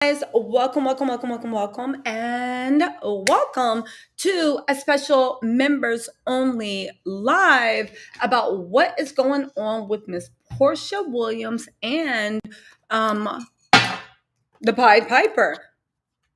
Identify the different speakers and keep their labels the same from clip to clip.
Speaker 1: Guys, welcome to a special members only live about what is going on with Miss Porsha Williams and um, the Pied Piper.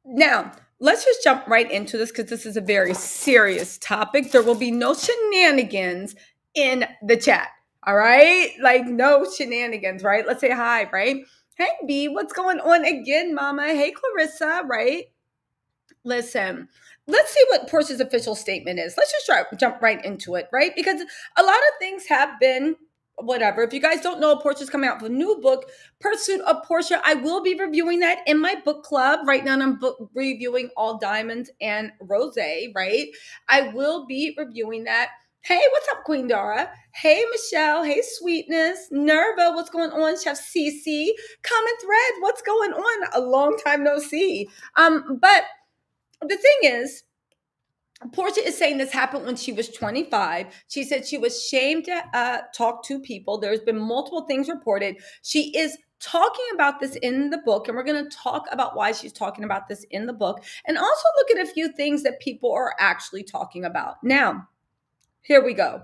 Speaker 1: Now, let's just jump right into this because this is a very serious topic. There will be no shenanigans in the chat. All right? Like, no shenanigans, right? Let's say hi, right? Hey, B, what's going on again, Mama? Hey, Clarissa, right? Listen, let's see what Portia's official statement is. Let's just jump right into it, right? Because a lot of things have been whatever. If you guys don't know, Portia's coming out with a new book, Pursuit of Porsha. I will be reviewing that in my book club. Right now, I'm reviewing All Diamonds and Rose, right? I will be reviewing that. Hey, what's up, Queen Dara? Hey, Michelle. Hey, Sweetness. Nerva, what's going on? Chef Cece. Common Thread, what's going on? A long time no see. But the thing is, Porsha is saying this happened when she was 25. She said she was ashamed to talk to people. There's been multiple things reported. She is talking about this in the book, and we're going to talk about why she's talking about this in the book, and also look at a few things that people are actually talking about. Now, here we go.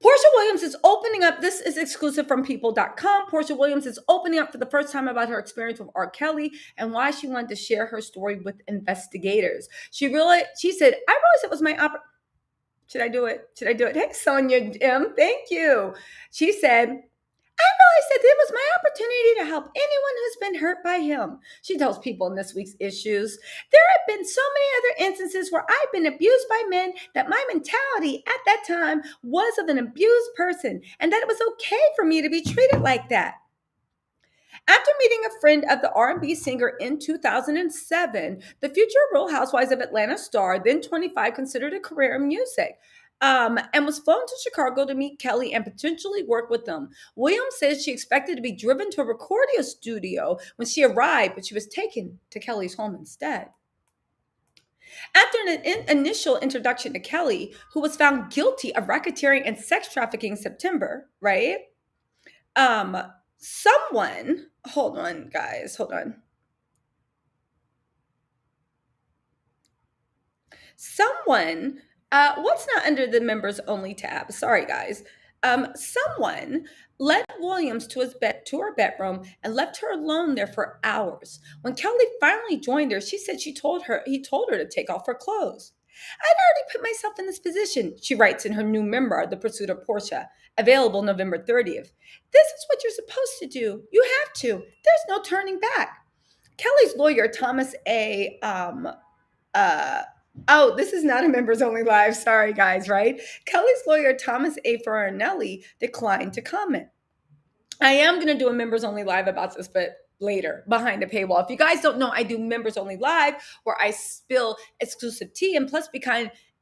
Speaker 1: Porsha Williams is opening up. This is exclusive from people.com. Porsha Williams is opening up for the first time about her experience with R. Kelly and why she wanted to share her story with investigators. She said, I realized it was my Should I do it? Should I do it? Hey, Sonia M, thank you. She said, I realized that it was my opportunity to help anyone who's been hurt by him. She tells people in this week's issues, there have been so many other instances where I've been abused by men that my mentality at that time was of an abused person and that it was okay for me to be treated like that. After meeting a friend of the R&B singer in 2007, the future Real Housewives of Atlanta star, then 25, considered a career in music. And was flown to Chicago to meet Kelly and potentially work with them. Williams says she expected to be driven to a recording studio when she arrived, but she was taken to Kelly's home instead. After an initial introduction to Kelly, who was found guilty of racketeering and sex trafficking in September, right? Someone, hold on, guys, hold on. Someone, what's not under the members only tab? Sorry, guys. Someone led Williams to her bedroom and left her alone there for hours. When Kelly finally joined her, she said he told her to take off her clothes. I'd already put myself in this position, she writes in her new memoir, The Pursuit of Porsha, available November 30th. This is what you're supposed to do. You have to. There's no turning back. Kelly's lawyer, Thomas A. Oh, this is not a members only live. Sorry, guys, right? Kelly's lawyer, Thomas A. Farinelli, declined to comment. I am going to do a members only live about this, but later behind a paywall. If you guys don't know, I do members only live where I spill exclusive tea, and plus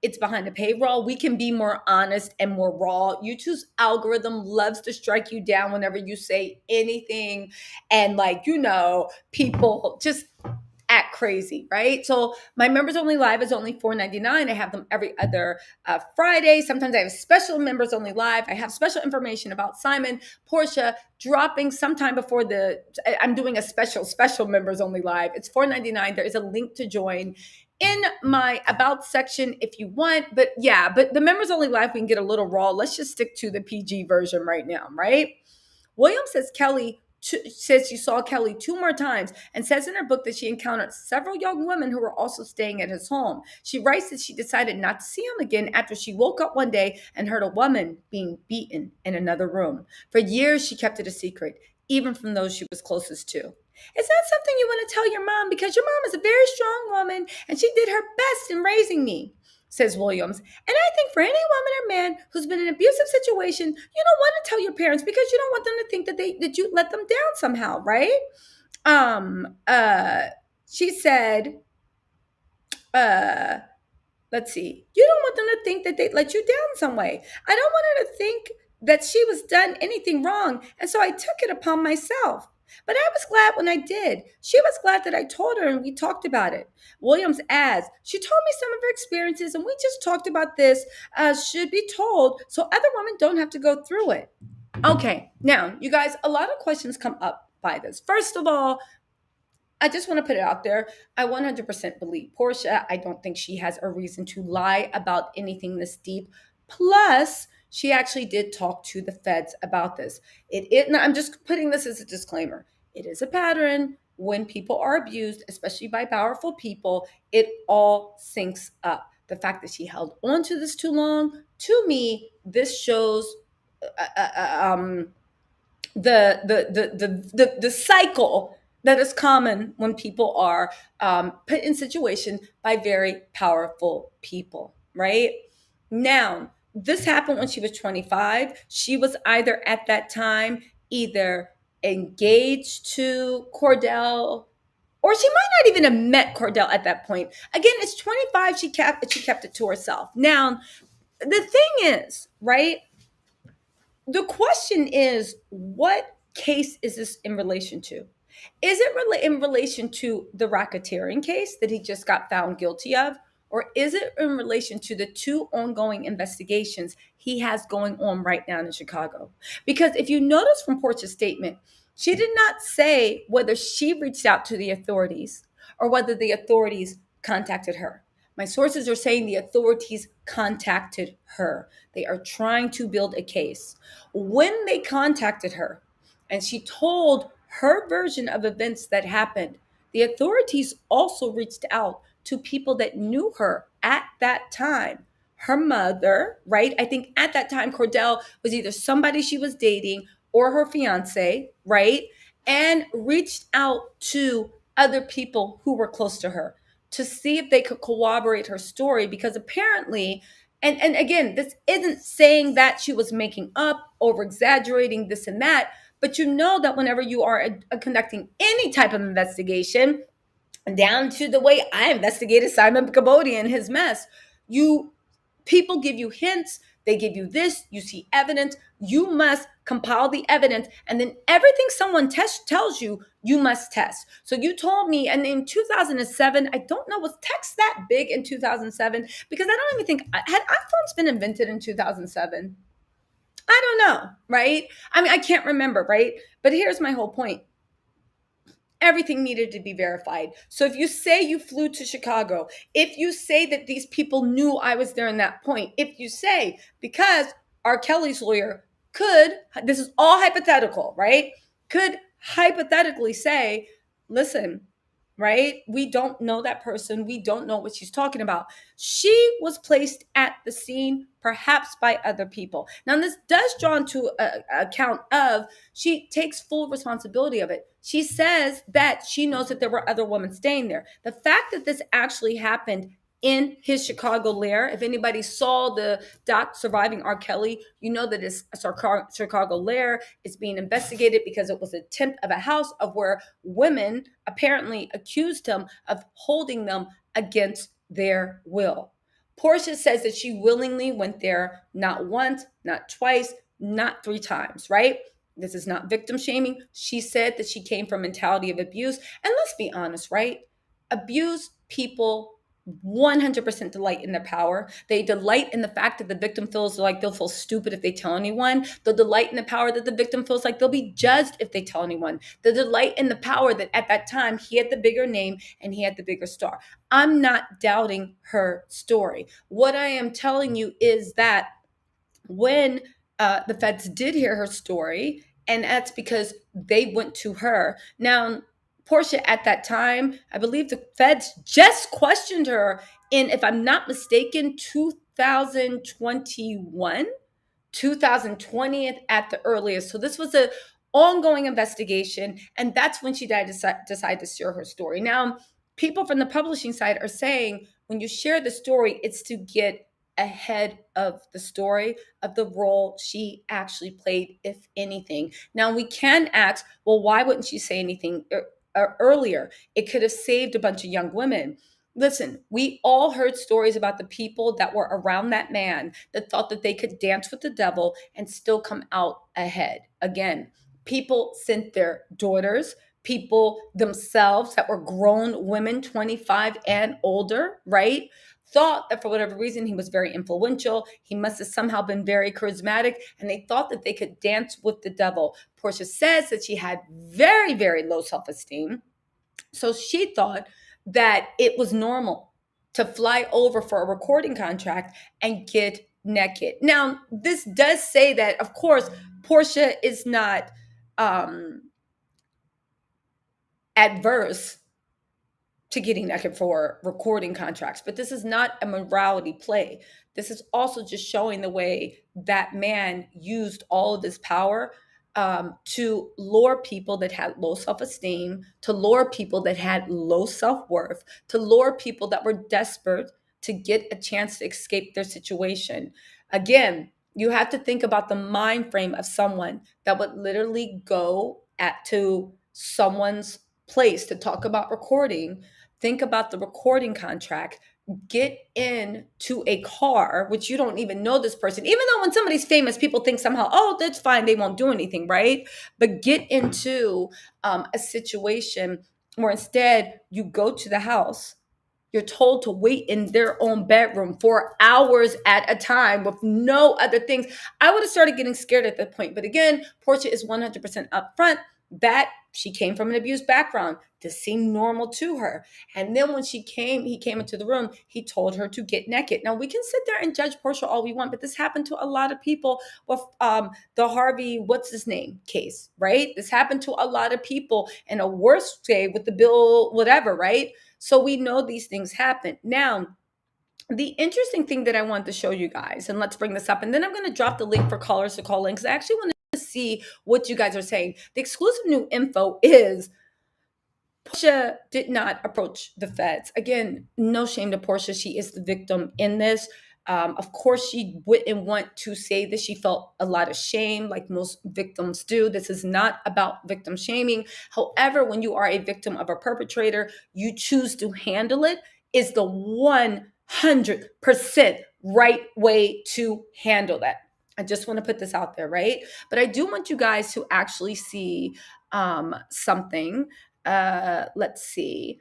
Speaker 1: it's behind a paywall. We can be more honest and more raw. YouTube's algorithm loves to strike you down whenever you say anything, and people just act crazy, right? So my members only live is only $4.99. I have them every other Friday. Sometimes I have special members only live. I have special information about Simon, Porsha dropping sometime before I'm doing a special members only live. It's $4.99. There is a link to join in my about section if you want. But the members only live, we can get a little raw. Let's just stick to the PG version right now, right? Williams says she saw Kelly 2 more times and says in her book that she encountered several young women who were also staying at his home. She writes that she decided not to see him again after she woke up one day and heard a woman being beaten in another room. For years, she kept it a secret, even from those she was closest to. It's not something you want to tell your mom because your mom is a very strong woman and she did her best in raising me, says Williams. And I think for any woman or man who's been in an abusive situation, you don't want to tell your parents because you don't want them to think that you let them down somehow, right? She said, let's see. You don't want them to think that they let you down some way. I don't want her to think that she was done anything wrong, and so I took it upon myself. But I was glad when I did. She was glad that I told her and we talked about it. Williams adds, she told me some of her experiences and we just talked about this should be told so other women don't have to go through it. Okay, now, you guys, a lot of questions come up by this. First of all, I just want to put it out there. I 100% believe Porsha. I don't think she has a reason to lie about anything this deep. Plus, she actually did talk to the feds about this. And I'm just putting this as a disclaimer. It is a pattern when people are abused, especially by powerful people, it all syncs up. The fact that she held on to this too long, to me, this shows the cycle that is common when people are put in situation by very powerful people, right? Now, this happened when she was 25. She was either at that time either engaged to Cordell, or she might not even have met Cordell at that point. Again, it's 25. She kept it to herself. Now, the thing is, right? The question is, what case is this in relation to? Is it in relation to the racketeering case that he just got found guilty of? Or is it in relation to the two ongoing investigations he has going on right now in Chicago? Because if you notice from Porsha's statement, she did not say whether she reached out to the authorities or whether the authorities contacted her. My sources are saying the authorities contacted her. They are trying to build a case. When they contacted her and she told her version of events that happened, the authorities also reached out to people that knew her at that time. Her mother, right? I think at that time, Cordell was either somebody she was dating or her fiance, right? And reached out to other people who were close to her to see if they could corroborate her story, because apparently, and again, this isn't saying that she was making up, over exaggerating this and that, but you know that whenever you are conducting any type of investigation, down to the way I investigated Simon Caboti and his mess, you people give you hints, they give you this, you see evidence, you must compile the evidence, and then everything someone tells you, you must test. So you told me, and in 2007, I don't know, was text that big in 2007? Because I don't even think, had iPhones been invented in 2007? I don't know, right? I mean, I can't remember, right? But here's my whole point. Everything needed to be verified. So if you say you flew to Chicago, if you say that these people knew I was there in that point, if you say, because R. Kelly's lawyer could, this is all hypothetical, right? Could hypothetically say, listen, right? We don't know that person. We don't know what she's talking about. She was placed at the scene, perhaps by other people. Now, this does draw into account of, she takes full responsibility of it. She says that she knows that there were other women staying there. The fact that this actually happened in his Chicago lair, if anybody saw the doc Surviving R. Kelly, you know that his Chicago lair is being investigated because it was an attempt of a house of where women apparently accused him of holding them against their will. Porsha says that she willingly went there, not once, not twice, not 3 times, right? This is not victim shaming. She said that she came from mentality of abuse. And let's be honest, right? Abused people 100% delight in their power. They delight in the fact that the victim feels like they'll feel stupid if they tell anyone. They'll delight in the power that the victim feels like they'll be judged if they tell anyone. They delight in the power that at that time he had the bigger name and he had the bigger star. I'm not doubting her story. What I am telling you is that when the feds did hear her story, and that's because they went to her. Now, Porsha at that time, I believe the feds just questioned her in, if I'm not mistaken, 2021, 2020 at the earliest. So this was an ongoing investigation, and that's when she decided to share her story. Now, people from the publishing side are saying when you share the story, it's to get ahead of the story of the role she actually played, if anything. Now, we can ask, well, why wouldn't she say anything earlier? It could have saved a bunch of young women. Listen, we all heard stories about the people that were around that man that thought that they could dance with the devil and still come out ahead. Again, people sent their daughters, people themselves that were grown women, 25 and older, right? Thought that for whatever reason he was very influential. He must have somehow been very charismatic, and they thought that they could dance with the devil. Porsha says that she had very, very low self-esteem. So she thought that it was normal to fly over for a recording contract and get naked. Now, this does say that, of course, Porsha is not um, adverse to getting naked for recording contracts. But this is not a morality play. This is also just showing the way that man used all of this power to lure people that had low self esteem, to lure people that had low self worth, to lure people that were desperate to get a chance to escape their situation. Again, you have to think about the mind frame of someone that would literally go to someone's place to talk about recording. Think about the recording contract, get into a car, which you don't even know this person, even though when somebody's famous, people think somehow, oh, that's fine, they won't do anything, right? But get into a situation where instead you go to the house, you're told to wait in their own bedroom for hours at a time with no other things. I would have started getting scared at that point. But again, Porsha is 100% upfront that she came from an abused background. This seemed normal to her. And then when he came into the room, he told her to get naked. Now, we can sit there and judge Porsha all we want, but this happened to a lot of people with the Harvey, what's his name, case, right? This happened to a lot of people in a worse way with the Bill, whatever, right? So we know these things happen. Now, the interesting thing that I want to show you guys, and let's bring this up, and then I'm going to drop the link for callers to call in because I actually want to see what you guys are saying. The exclusive new info is Porsha did not approach the feds. Again, no shame to Porsha. She is the victim in this. Of course, she wouldn't want to say that she felt a lot of shame like most victims do. This is not about victim shaming. However, when you are a victim of a perpetrator, you choose to handle it is the 100% right way to handle that. I just want to put this out there, right? But I do want you guys to actually see something. Let's see.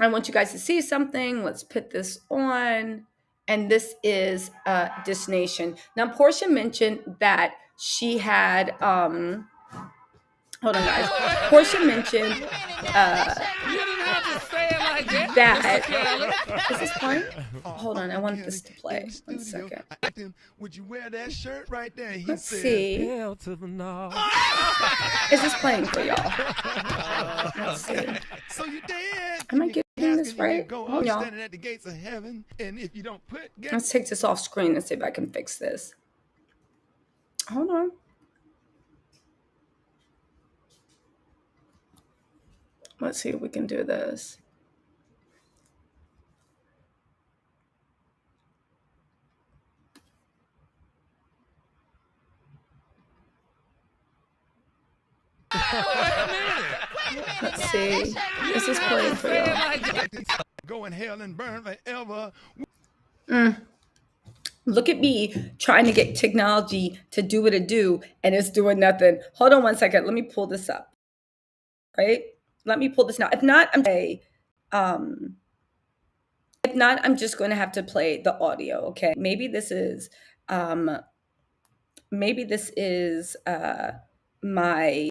Speaker 1: I want you guys to see something. Let's put this on. And this is This Nation. Now, Porsha mentioned that she had, hold on, guys. Porsha mentioned that. Is this playing? Hold on, I want this to play. 1 second.
Speaker 2: Would you wear that shirt right there?
Speaker 1: Let's see. Is this playing for y'all? Let's see.
Speaker 2: So you dead.
Speaker 1: Am I getting this right?
Speaker 2: Go
Speaker 1: Hold on.
Speaker 2: standing at the gates of heaven, and if you don't put,
Speaker 1: Let's take this off screen and see if I can fix this. Hold on. Let's see if we can do this. Let's see. Is this playing for y'all?
Speaker 2: go in hell and burn forever.
Speaker 1: Look at me trying to get technology to do what it do, and it's doing nothing. Hold on 1 second. Let me pull this up. Right? Let me pull this now. If not, I'm just going to have to play the audio. Okay. Maybe this is my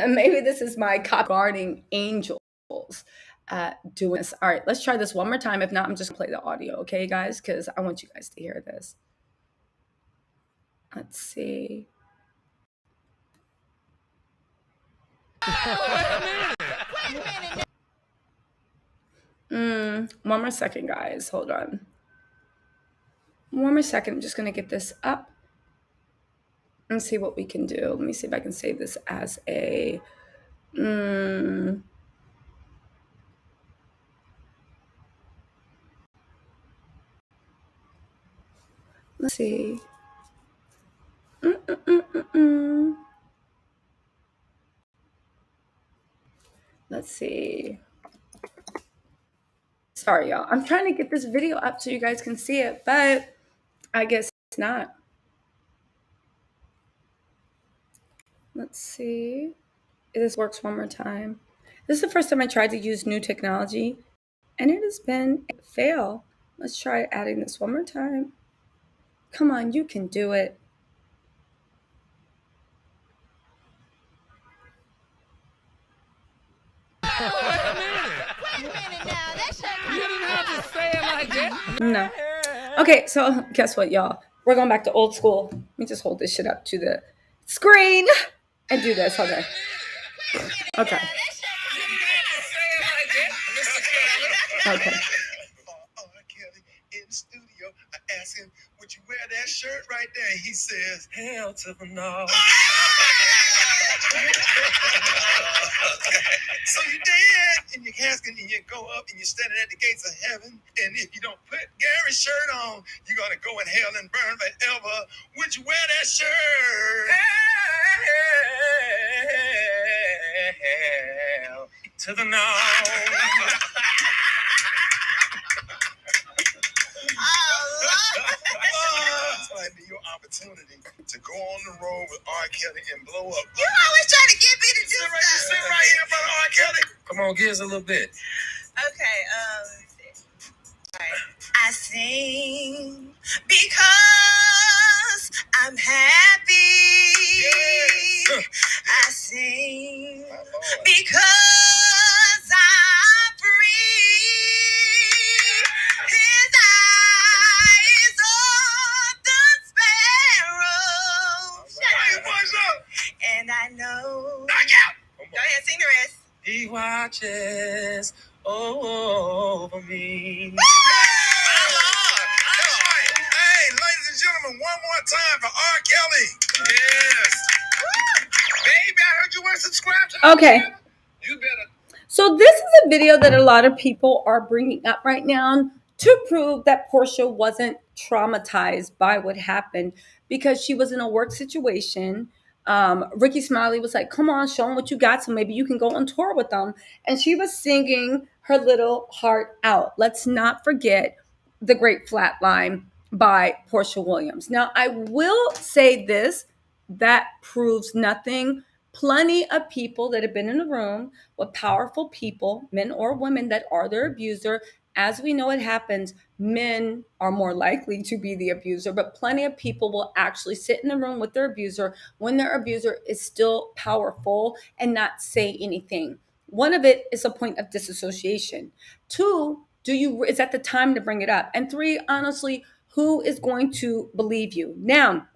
Speaker 1: maybe this is my guarding angels doing this. All right, let's try this one more time. If not, I'm just gonna play the audio, okay, guys? Because I want you guys to hear this. Let's see. One more second, guys. Hold on. One more second. I'm just gonna get this up and see what we can do. Let me see if I can save this as a. Let's see. Let's see. Sorry, y'all. I'm trying to get this video up so you guys can see it, but I guess it's not. Let's see if this works one more time. This is the first time I tried to use new technology, and it has been a fail. Let's try adding this one more time. Come on, you can do it.
Speaker 3: Wait a minute now. That shirt. You didn't have to say it like that.
Speaker 1: No. Okay, so guess what, y'all? We're going back to old school. Let me just hold this shit up to the screen and do this. Okay. Okay. Okay.
Speaker 2: In the studio, I asked him, would you wear that shirt right there? He says, hell to the no. So you dead in your casket and you go up and you're standing at the gates of heaven. And if you don't put Gary's shirt on, you're going to go in hell and burn forever. Would you wear that shirt? Hell to the no. This might be your opportunity to go on the road with R. Kelly and blow up.
Speaker 3: You always try to get me to do stuff.
Speaker 2: Sit right here in front of R. Kelly.
Speaker 4: Come on, give us a little bit.
Speaker 3: Okay, I sing because I'm happy.
Speaker 2: Yes.
Speaker 3: I sing because I'm free. His eyes on the sparrow.
Speaker 2: Hey, what's up?
Speaker 3: And I know.
Speaker 2: Knock out.
Speaker 3: Go ahead, sing the rest.
Speaker 4: He watches over me.
Speaker 2: That's right. Hey, ladies and gentlemen, one more time for R. Kelly. Yes. Baby, I heard you weren't subscribed to
Speaker 1: Okay.
Speaker 2: You better.
Speaker 1: So this is a video that a lot of people are bringing up right now to prove that Porsha wasn't traumatized by what happened because she was in a work situation. Ricky Smiley was like, come on, show them what you got so maybe you can go on tour with them. And she was singing her little heart out. Let's not forget The Great Flatline by Porsha Williams. Now, I will say this, that proves nothing. Plenty of people that have been in the room with powerful people, men or women, that are their abuser. As we know, it happens, men are more likely to be the abuser, but plenty of people will actually sit in the room with their abuser when their abuser is still powerful and not say anything. One of it is a point of disassociation. Two, is that the time to bring it up? And three, honestly, who is going to believe you? Now,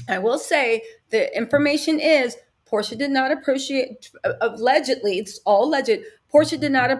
Speaker 1: I will say the information is Porsha did not allegedly, it's all alleged, Porsha did not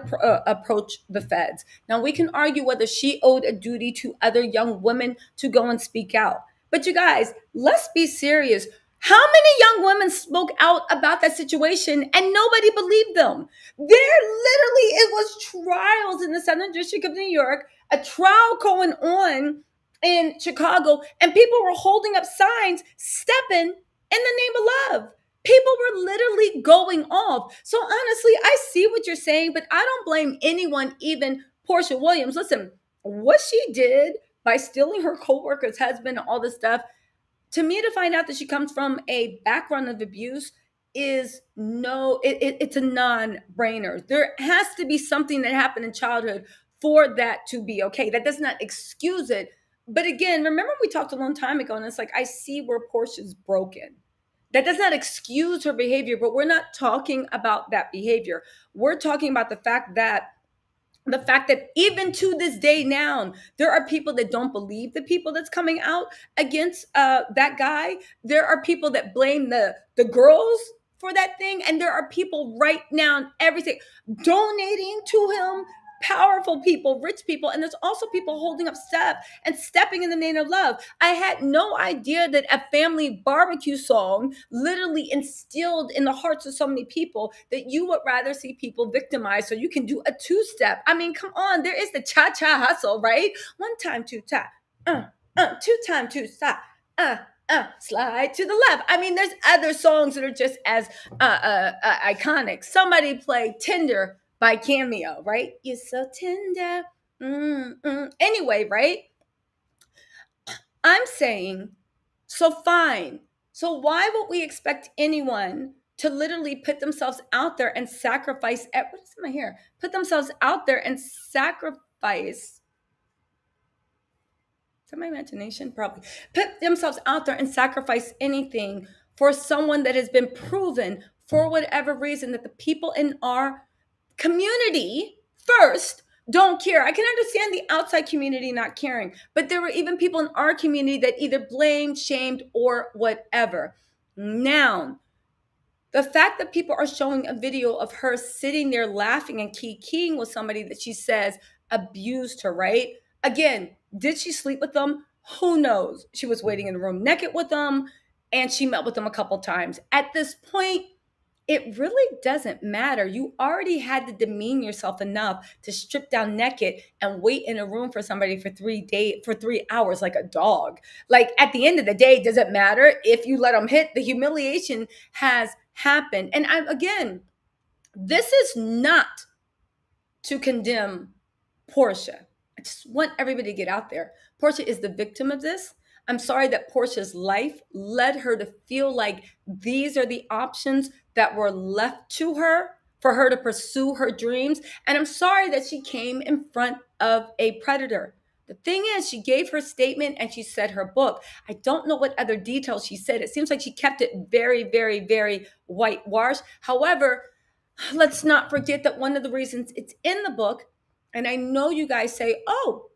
Speaker 1: approach the feds. Now, we can argue whether she owed a duty to other young women to go and speak out. But you guys, let's be serious. How many young women spoke out about that situation and nobody believed them? It was trials in the Southern District of New York, a trial going on in Chicago, and people were holding up signs, stepping in the name of love. People were literally going off. So honestly, I see what you're saying, but I don't blame anyone, even Porsha Williams. Listen, what she did by stealing her coworker's husband and all this stuff, to me, to find out that she comes from a background of abuse is it's a non-brainer. There has to be something that happened in childhood for that to be okay. That does not excuse it. But again, remember we talked a long time ago, and it's like, I see where Portia's broken. That does not excuse her behavior, but we're not talking about that behavior. We're talking about the fact that even to this day now, there are people that don't believe the people that's coming out against that guy. There are people that blame the girls for that thing. And there are people right now, everything, donating to him, powerful people, rich people. And there's also people holding up stuff and stepping in the name of love. I had no idea that a family barbecue song literally instilled in the hearts of so many people that you would rather see people victimized so you can do a two-step. I mean, come on, there is the cha-cha hustle, right? One time, two-tap, two time, two-stop, slide to the left. I mean, there's other songs that are just as iconic. Somebody play Tender by Cameo, right? You're so tender. Anyway, right? I'm saying, so fine. So why would we expect anyone to literally put themselves out there and sacrifice? What is in my hair? Put themselves out there and sacrifice. Is that my imagination? Probably. Put themselves out there and sacrifice anything for someone that has been proven for whatever reason that the people in our community first don't care. I can understand the outside community not caring, but there were even people in our community that either blamed, shamed, or whatever. Now, the fact that people are showing a video of her sitting there laughing and kikiing with somebody that she says abused her, right? Again, did she sleep with them? Who knows? She was waiting in the room naked with them, and she met with them a couple times. At this point, it really doesn't matter. You already had to demean yourself enough to strip down naked and wait in a room for somebody for 3 hours like a dog. Like, at the end of the day, does it matter if you let them hit? The humiliation has happened. And again, this is not to condemn Porsha. I just want everybody to get out there. Porsha is the victim of this. I'm sorry that Porsha's life led her to feel like these are the options that were left to her for her to pursue her dreams. And I'm sorry that she came in front of a predator. The thing is, she gave her statement and she said her book. I don't know what other details she said. It seems like she kept it very, very, very whitewashed. However, let's not forget that one of the reasons it's in the book, and I know you guys say, oh,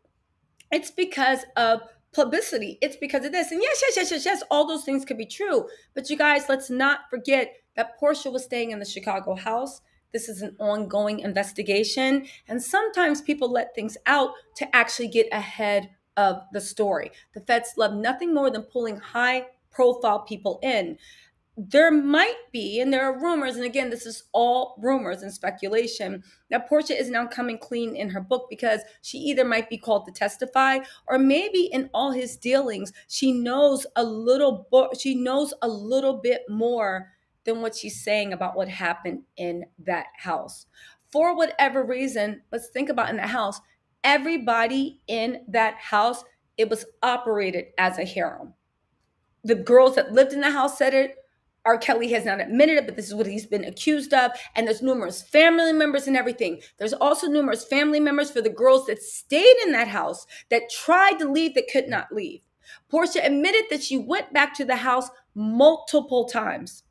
Speaker 1: it's because of publicity. It's because of this. And yes, all those things could be true. But you guys, let's not forget that Porsha was staying in the Chicago house. This is an ongoing investigation. And sometimes people let things out to actually get ahead of the story. The feds love nothing more than pulling high profile people in. There might be, and there are rumors, and again, this is all rumors and speculation, that Porsha is now coming clean in her book because she either might be called to testify, or maybe in all his dealings, she knows a little bit more than what she's saying about what happened in that house. For whatever reason, let's think about in the house, everybody in that house, it was operated as a harem. The girls that lived in the house said it. R. Kelly has not admitted it, but this is what he's been accused of. And there's numerous family members and everything. There's also numerous family members for the girls that stayed in that house that tried to leave that could not leave. Porsha admitted that she went back to the house multiple times.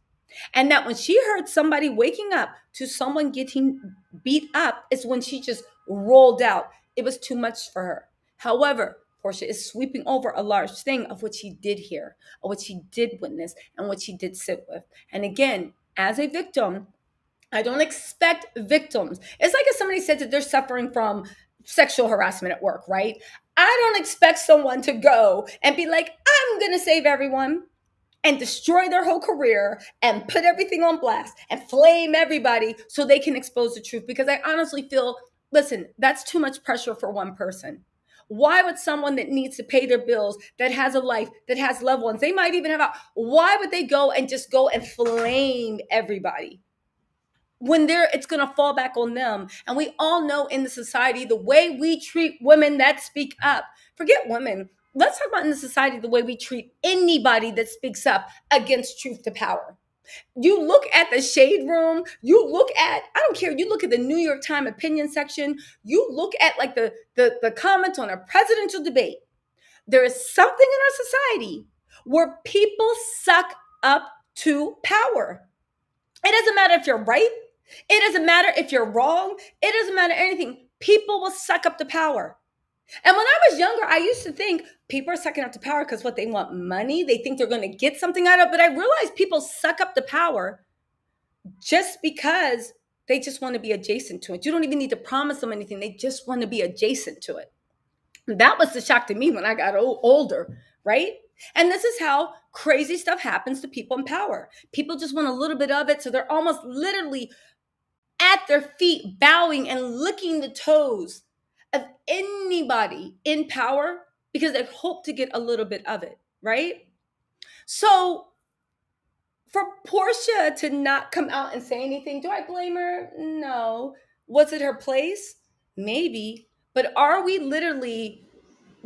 Speaker 1: And that when she heard somebody waking up to someone getting beat up is when she just rolled out. It was too much for her. However, Porsha is sweeping over a large thing of what she did hear, of what she did witness, and what she did sit with. And again, as a victim, I don't expect victims. It's like if somebody said that they're suffering from sexual harassment at work, right? I don't expect someone to go and be like, I'm going to save everyone and destroy their whole career and put everything on blast and flame everybody so they can expose the truth. Because I honestly feel, listen, that's too much pressure for one person. Why would someone that needs to pay their bills, that has a life, that has loved ones, they might even why would they go and flame everybody? When it's going to fall back on them. And we all know in the society, the way we treat women that speak up, forget women. Let's talk about in the society, the way we treat anybody that speaks up against truth to power. You look at the shade room, I don't care, you look at the New York Times opinion section, you look at like the comments on a presidential debate. There is something in our society where people suck up to power. It doesn't matter if you're right. It doesn't matter if you're wrong. It doesn't matter anything. People will suck up to power. And when I was younger, I used to think people are sucking up to power because what they want money. They think they're going to get something out of it. But I realized people suck up to power just because they just want to be adjacent to it. You don't even need to promise them anything. They just want to be adjacent to it. That was the shock to me when I got older, right? And this is how crazy stuff happens to people in power. People just want a little bit of it. So they're almost literally at their feet, bowing and licking the toes of anybody in power because they hope to get a little bit of it, right? So for Porsha to not come out and say anything, do I blame her? No. Was it her place? Maybe. But are we literally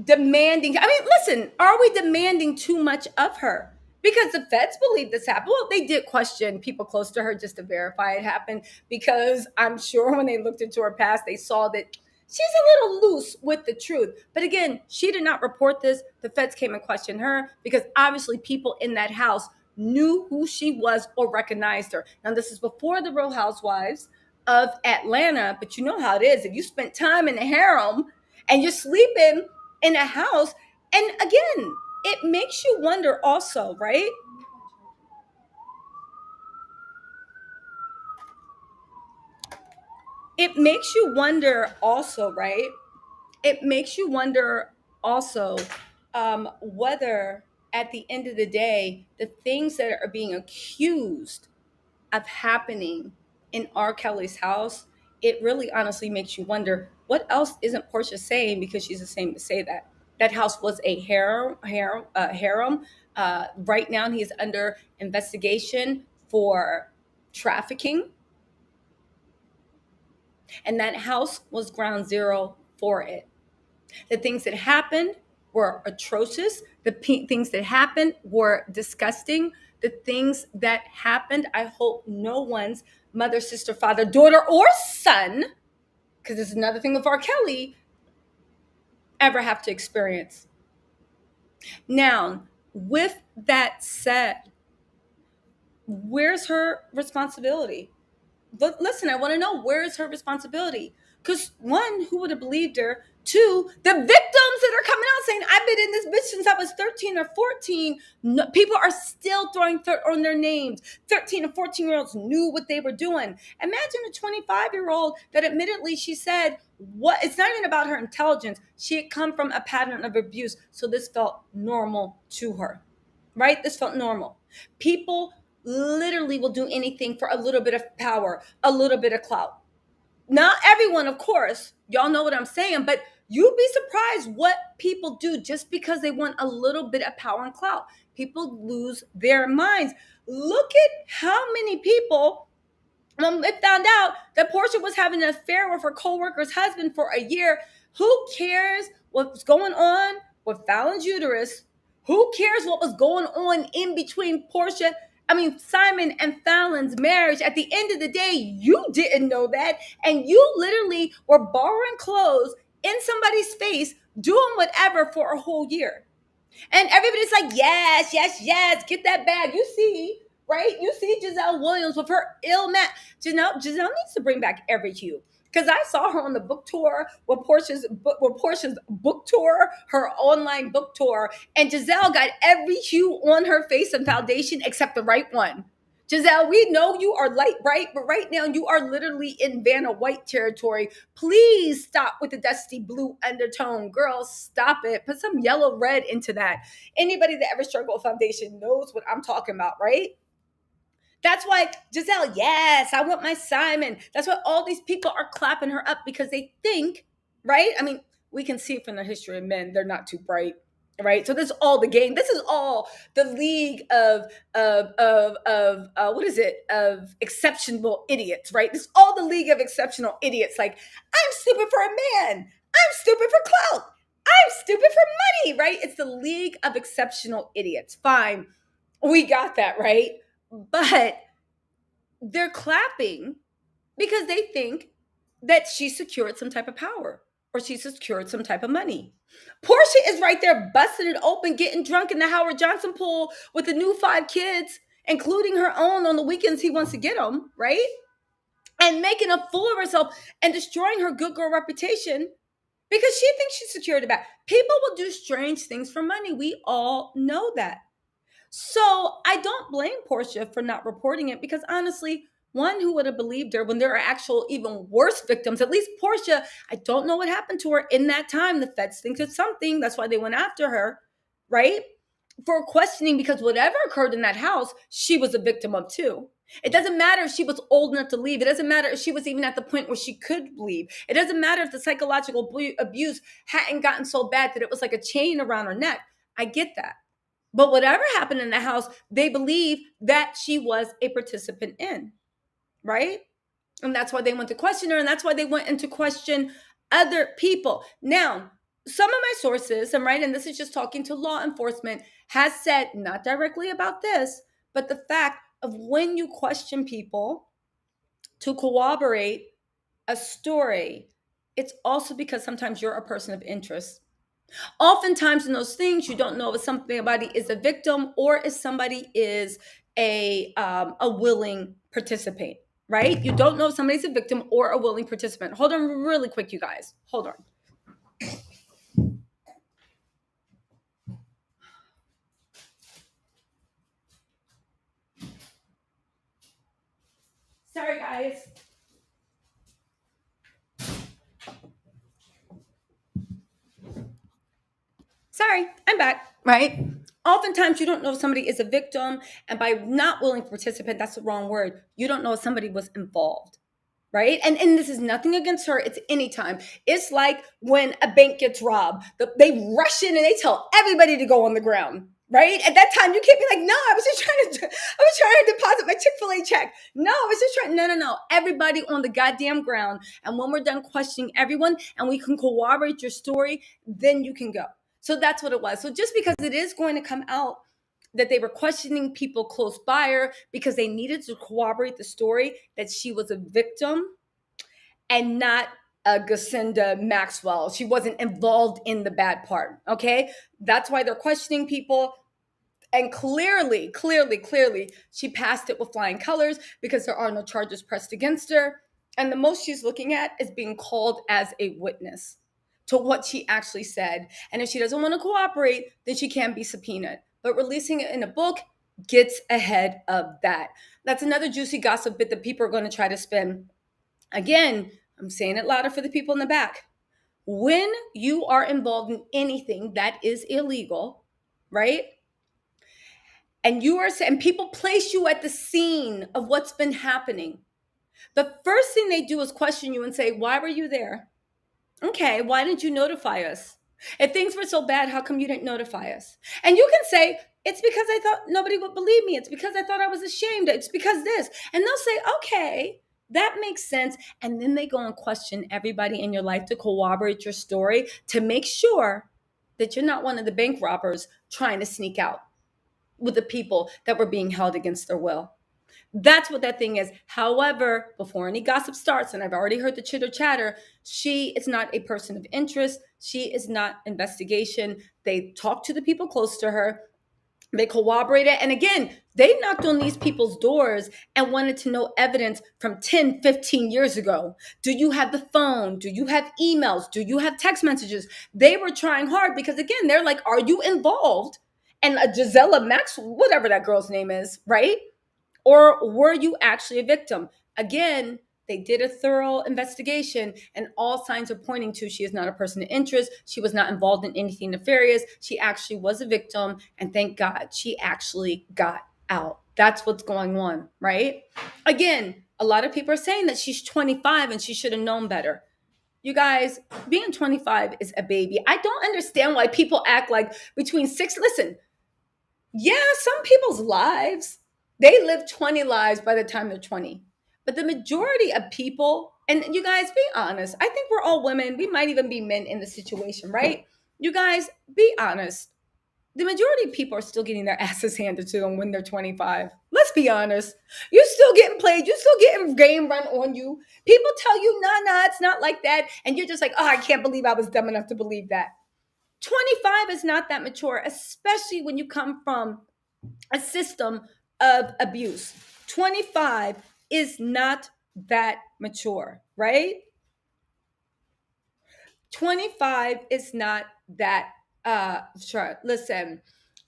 Speaker 1: demanding? I mean, listen, are we demanding too much of her? Because the feds believe this happened. Well, they did question people close to her just to verify it happened, because I'm sure when they looked into her past, they saw that she's a little loose with the truth. But again, she did not report this. The feds came and questioned her because obviously people in that house knew who she was or recognized her. Now, this is before the Real Housewives of Atlanta, but you know how it is. If you spent time in the harem and you're sleeping in a house, and again, it makes you wonder also, right? It makes you wonder also, right? It makes you wonder also whether at the end of the day, the things that are being accused of happening in R. Kelly's house, it really honestly makes you wonder what else isn't Porsha saying, because she's ashamed to say that. That house was a harem. Right now, he's under investigation for trafficking, and that house was ground zero for it. The things that happened were atrocious. The things that happened were disgusting. The things that happened, I hope no one's mother, sister, father, daughter, or son, because this is another thing with R. Kelly, ever have to experience. Now, with that said, where's her responsibility? But listen, I want to know, where is her responsibility? Because one, who would have believed her? Two, the victims that are coming out saying, I've been in this bitch since I was 13 or 14. No, people are still throwing on their names. 13 and 14-year-olds knew what they were doing. Imagine a 25-year-old that admittedly she said, what? It's not even about her intelligence. She had come from a pattern of abuse. So this felt normal to her, right? This felt normal. People literally will do anything for a little bit of power, a little bit of clout. Not everyone, of course. Y'all know what I'm saying, but you'd be surprised what people do just because they want a little bit of power and clout. People lose their minds. Look at how many people, they found out that Porsha was having an affair with her co-worker's husband for a year. Who cares what's going on with Fallon's uterus? Who cares what was going on in between Simon and Fallon's marriage? At the end of the day, you didn't know that. And you literally were borrowing clothes in somebody's face, doing whatever for a whole year. And everybody's like, yes, yes, yes, get that bag. You see, right? You see Giselle Williams with her ill mat. Giselle needs to bring back every hue. Because I saw her on the book tour with Portia's book tour, her online book tour, and Giselle got every hue on her face and foundation except the right one. Giselle, we know you are light bright, but right now you are literally in Vanna White territory. Please stop with the dusty blue undertone. Girl, stop it. Put some yellow red into that. Anybody that ever struggled with foundation knows what I'm talking about, right? That's why Giselle, yes, I want my Simon. That's why all these people are clapping her up, because they think, right? I mean, we can see from the history of men, they're not too bright, right? So this is all the game. This is all the league of what is it? Of exceptional idiots, right? This is all the league of exceptional idiots. Like, I'm stupid for a man. I'm stupid for clout. I'm stupid for money, right? It's the league of exceptional idiots. Fine. We got that, right? But they're clapping because they think that she secured some type of power or she secured some type of money. Porsha is right there busting it open, getting drunk in the Howard Johnson pool with the new 5 kids, including her own on the weekends he wants to get them, right? And making a fool of herself and destroying her good girl reputation because she thinks she secured it back. People will do strange things for money. We all know that. So I don't blame Porsha for not reporting it, because honestly, one, who would have believed her when there are actual even worse victims? At least Porsha, I don't know what happened to her in that time. The feds think it's something. That's why they went after her, right? For questioning, because whatever occurred in that house, she was a victim of too. It doesn't matter if she was old enough to leave. It doesn't matter if she was even at the point where she could leave. It doesn't matter if the psychological abuse hadn't gotten so bad that it was like a chain around her neck. I get that. But whatever happened in the house, they believe that she was a participant in, right? And that's why they went to question her, and that's why they went in to question other people. Now, some of my sources, I'm right, and this is just talking to law enforcement, has said, not directly about this, but the fact of when you question people to corroborate a story, it's also because sometimes you're a person of interest. Oftentimes in those things, you don't know if somebody is a victim or if somebody is a willing participant. right? You don't know if somebody's a victim or a willing participant. Hold on really quick, you guys. Hold on. Sorry, guys. Sorry, I'm back, right? Oftentimes, you don't know if somebody is a victim, and by not willing to participate, that's the wrong word. You don't know if somebody was involved, right? And this is nothing against her. It's anytime. It's like when a bank gets robbed. They rush in and they tell everybody to go on the ground, right? At that time, you can't be like, no, I was trying to deposit my Chick-fil-A check. No, I was just trying. No. Everybody on the goddamn ground. And when we're done questioning everyone and we can corroborate your story, then you can go. So that's what it was. So just because it is going to come out that they were questioning people close by her because they needed to corroborate the story that she was a victim and not a Gacinda Maxwell. She wasn't involved in the bad part, okay? That's why they're questioning people. And clearly, she passed it with flying colors because there are no charges pressed against her. And the most she's looking at is being called as a witness to what she actually said. And if she doesn't want to cooperate, then she can be subpoenaed. But releasing it in a book gets ahead of that. That's another juicy gossip bit that people are going to try to spin. Again, I'm saying it louder for the people in the back. When you are involved in anything that is illegal, right? And people place you at the scene of what's been happening. The first thing they do is question you and say, why were you there? Okay, why didn't you notify us? If things were so bad, how come you didn't notify us? And you can say, it's because I thought nobody would believe me. It's because I thought I was ashamed. It's because this. And they'll say, okay, that makes sense. And then they go and question everybody in your life to corroborate your story to make sure that you're not one of the bank robbers trying to sneak out with the people that were being held against their will. That's what that thing is. However, before any gossip starts, and I've already heard the chitter chatter, she is not a person of interest. She is not investigation. They talked to the people close to her. They corroborated. And again, they knocked on these people's doors and wanted to know evidence from 10, 15 years ago. Do you have the phone? Do you have emails? Do you have text messages? They were trying hard because, again, they're like, are you involved? And Gisela Maxwell, whatever that girl's name is, right? Or were you actually a victim? Again, they did a thorough investigation, and all signs are pointing to she is not a person of interest. She was not involved in anything nefarious. She actually was a victim, and thank God she actually got out. That's what's going on, right? Again, a lot of people are saying that she's 25 and she should have known better. You guys, being 25 is a baby. I don't understand why people act like between six. Listen, yeah, some people's lives, they live 20 lives by the time they're 20. But the majority of people, and you guys, be honest, I think we're all women. We might even be men in the situation, right? You guys, be honest. The majority of people are still getting their asses handed to them when they're 25. Let's be honest. You're still getting played. You're still getting game run on you. People tell you, nah, it's not like that. And you're just like, oh, I can't believe I was dumb enough to believe that. 25 is not that mature, especially when you come from a system of abuse. 25 is not that mature, right? 25 is not that sure. Listen,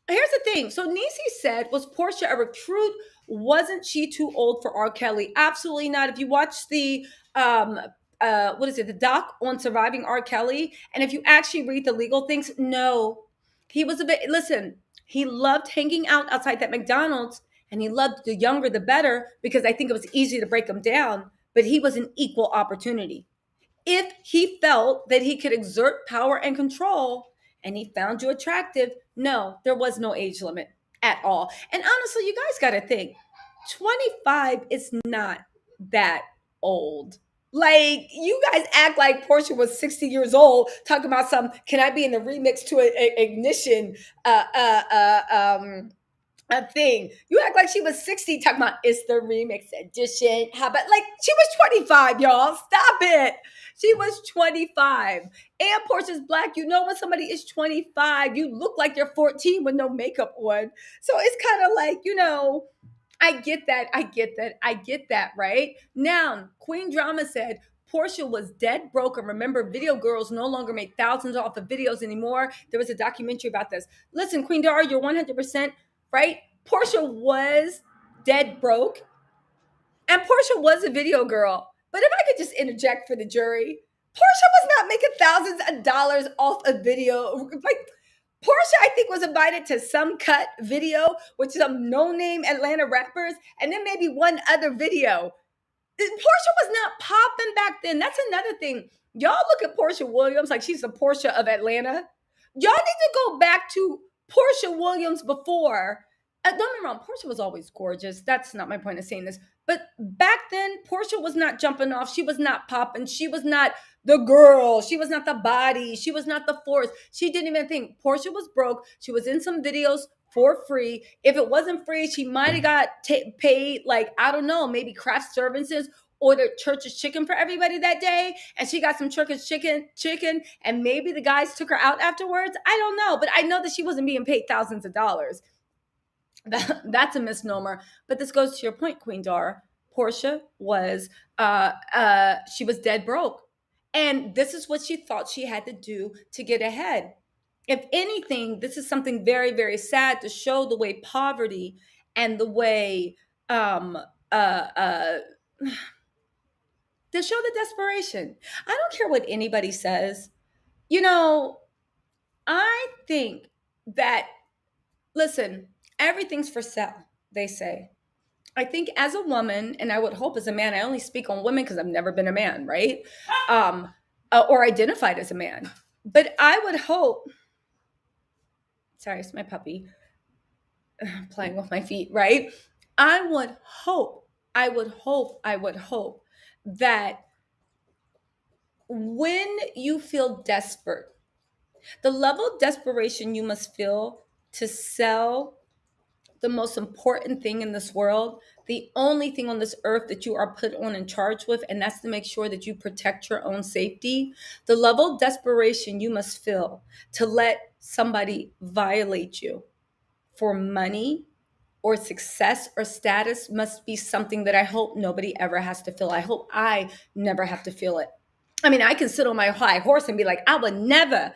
Speaker 1: here's the thing. So Niecy said, was Porsha a recruit? Wasn't she too old for R. Kelly? Absolutely not. If you watch the the doc on surviving R. Kelly, and if you actually read the legal things, no. He was a bit, listen, he loved hanging out outside that McDonald's, and he loved the younger the better because I think it was easy to break him down, but he was an equal opportunity. If he felt that he could exert power and control and he found you attractive, no, there was no age limit at all. And honestly, you guys got to think 25 is not that old. Like, you guys act like Porsha was 60 years old, talking about some, can I be in the remix to Ignition a thing. You act like she was 60 talking about it's the remix edition. How about, like, she was 25, y'all. Stop it. She was 25. And Portia's black. You know when somebody is 25, you look like you're 14 with no makeup on. So it's kind of like, I get that. I get that. I get that, right? Now, Queen Drama said Porsha was dead broke. And remember, video girls no longer make thousands off of videos anymore. There was a documentary about this. Listen, Queen Dara, you're 100% right. Porsha was dead broke. And Porsha was a video girl. But if I could just interject for the jury, Porsha was not making thousands of dollars off a video. Like, Porsha, I think, was invited to some cut video with some no-name Atlanta rappers, and then maybe one other video. Porsha was not popping back then. That's another thing. Y'all look at Porsha Williams like she's the Porsha of Atlanta. Y'all need to go back to Porsha Williams before. Don't get me wrong, Porsha was always gorgeous. That's not my point of saying this. But back then, Porsha was not jumping off. She was not popping. She was not the girl. She was not the body. She was not the force. She didn't even think. Porsha was broke. She was in some videos for free. If it wasn't free, she might have got paid, like, I don't know, maybe craft services, ordered church's chicken for everybody that day, and she got some church's chicken, and maybe the guys took her out afterwards. I don't know, but I know that she wasn't being paid thousands of dollars. That's a misnomer. But this goes to your point, Queen Dara. Porsha was she was dead broke, and this is what she thought she had to do to get ahead. If anything, this is something very, very sad to show the way poverty and the way to show the desperation. I don't care what anybody says. You know, I think that, listen, everything's for sale, they say. I think as a woman, and I would hope as a man, I only speak on women because I've never been a man, right? Or identified as a man. But I would hope, sorry, it's my puppy playing with my feet, right? I would hope that when you feel desperate, the level of desperation you must feel to sell the most important thing in this world, the only thing on this earth that you are put on in charge with, and that's to make sure that you protect your own safety. The level of desperation you must feel to let somebody violate you for money or success or status must be something that I hope nobody ever has to feel. I hope I never have to feel it. I mean, I can sit on my high horse and be like, I would never.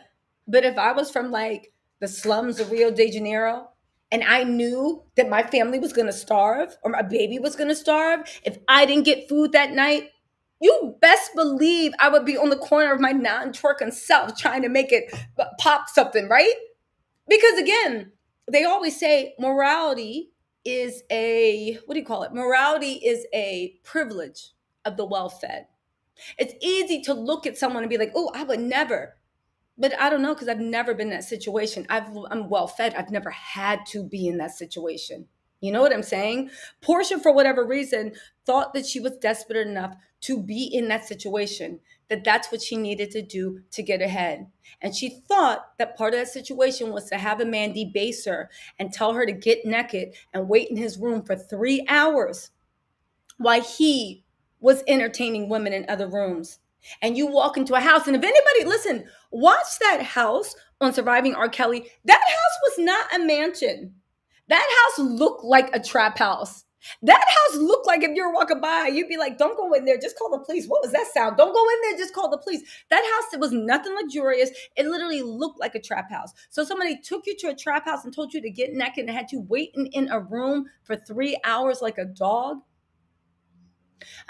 Speaker 1: But if I was from like the slums of Rio de Janeiro, and I knew that my family was going to starve or my baby was going to starve, if I didn't get food that night, you best believe I would be on the corner of my non-twerking self trying to make it pop something, right? Because again, they always say morality is a, what do you call it? Morality is a privilege of the well-fed. It's easy to look at someone and be like, oh, I would never. But I don't know, because I've never been in that situation. I'm well fed. I've never had to be in that situation. You know what I'm saying? Porsha, for whatever reason, thought that she was desperate enough to be in that situation, that that's what she needed to do to get ahead. And she thought that part of that situation was to have a man debase her and tell her to get naked and wait in his room for 3 hours while he was entertaining women in other rooms. And you walk into a house, and if anybody, listen, watch that house on Surviving R. Kelly. That house was not a mansion. That house looked like a trap house. That house looked like if you were walking by, you'd be like, don't go in there, just call the police. What was that sound? Don't go in there, just call the police. That house, it was nothing luxurious. It literally looked like a trap house. So somebody took you to a trap house and told you to get naked and had you waiting in a room for 3 hours like a dog.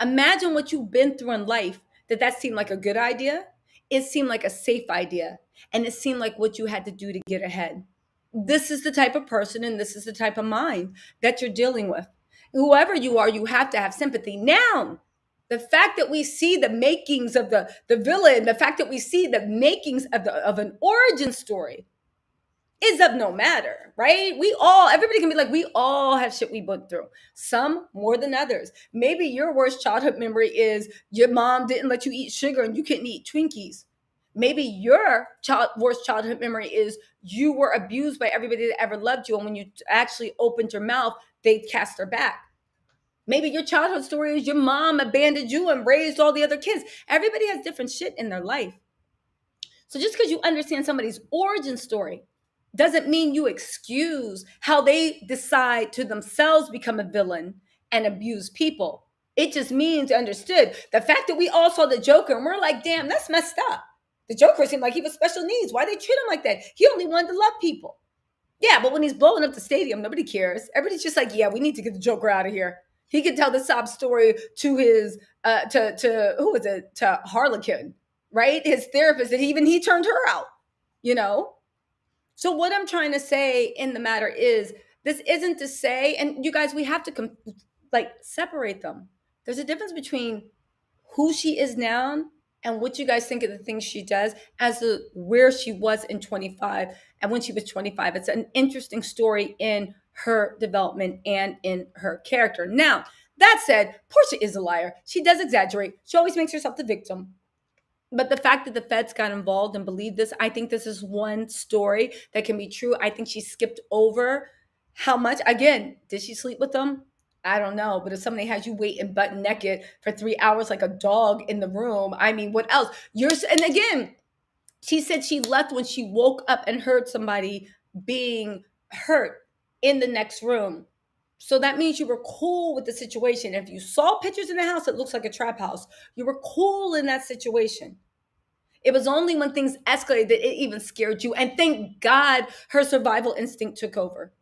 Speaker 1: Imagine what you've been through in life that seemed like a good idea. It seemed like a safe idea. And it seemed like what you had to do to get ahead. This is the type of person and this is the type of mind that you're dealing with. Whoever you are, you have to have sympathy. Now, the fact that we see the makings of the villain, the fact that we see the makings of an origin story is of no matter, right? Everybody can be like, we all have shit we went through. Some more than others. Maybe your worst childhood memory is your mom didn't let you eat sugar and you couldn't eat Twinkies. Maybe your worst childhood memory is you were abused by everybody that ever loved you. And when you actually opened your mouth, they cast their back. Maybe your childhood story is your mom abandoned you and raised all the other kids. Everybody has different shit in their life. So just because you understand somebody's origin story doesn't mean you excuse how they decide to themselves become a villain and abuse people. It just means understood. The fact that we all saw the Joker and we're like, damn, that's messed up. The Joker seemed like he was special needs. Why they treat him like that? He only wanted to love people. Yeah, but when he's blowing up the stadium, nobody cares. Everybody's just like, yeah, we need to get the Joker out of here. He could tell the sob story to his to who was it? To Harlequin, right? His therapist, that even he turned her out, you know? So what I'm trying to say in the matter is this isn't to say, and you guys, we have to like separate them. There's a difference between who she is now and what you guys think of the things she does as to where she was in 25 and when she was 25. It's an interesting story in her development and in her character. Now, that said, Porsha is a liar. She does exaggerate. She always makes herself the victim. But the fact that the feds got involved and believed this, I think this is one story that can be true. I think she skipped over how much. Again, did she sleep with them? I don't know. But if somebody has you waiting butt naked for 3 hours like a dog in the room, I mean, what else? And again, she said she left when she woke up and heard somebody being hurt in the next room. So that means you were cool with the situation. If you saw pictures in the house, it looks like a trap house. You were cool in that situation. It was only when things escalated that it even scared you. And thank God her survival instinct took over.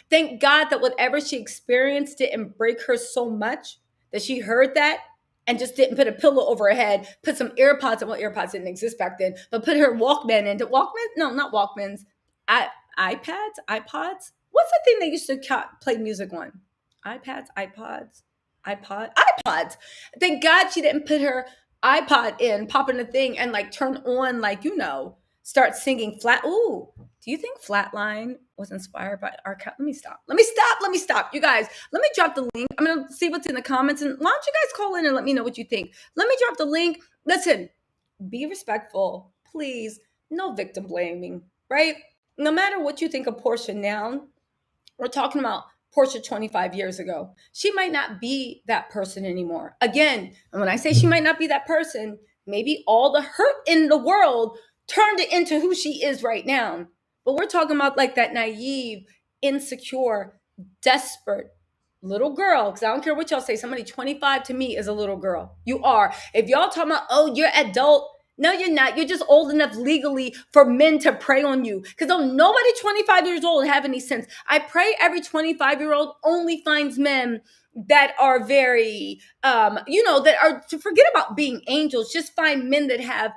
Speaker 1: Thank God that whatever she experienced didn't break her so much that she heard that and just didn't put a pillow over her head, put some AirPods, well, AirPods didn't exist back then, but put her Walkman into Walkman? No, not Walkmans. iPads, iPods. What's the thing they used to play music on? iPads, iPods. Thank God she didn't put her iPod in, pop in the thing, and like turn on, like, start singing flat. Ooh, do you think Flatline was inspired by our cat? Let me stop. You guys, let me drop the link. I'm going to see what's in the comments. And why don't you guys call in and let me know what you think? Let me drop the link. Listen, be respectful, please. No victim blaming, right? No matter what you think of Porsha now, we're talking about Porsha 25 years ago. She might not be that person anymore. Again, and when I say she might not be that person, maybe all the hurt in the world turned it into who she is right now. But we're talking about like that naive, insecure, desperate little girl. Because I don't care what y'all say. Somebody 25 to me is a little girl. You are. If y'all talking about, oh, you're adult. No, you're not. You're just old enough legally for men to prey on you. Because don't nobody 25 years old have any sense. I pray every 25-year-old only finds men that are very, that are, to forget about being angels, just find men that have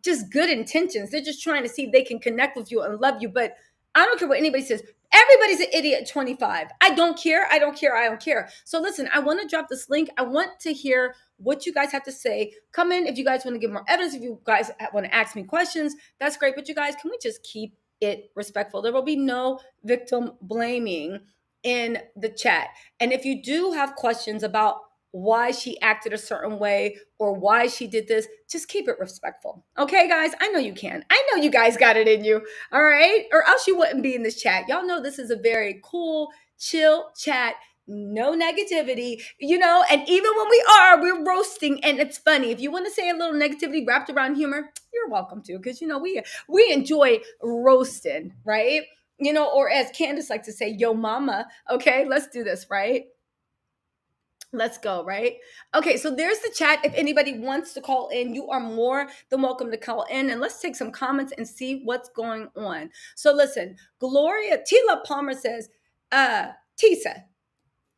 Speaker 1: just good intentions. They're just trying to see if they can connect with you and love you. But I don't care what anybody says. Everybody's an idiot at 25. I don't care. So listen, I want to drop this link. I want to hear what you guys have to say. Come in if you guys want to give more evidence. If you guys want to ask me questions, that's great. But you guys, can we just keep it respectful? There will be no victim blaming in the chat. And if you do have questions about why she acted a certain way or why she did this, just keep it respectful. Okay, guys? I know you can. I know you guys got it in you. All right? Or else you wouldn't be in this chat. Y'all know this is a very cool, chill chat. No negativity, and even when we're roasting and it's funny. If you want to say a little negativity wrapped around humor, you're welcome to, because we enjoy roasting, right? Or as Candace likes to say, yo mama. Okay, let's do this, right? Let's go, right? Okay, so there's the chat. If anybody wants to call in, you are more than welcome to call in, and let's take some comments and see what's going on. So listen, Tila Palmer says, Tisa,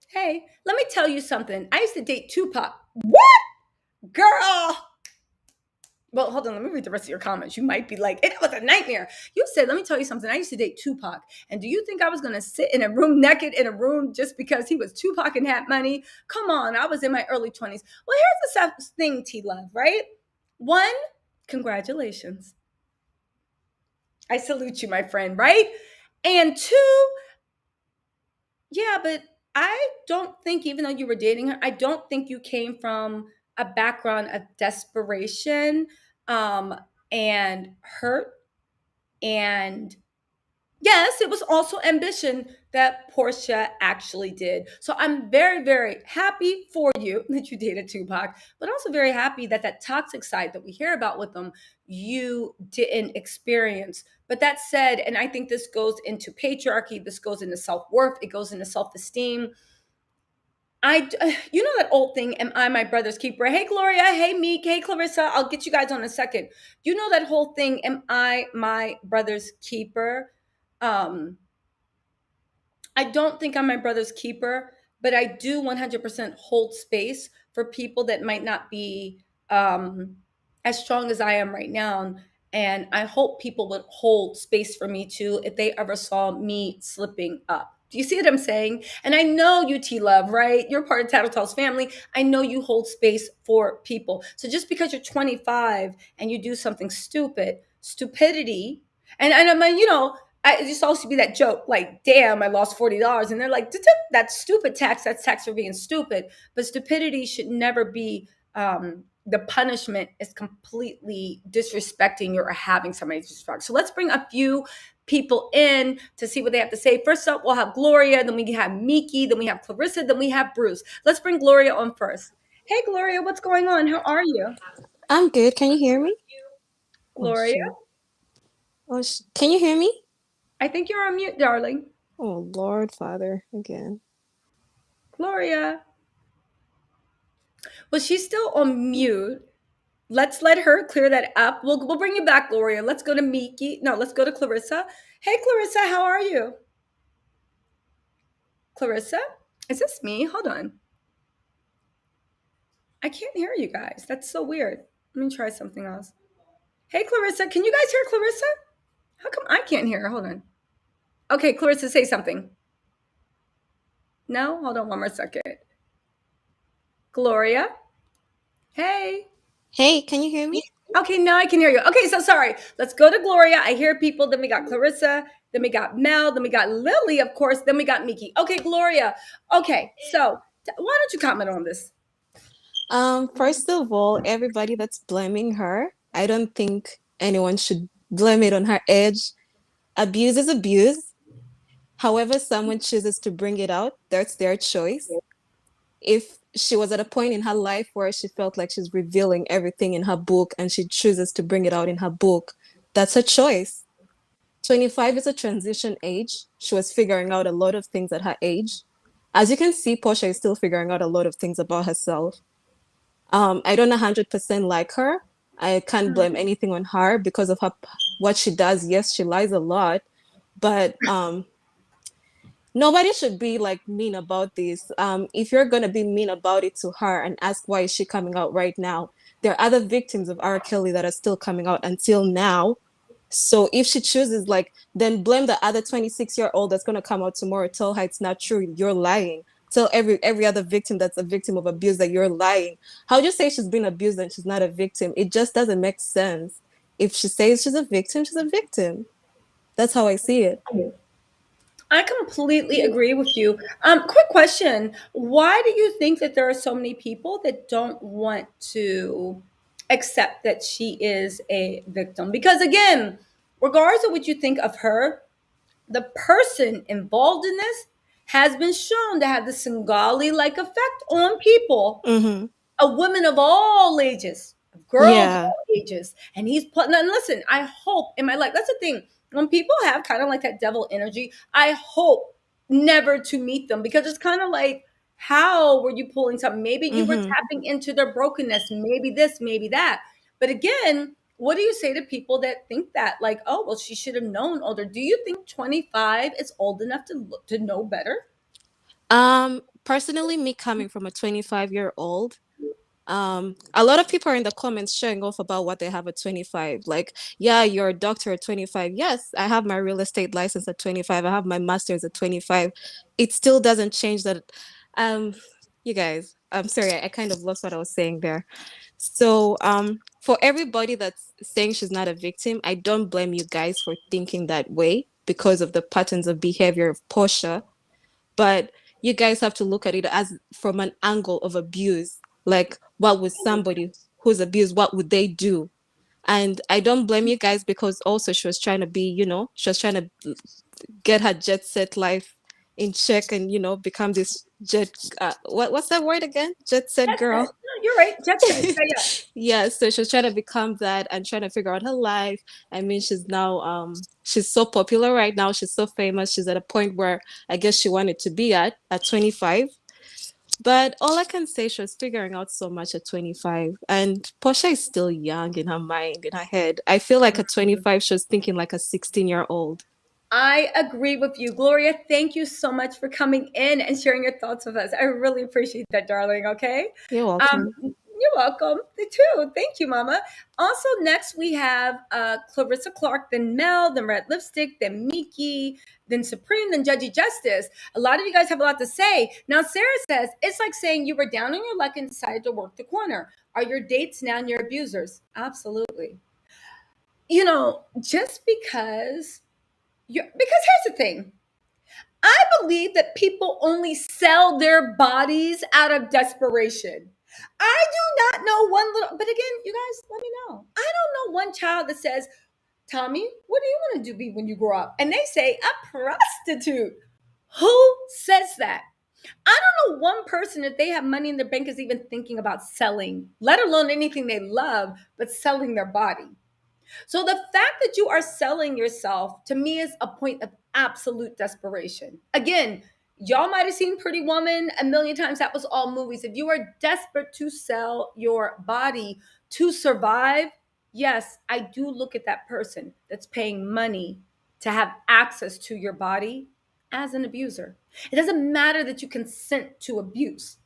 Speaker 1: hey, let me tell you something. I used to date Tupac. What? Girl. Well, hold on. Let me read the rest of your comments. You might be like, it was a nightmare. You said, let me tell you something. I used to date Tupac. And do you think I was going to sit in a room naked in a room just because he was Tupac and had money? Come on. I was in my early 20s. Well, here's the thing, T-Love, right? One, congratulations. I salute you, my friend, right? And two, yeah, but I don't think, even though you were dating her, I don't think you came from a background of desperation and hurt and Yes, it was also ambition that Portia actually did. So I'm very, very happy for you that you dated Tupac, but also very happy that that toxic side that we hear about with them, you didn't experience. But that said, and I think this goes into patriarchy, this goes into self worth, it goes into self esteem. You know that old thing, am I my brother's keeper? Hey, Gloria. Hey, Meek. Hey, Clarissa. I'll get you guys on a second. You know that whole thing, am I my brother's keeper? Um, I don't think I'm my brother's keeper, but I do 100% hold space for people that might not be as strong as I am right now. And I hope people would hold space for me too if they ever saw me slipping up. Do you see what I'm saying? And I know you, T Love, right? You're part of Tattle Tells family. I know you hold space for people. So just because you're 25 and you do something stupid, stupidity, and I mean, it just always be that joke, like, damn, I lost $40. And they're like, that's stupid tax. That's tax for being stupid. But stupidity should never be the punishment is completely disrespecting or having somebody disrespect. So let's bring a few people in to see what they have to say. First up, we'll have Gloria, then we have Miki, then we have Clarissa, then we have Bruce. Let's bring Gloria on first. Hey, Gloria, what's going on? How are you?
Speaker 5: I'm good. Can you hear me? Oh
Speaker 1: Gloria,
Speaker 5: shoot. Can you hear me?
Speaker 1: I think you're on mute, darling.
Speaker 5: Oh Lord, Father, again.
Speaker 1: Gloria. Well, she's still on mute. Let's let her clear that up. We'll bring you back, Gloria. Let's go to Miki. No, let's go to Clarissa. Hey, Clarissa, how are you? Clarissa? Is this me? Hold on. I can't hear you guys. That's so weird. Let me try something else. Hey, Clarissa, can you guys hear Clarissa? How come I can't hear her? Hold on. Okay, Clarissa, say something. No? Hold on one more second. Gloria? Hey.
Speaker 5: Hey, can you hear me?
Speaker 1: Okay, now I can hear you. Okay, so sorry. Let's go to Gloria. I hear people. Then we got Clarissa. Then we got Mel. Then we got Lily, of course. Then we got Miki. Okay, Gloria. Okay, so why don't you comment on this?
Speaker 5: First of all, everybody that's blaming her, I don't think anyone should blame it on her age. Abuse is abuse. However, someone chooses to bring it out, that's their choice. If she was at a point in her life where she felt like she's revealing everything in her book and she chooses to bring it out in her book, that's her choice. 25 is a transition age. She was figuring out a lot of things at her age. As you can see, Porsha is still figuring out a lot of things about herself. I don't 100% like her. I can't blame anything on her because of what she does. Yes, she lies a lot, but nobody should be like mean about this. If you're gonna be mean about it to her and ask why is she coming out right now, there are other victims of R. Kelly that are still coming out until now. So if she chooses, like, then blame the other 26-year-old that's gonna come out tomorrow. Tell her it's not true. You're lying. Tell every other victim that's a victim of abuse that you're lying. How do you say she's been abused and she's not a victim? It just doesn't make sense. If she says she's a victim, she's a victim. That's how I see it.
Speaker 1: I completely agree with you. Quick question. Why do you think that there are so many people that don't want to accept that she is a victim? Because again, regardless of what you think of her, the person involved in this has been shown to have the Singali like effect on people,
Speaker 5: Mm-hmm.
Speaker 1: a woman of all ages, girls of
Speaker 5: Yeah.
Speaker 1: all ages. And he's putting, and listen, I hope in my life, that's the thing. When people have kind of like that devil energy, I hope never to meet them because it's kind of like, how were you pulling something? Maybe you were
Speaker 5: Mm-hmm.
Speaker 1: tapping into their brokenness, maybe this, maybe that. But again, what do you say to people that think that, like, oh, well, she should have known older? Do you think 25 is old enough to know better?
Speaker 5: Personally, me coming from a 25-year-old, a lot of people are in the comments showing off about what they have at 25. Like, yeah, you're a doctor at 25. Yes, I have my real estate license at 25. I have my master's at 25. It still doesn't change that. Um, you guys, I'm sorry, I kind of lost what I was saying there. So, for everybody that's saying she's not a victim, I don't blame you guys for thinking that way because of the patterns of behavior of Portia, but you guys have to look at it as from an angle of abuse. Like, what would somebody who's abused, what would they do? And I don't blame you guys, because also she was trying to be, she was trying to get her jet set life in check, and become this what's that word again? Jet set
Speaker 1: Jet set.
Speaker 5: girl.
Speaker 1: No, you're right. Jet set. Yeah, yeah.
Speaker 5: Yeah, so she was trying to become that and trying to figure out her life. I mean, she's now she's so popular right now. She's so famous. She's at a point where I guess she wanted to be at 25. But all I can say, she was figuring out so much at 25. And Portia is still young in her mind, in her head. I feel like at 25, she was thinking like a 16-year-old.
Speaker 1: I agree with you. Gloria, thank you so much for coming in and sharing your thoughts with us. I really appreciate that, darling. Okay.
Speaker 5: You're welcome.
Speaker 1: You're welcome. Me too. Thank you, Mama. Also, next we have Clarissa Clark, then Mel, then Red Lipstick, then Miki, then Supreme, then Judgy Justice. A lot of you guys have a lot to say. Now, Sarah says, it's like saying you were down on your luck and decided to work the corner. Are your dates now your abusers? Absolutely. Just because here's the thing. I believe that people only sell their bodies out of desperation. I do not know one little, but again, you guys, let me know. I don't know one child that says, Tommy, what do you want to be when you grow up? And they say, a prostitute. Who says that? I don't know one person, if they have money in their bank, is even thinking about selling, let alone anything they love, but selling their body. So the fact that you are selling yourself to me is a point of absolute desperation. Again, y'all might have seen Pretty Woman a million times. That was all movies. If you are desperate to sell your body to survive, yes, I do look at that person that's paying money to have access to your body as an abuser. It doesn't matter that you consent to abuse.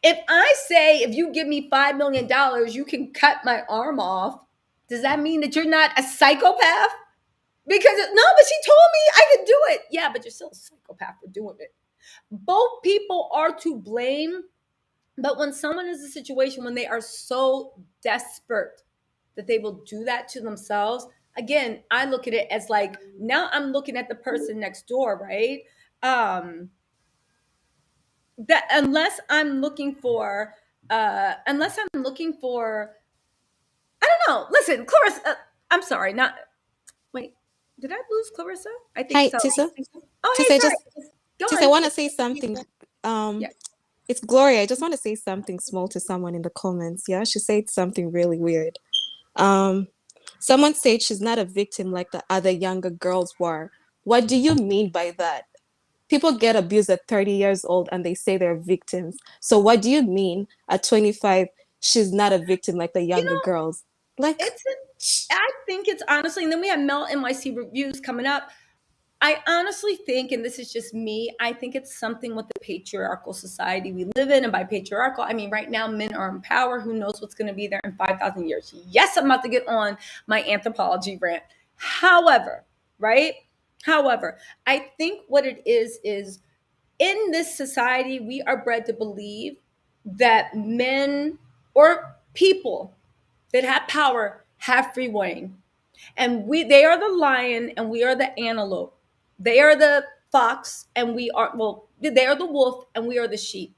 Speaker 1: If I say, if you give me $5 million, you can cut my arm off, does that mean that you're not a psychopath? Because no, but she told me I could do it. Yeah, but you're still a psychopath for doing it. Both people are to blame, but when someone is in a situation when they are so desperate that they will do that to themselves, again, I look at it as like, now I'm looking at the person next door, right? That unless I'm looking for, I don't know. Listen, Clarissa, I'm sorry, not wait. Did I lose Clarissa? I think
Speaker 5: Hi,
Speaker 1: so.
Speaker 5: Tisa.
Speaker 1: Oh, hey,
Speaker 5: Tisa,
Speaker 1: sorry. Go
Speaker 5: I
Speaker 1: on.
Speaker 5: want to say something. Um,
Speaker 1: Yeah.
Speaker 5: it's Gloria. I just want to say something small to someone in the comments. Yeah, she said something really weird. Um, Someone said she's not a victim like the other younger girls were. What do you mean by that? People get abused at 30 years old and they say they're victims. So what do you mean at 25 she's not a victim like the
Speaker 1: You
Speaker 5: younger
Speaker 1: know,
Speaker 5: girls? Like,
Speaker 1: it's I think it's honestly, and then we have Mel NYC reviews coming up. I honestly think, and this is just me, I think it's something with the patriarchal society we live in. And by patriarchal, I mean right now men are in power. Who knows what's going to be there in 5,000 years? Yes, I'm about to get on my anthropology rant. However, right? However, I think what it is in this society, we are bred to believe that men or people that have power have free reign, and they are the lion and we are the antelope. They are the fox and we are, well, they are the wolf and we are the sheep.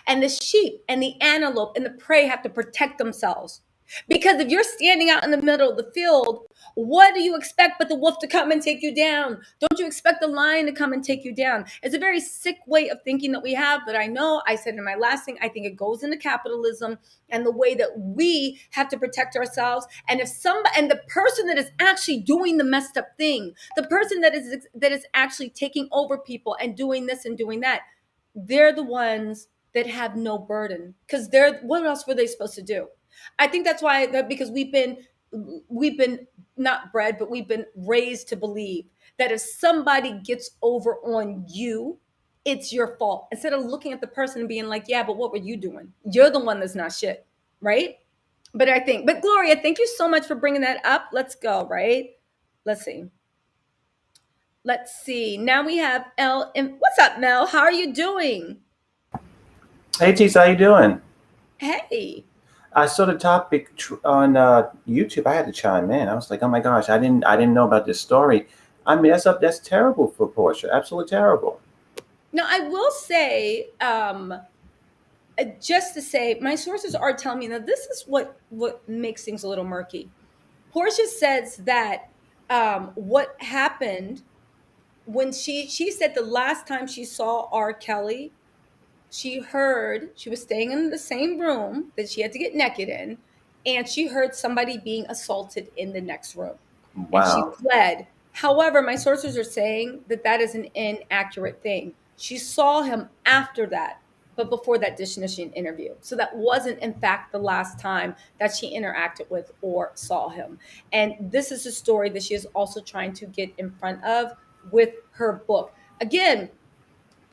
Speaker 1: And the sheep and the antelope and the prey have to protect themselves. Because if you're standing out in the middle of the field, what do you expect but the wolf to come and take you down? Don't you expect the lion to come and take you down? It's a very sick way of thinking that we have, but I know I said in my last thing, I think it goes into capitalism and the way that we have to protect ourselves. And if somebody, and the person that is actually doing the messed up thing, the person that is actually taking over people and doing this and doing that, they're the ones that have no burden, because they're, what else were they supposed to do? I think that's why, because we've been not bred, but we've been raised to believe that if somebody gets over on you, it's your fault, instead of looking at the person and being like, yeah, but what were you doing? You're the one that's not shit, right? But Gloria, thank you so much for bringing that up. Let's go, right? Let's see. Now we have Elle. And what's up, Mel? How are you doing?
Speaker 2: Hey, Tisa, how you doing?
Speaker 1: Hey.
Speaker 2: I saw the topic on YouTube. I had to chime in. I was like, "Oh my gosh, I didn't know about this story." I mean, that's terrible for Portia. Absolutely terrible.
Speaker 1: Now, I will say, just to say, my sources are telling me that this is what makes things a little murky. Porsha says that what happened when she said the last time she saw R. Kelly, she was staying in the same room that she had to get naked in, and she heard somebody being assaulted in the next room, and she
Speaker 2: Wow.
Speaker 1: fled. However, my sources are saying that that is an inaccurate thing. She saw him after that, but before that definition interview. So that wasn't, in fact, the last time that she interacted with or saw him. And this is a story that she is also trying to get in front of with her book. Again,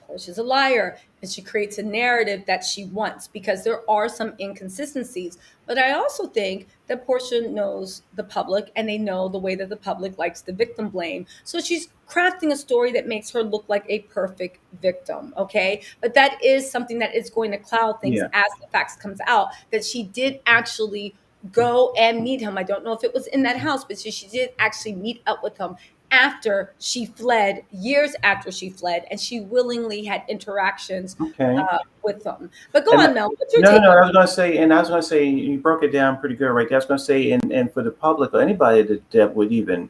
Speaker 1: Portia's a liar, and she creates a narrative that she wants because there are some inconsistencies. But I also think that Portia knows the public and they know the way that the public likes the victim blame. So she's crafting a story that makes her look like a perfect victim, okay? But that is something that is going to cloud things
Speaker 2: Yeah.
Speaker 1: as the facts comes out that she did actually go and meet him. I don't know if it was in that house, but she did actually meet up with him after she fled, years after she fled, and she willingly had interactions
Speaker 2: Okay.
Speaker 1: with them. But go
Speaker 2: And
Speaker 1: on, Mel, what's your
Speaker 2: no, no,
Speaker 1: take
Speaker 2: no.
Speaker 1: on
Speaker 2: I was going to say, and I was going to say, you broke it down pretty good right there. I was going to say, and for the public or anybody that would even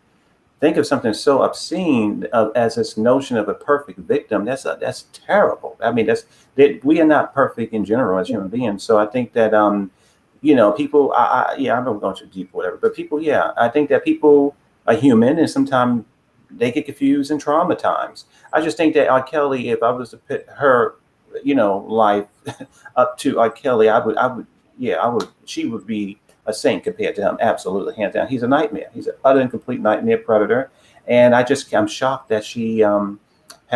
Speaker 2: think of something so obscene as this notion of a perfect victim, that's terrible. I mean, that we are not perfect in general as
Speaker 1: it?
Speaker 2: human beings. So I think that people, yeah, I'm not going too deep or whatever, but people, yeah, I think that people are human and sometimes they get confused and traumatized. I just think that R. Kelly, if I was to put her, life up to R. Kelly, yeah, she would be a saint compared to him. Absolutely, hands down. He's a nightmare. He's an utter and complete nightmare predator. And I'm shocked that she had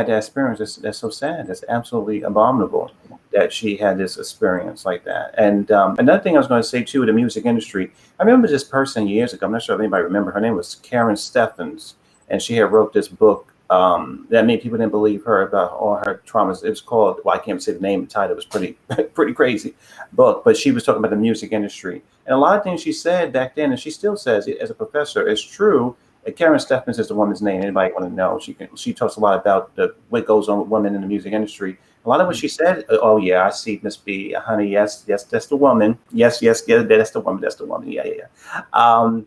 Speaker 2: that experience. That's so sad. That's absolutely abominable that she had this experience like that. And another thing I was going to say too, the music industry. I remember this person years ago. I'm not sure if anybody remember. Her name was Karen Steffens, and she had wrote this book that many people didn't believe her about all her traumas. It was called, well, I can't say the name. The title was pretty pretty crazy book, but she was talking about the music industry and a lot of things she said back then, and she still says it as a professor, is true. Karen Steffens is the woman's name. Anybody want to know? She talks a lot about what goes on with women in the music industry. A lot of what she said, oh yeah, I see Miss B, honey, yes, yes, that's the woman. Yes, yes, yeah, that's the woman, that's the woman. Yeah, yeah, yeah.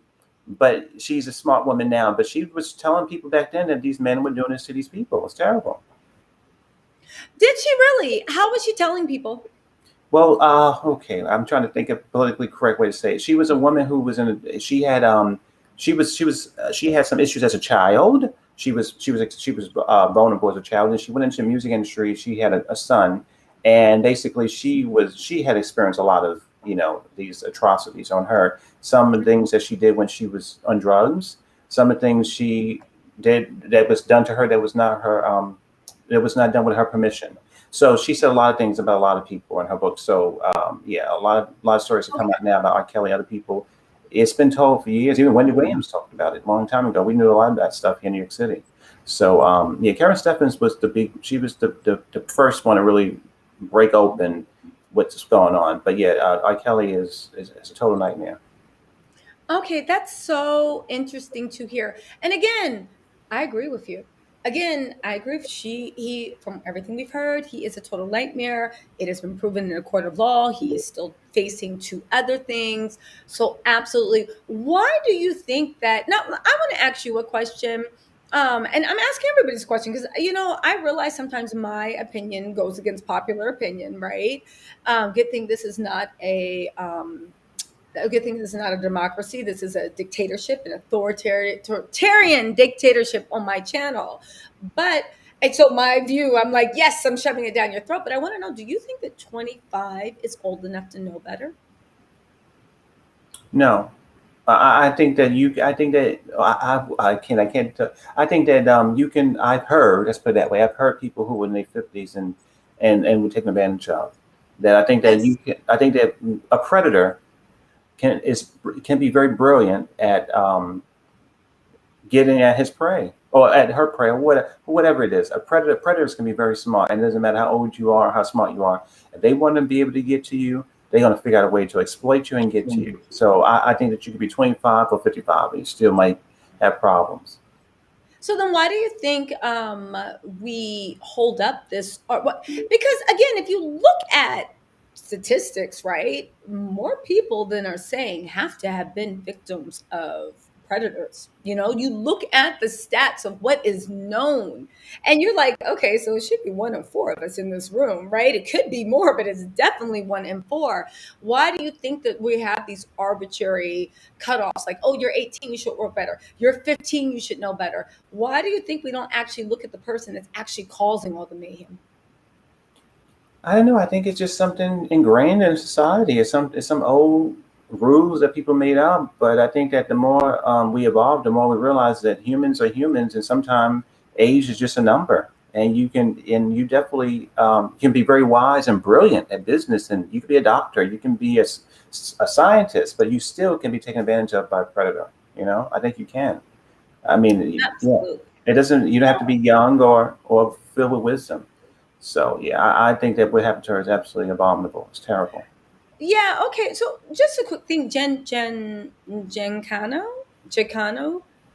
Speaker 2: But she's a smart woman now. But she was telling people back then that these men were doing this to these people. It's terrible.
Speaker 1: Did she really? How was she telling people?
Speaker 2: Well, okay. I'm trying to think of politically correct way to say it. She was a woman who was she had she had some issues as a child. She was vulnerable as a child, and she went into the music industry. She had a son, and basically she had experienced a lot of these atrocities on her. Some of the things that she did when she was on drugs. Some of the things she did that was done to her that was not done with her permission. So she said a lot of things about a lot of people in her book. So yeah, a lot of stories that come
Speaker 1: Okay.
Speaker 2: out now about R. Kelly, other people. It's been told for years. Even Wendy Williams talked about it a long time ago. We knew a lot of that stuff here in New York City. So yeah, Karen Steffens was the big. She was the first one to really break open what's going on. But yeah, R. Kelly is a total nightmare.
Speaker 1: Okay, that's so interesting to hear. And again, I agree with you. Again, I agree with he from everything we've heard, he is a total nightmare. It has been proven in a court of law. He is still facing two other things. So absolutely. Why do you think that now I want to ask you a question. And I'm asking everybody's question because I realize sometimes my opinion goes against popular opinion, right? Good thing this is not a good thing this is not a democracy. This is a dictatorship, an authoritarian dictatorship on my channel. But and so my view, I'm like, yes, I'm shoving it down your throat. But I want to know, do you think that 25 is old enough to know better?
Speaker 2: No, I think that I think that I can't. I think that you can. I've heard. Let's put it that way. I've heard people who were in their 50s and were taken advantage of. That I think that you
Speaker 1: Yes.
Speaker 2: can. I think that a predator can be very brilliant at getting at his prey or at her prey or whatever it is. Predators can be very smart, and it doesn't matter how old you are, how smart you are. If they want to be able to get to you, they're going to figure out a way to exploit you and get to you. So I think that you could be 25 or 55, and you still might have problems.
Speaker 1: So then why do you think we hold up this or what? Because again, if you look at statistics, right? More people than are saying have to have been victims of predators. You know, you look at the stats of what is known, and you're like, okay, so it should be 1 in 4 of us in this room, right? It could be more, but it's definitely 1 in 4. Why do you think that we have these arbitrary cutoffs? Like, oh, you're 18, you should work better. You're 15, you should know better. Why do you think we don't actually look at the person that's actually causing all the mayhem?
Speaker 2: I don't know. I think it's just something ingrained in society. It's some old rules that people made up. But I think that the more we evolve, the more we realize that humans are humans, and sometimes age is just a number. And you definitely can be very wise and brilliant at business, and you can be a doctor, you can be a scientist, but you still can be taken advantage of by a predator. I think you can. I mean, yeah,
Speaker 1: Absolutely.
Speaker 2: it doesn't. You don't have to be young or filled with wisdom. So yeah, I think that what happened to her is absolutely abominable. It's terrible.
Speaker 1: Yeah, okay. So just a quick thing, Jacano.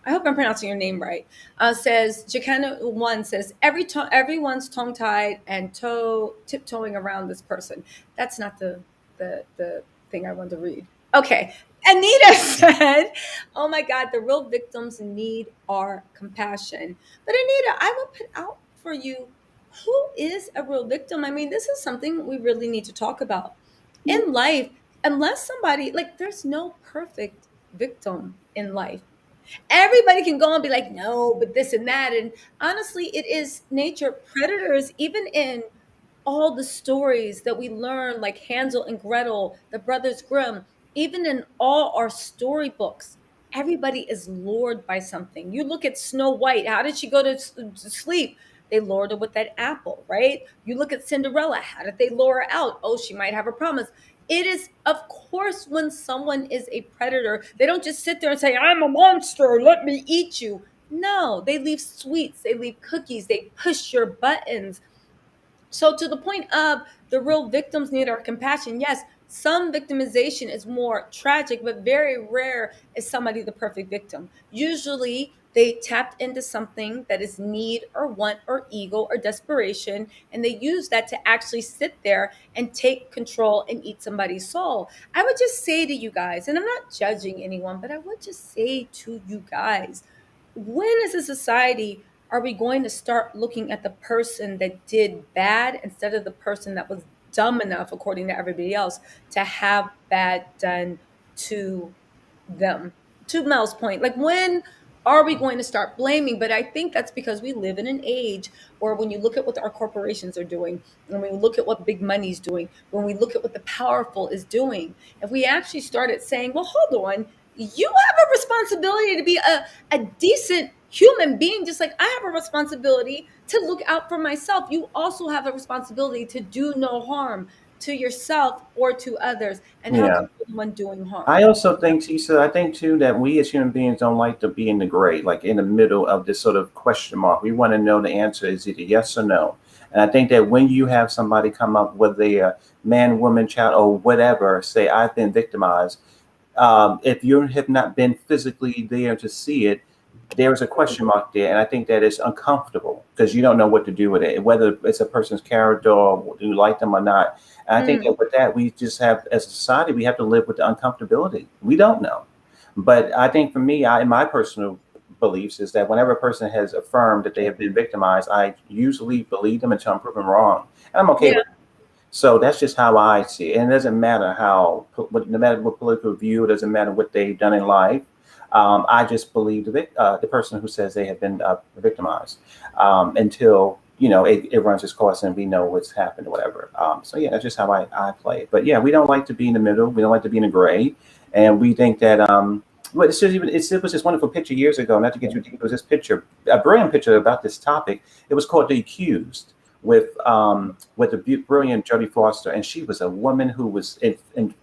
Speaker 1: I hope I'm pronouncing your name right. Says Jacano one says everyone's tongue tied and tiptoeing around this person. That's not the thing I wanted to read. Okay. Anita said, "Oh my God, the real victims need our compassion." But Anita, I will put out for you, who is a real victim? I mean, this is something we really need to talk about in life. Unless somebody, like, there's no perfect victim in life. Everybody can go and be like, no, but this and that. And honestly, it is nature. Predators, even in all the stories that we learn, like Hansel and Gretel, the Brothers Grimm, even in all our storybooks, everybody is lured by something. You look at Snow White. How did she go to sleep? They lured her with that apple, right? You look at Cinderella. How did they lure her out? Oh, she might have a promise. It is, of course, when someone is a predator, they don't just sit there and say, I'm a monster, let me eat you. No, they leave sweets, they leave cookies, they push your buttons. So, to the point of the real victims need our compassion, yes, some victimization is more tragic, but very rare is somebody the perfect victim. Usually, they tapped into something that is need or want or ego or desperation, and they use that to actually sit there and take control and eat somebody's soul. I would just say to you guys, and I'm not judging anyone, but I would just say to you guys, when as a society are we going to start looking at the person that did bad instead of the person that was dumb enough, according to everybody else, to have bad done to them? To Mel's point, like, when are we going to start blaming? But I think that's because we live in an age where, when you look at what our corporations are doing, when we look at what big money's doing, when we look at what the powerful is doing, if we actually started saying, well, hold on, you have a responsibility to be a decent human being, just like I have a responsibility to look out for myself. You also have a responsibility to do no harm to yourself or to others. And how
Speaker 2: Yeah.
Speaker 1: come you're the one doing harm?
Speaker 2: I also think, Tisa, I think too that we as human beings don't like to be in the gray, like in the middle of this sort of question mark. We want to know the answer is either yes or no. And I think that when you have somebody come up, whether they a man, woman, child, or whatever, say, I've been victimized, if you have not been physically there to see it, there's a question mark there. And I think that is uncomfortable because you don't know what to do with it, whether it's a person's character or you like them or not. And I think
Speaker 1: Mm,
Speaker 2: that with that, we just have, as a society, we have to live with the uncomfortability. We don't know. But I think for me, in my personal beliefs, is that whenever a person has affirmed that they have been victimized, I usually believe them until I'm proven wrong. And I'm okay
Speaker 1: yeah,
Speaker 2: with it. So that's just how I see it. And it doesn't matter no matter what political view, it doesn't matter what they've done in life. I just believe the person who says they have been victimized until it runs its course and we know what's happened or whatever. So yeah, that's just how I play it. But yeah, we don't like to be in the middle. We don't like to be in the gray, and we think that well, it was this wonderful picture years ago. Not to get too deep, it was this picture, a brilliant picture about this topic. It was called "The Accused," with the brilliant Jodie Foster, and she was a woman who was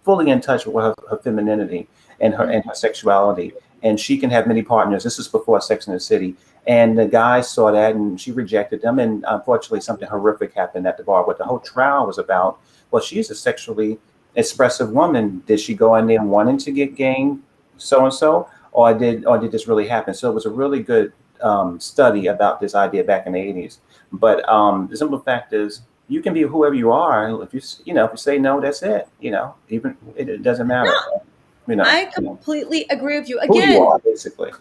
Speaker 2: fully in touch with her femininity
Speaker 1: mm,
Speaker 2: and her sexuality, and she can have many partners. This is before Sex and the City, and the guy saw that, and she rejected them, and unfortunately, something horrific happened at the bar. What the whole trial was about, well, she's a sexually expressive woman. Did she go in there wanting to get game so and so, or did this really happen? So it was a really good study about this idea back in the 80s. But the simple fact is, you can be whoever you are. And if if you say no, that's it. Even it doesn't matter.
Speaker 1: I completely agree with you.
Speaker 2: Who you
Speaker 1: Again,
Speaker 2: are, basically.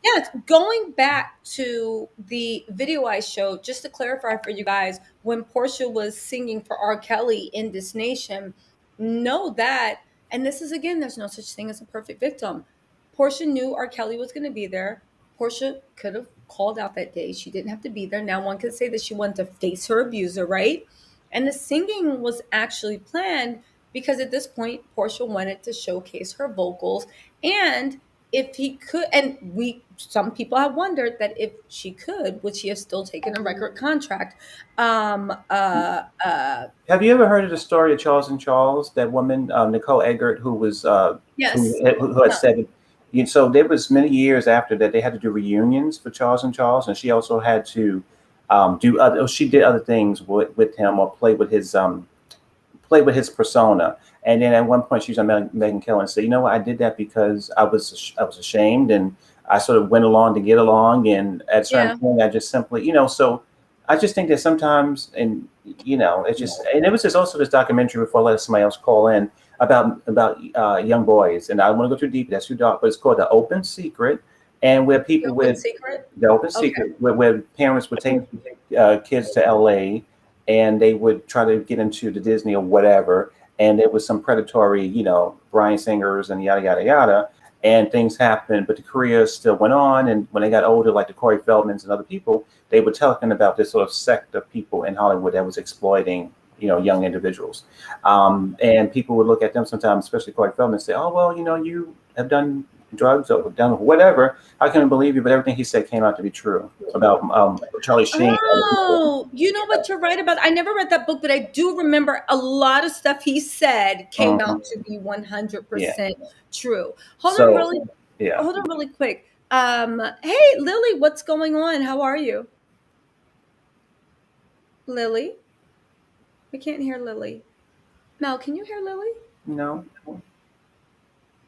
Speaker 1: yes, going back to the video I showed, just to clarify for you guys, when Portia was singing for R. Kelly in This Nation, know that, and this is again, there's no such thing as a perfect victim. Portia knew R. Kelly was going to be there. Portia could have called out that day. She didn't have to be there. Now, one could say that she wanted to face her abuser, right? And the singing was actually planned because at this point, Portia wanted to showcase her vocals. And if he could, and some people have wondered that if she could, would she have still taken a record contract? Um, uh, uh,
Speaker 2: Have you ever heard of the story of Charles and Charles? That woman, Nicole Eggert, who was
Speaker 1: yes.
Speaker 2: who had said it. So there was many years after that they had to do reunions for Charles and Charles, and she also had to do other. She did other things with him or play with his persona. And then at one point, she was on Megyn Kelly and said, "You know what? I did that because I was ashamed, and I sort of went along to get along. And at a certain
Speaker 1: Yeah.
Speaker 2: point, I just simply, so I just think that sometimes, and it's just, and it was just also this documentary before I let somebody else call in about young boys, and I don't want to go too deep. That's too dark, but it's called The Open Secret, and where
Speaker 1: The
Speaker 2: people
Speaker 1: open
Speaker 2: with
Speaker 1: secret.
Speaker 2: the Open
Speaker 1: Okay.
Speaker 2: Secret, where parents would take kids to LA and they would try to get into the Disney or whatever. And there was some predatory, Bryan Singers and yada, yada, yada. And things happened, but the career still went on. And when they got older, like the Corey Feldmans and other people, they were talking about this sort of sect of people in Hollywood that was exploiting, young individuals. And people would look at them sometimes, especially Corey Feldman, and say, "Oh, well, you have done drugs or done whatever. I couldn't believe you," but everything he said came out to be true about Charlie Sheen.
Speaker 1: Oh, you know what? You're right about. I never read that book, but I do remember a lot of stuff he said came
Speaker 2: Mhm.
Speaker 1: out to be
Speaker 2: Yeah.
Speaker 1: 100% true.
Speaker 2: So, yeah.
Speaker 1: Hold on really quick. Hey, Lily, what's going on? How are you? Lily? We can't hear Lily. Mel, can you hear Lily?
Speaker 2: No.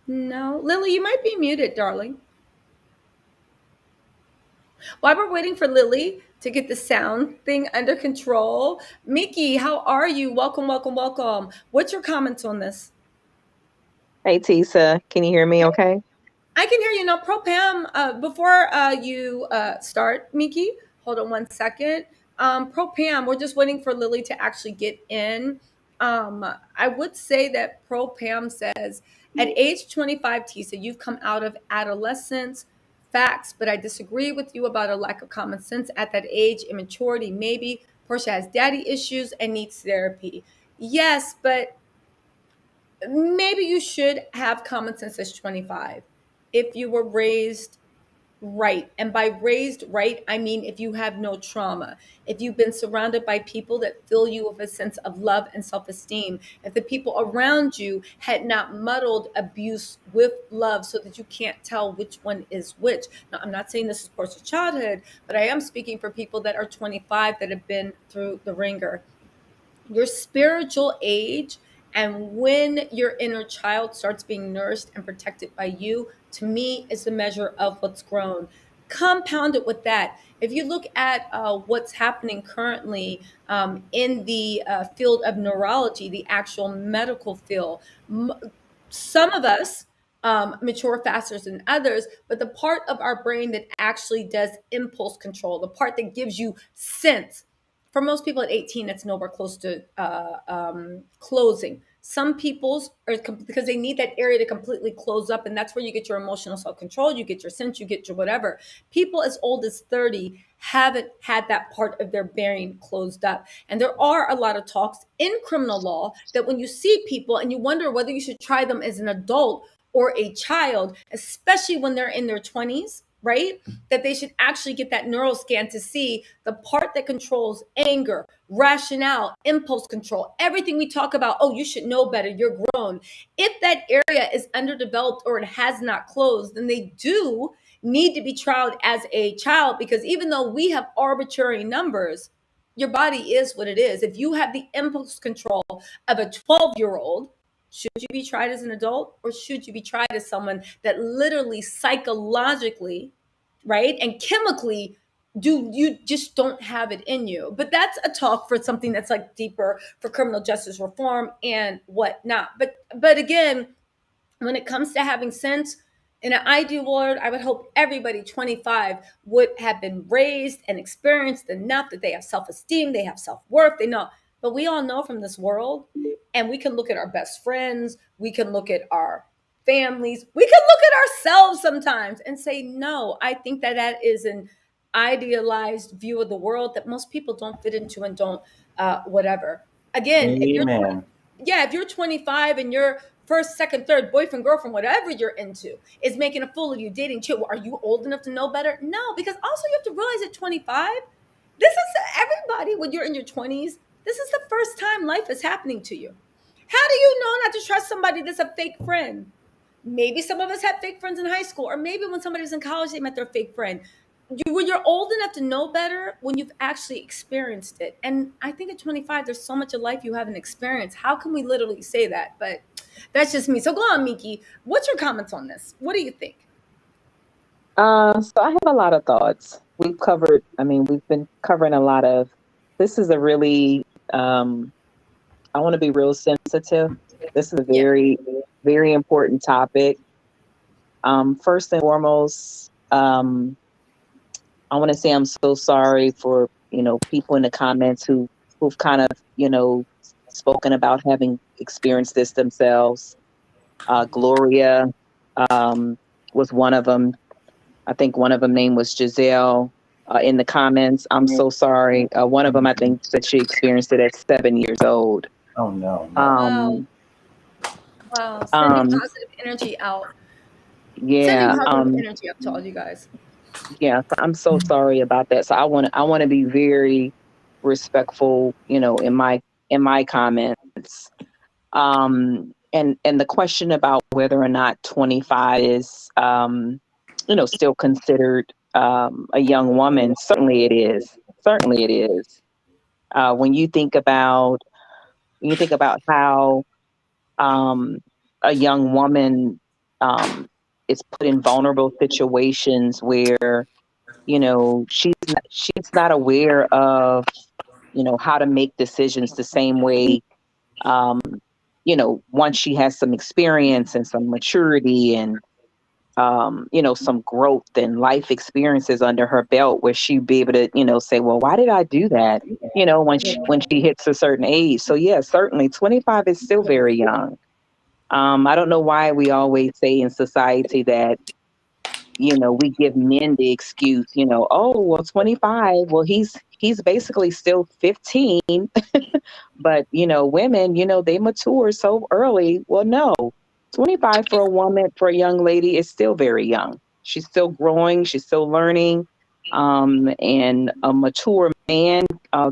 Speaker 1: No. Lily, you might be muted, darling. While we're waiting for Lily to get the sound thing under control, Mickey, how are you? Welcome, welcome, welcome. What's your comments on this?
Speaker 6: Hey, Tisa, can you hear me okay?
Speaker 1: I can hear you now. Pro Pam, before you start, Miki, hold on one second. Pro Pam, we're just waiting for Lily to actually get in. I would say that Pro Pam says, at age 25, Tisa, you've come out of adolescence. Facts, but I disagree with you about a lack of common sense at that age. Immaturity, maybe. Portia has daddy issues and needs therapy. Yes, but maybe you should have common sense as 25 if you were raised right. And by raised right, I mean if you have no trauma, if you've been surrounded by people that fill you with a sense of love and self-esteem, if the people around you had not muddled abuse with love so that you can't tell which one is which. Now, I'm not saying this is Portia's childhood, but I am speaking for people that are 25 that have been through the ringer. Your spiritual age and when your inner child starts being nourished and protected by you, to me, is the measure of what's grown. Compounded with that, if you look at what's happening currently in the field of neurology, the actual medical field, some of us mature faster than others, but the part of our brain that actually does impulse control, the part that gives you sense, for most people at 18, it's nowhere close to closing. Some people's are because they need that area to completely close up, and that's where you get your emotional self-control, you get your sense, you get your whatever. People as old as 30 haven't had that part of their brain closed up. And there are a lot of talks in criminal law that when you see people and you wonder whether you should try them as an adult or a child, especially when they're in their 20s, right? That they should actually get that neural scan to see the part that controls anger, rationale, impulse control, everything we talk about. Oh, you should know better. You're grown. If that area is underdeveloped or it has not closed, then they do need to be trialed as a child, because even though we have arbitrary numbers, your body is what it is. If you have the impulse control of a 12-year-old, should you be tried as an adult or should you be tried as someone that literally psychologically, right, and chemically you just don't have it in you. But that's a talk for something that's like deeper for criminal justice reform and whatnot. But again, when it comes to having sense, in an ideal world, I would hope everybody 25 would have been raised and experienced enough that they have self-esteem, they have self-worth, they know. But we all know from this world, and we can look at our best friends, we can look at our families, we can look at ourselves sometimes and say, no, I think that that is an idealized view of the world that most people don't fit into and don't whatever. Again, if you're
Speaker 2: Amen.
Speaker 1: if you're 25 and your first, second, third boyfriend, girlfriend, whatever you're into, is making a fool of you, dating, chill, are you old enough to know better? No, because also you have to realize at 25, this is everybody when you're in your 20s. This is the first time life is happening to you. How do you know not to trust somebody that's a fake friend? Maybe some of us had fake friends in high school, or maybe when somebody was in college, they met their fake friend. When you're old enough to know better, when you've actually experienced it. And I think at 25, there's so much of life you haven't experienced. How can we literally say that? But that's just me. So go on, Miki. What's your comments on this? What do you think?
Speaker 6: So I have a lot of thoughts. We've been covering a lot of, this is a really, I want to be real sensitive. This is a
Speaker 1: Yeah.
Speaker 6: very, very important topic. First and foremost, I want to say I'm so sorry for, people in the comments who've kind of, spoken about having experienced this themselves. Gloria was one of them. I think one of them name was Giselle in the comments. I'm so sorry. One of them, I think, said she experienced it at 7 years old.
Speaker 2: Oh no.
Speaker 1: Wow. Sending positive energy out. Sending
Speaker 6: Yeah.
Speaker 1: positive energy out to all you guys.
Speaker 6: Yeah. I'm so sorry about that. So I want to be very respectful, in my comments. And the question about whether or not 25 is, still considered a young woman, certainly it is. Certainly it is. When you think about how a young woman is put in vulnerable situations where she's not aware of how to make decisions the same way once she has some experience and some maturity and some growth and life experiences under her belt where she'd be able to say, well, why did I do that when she hits a certain age. So yeah, certainly 25 is still very young. I don't know why we always say in society that we give men the excuse, oh, well, 25, well, he's basically still 15. But, women, they mature so early. Well, no, 25 for a woman, for a young lady is still very young. She's still growing. She's still learning. And a mature man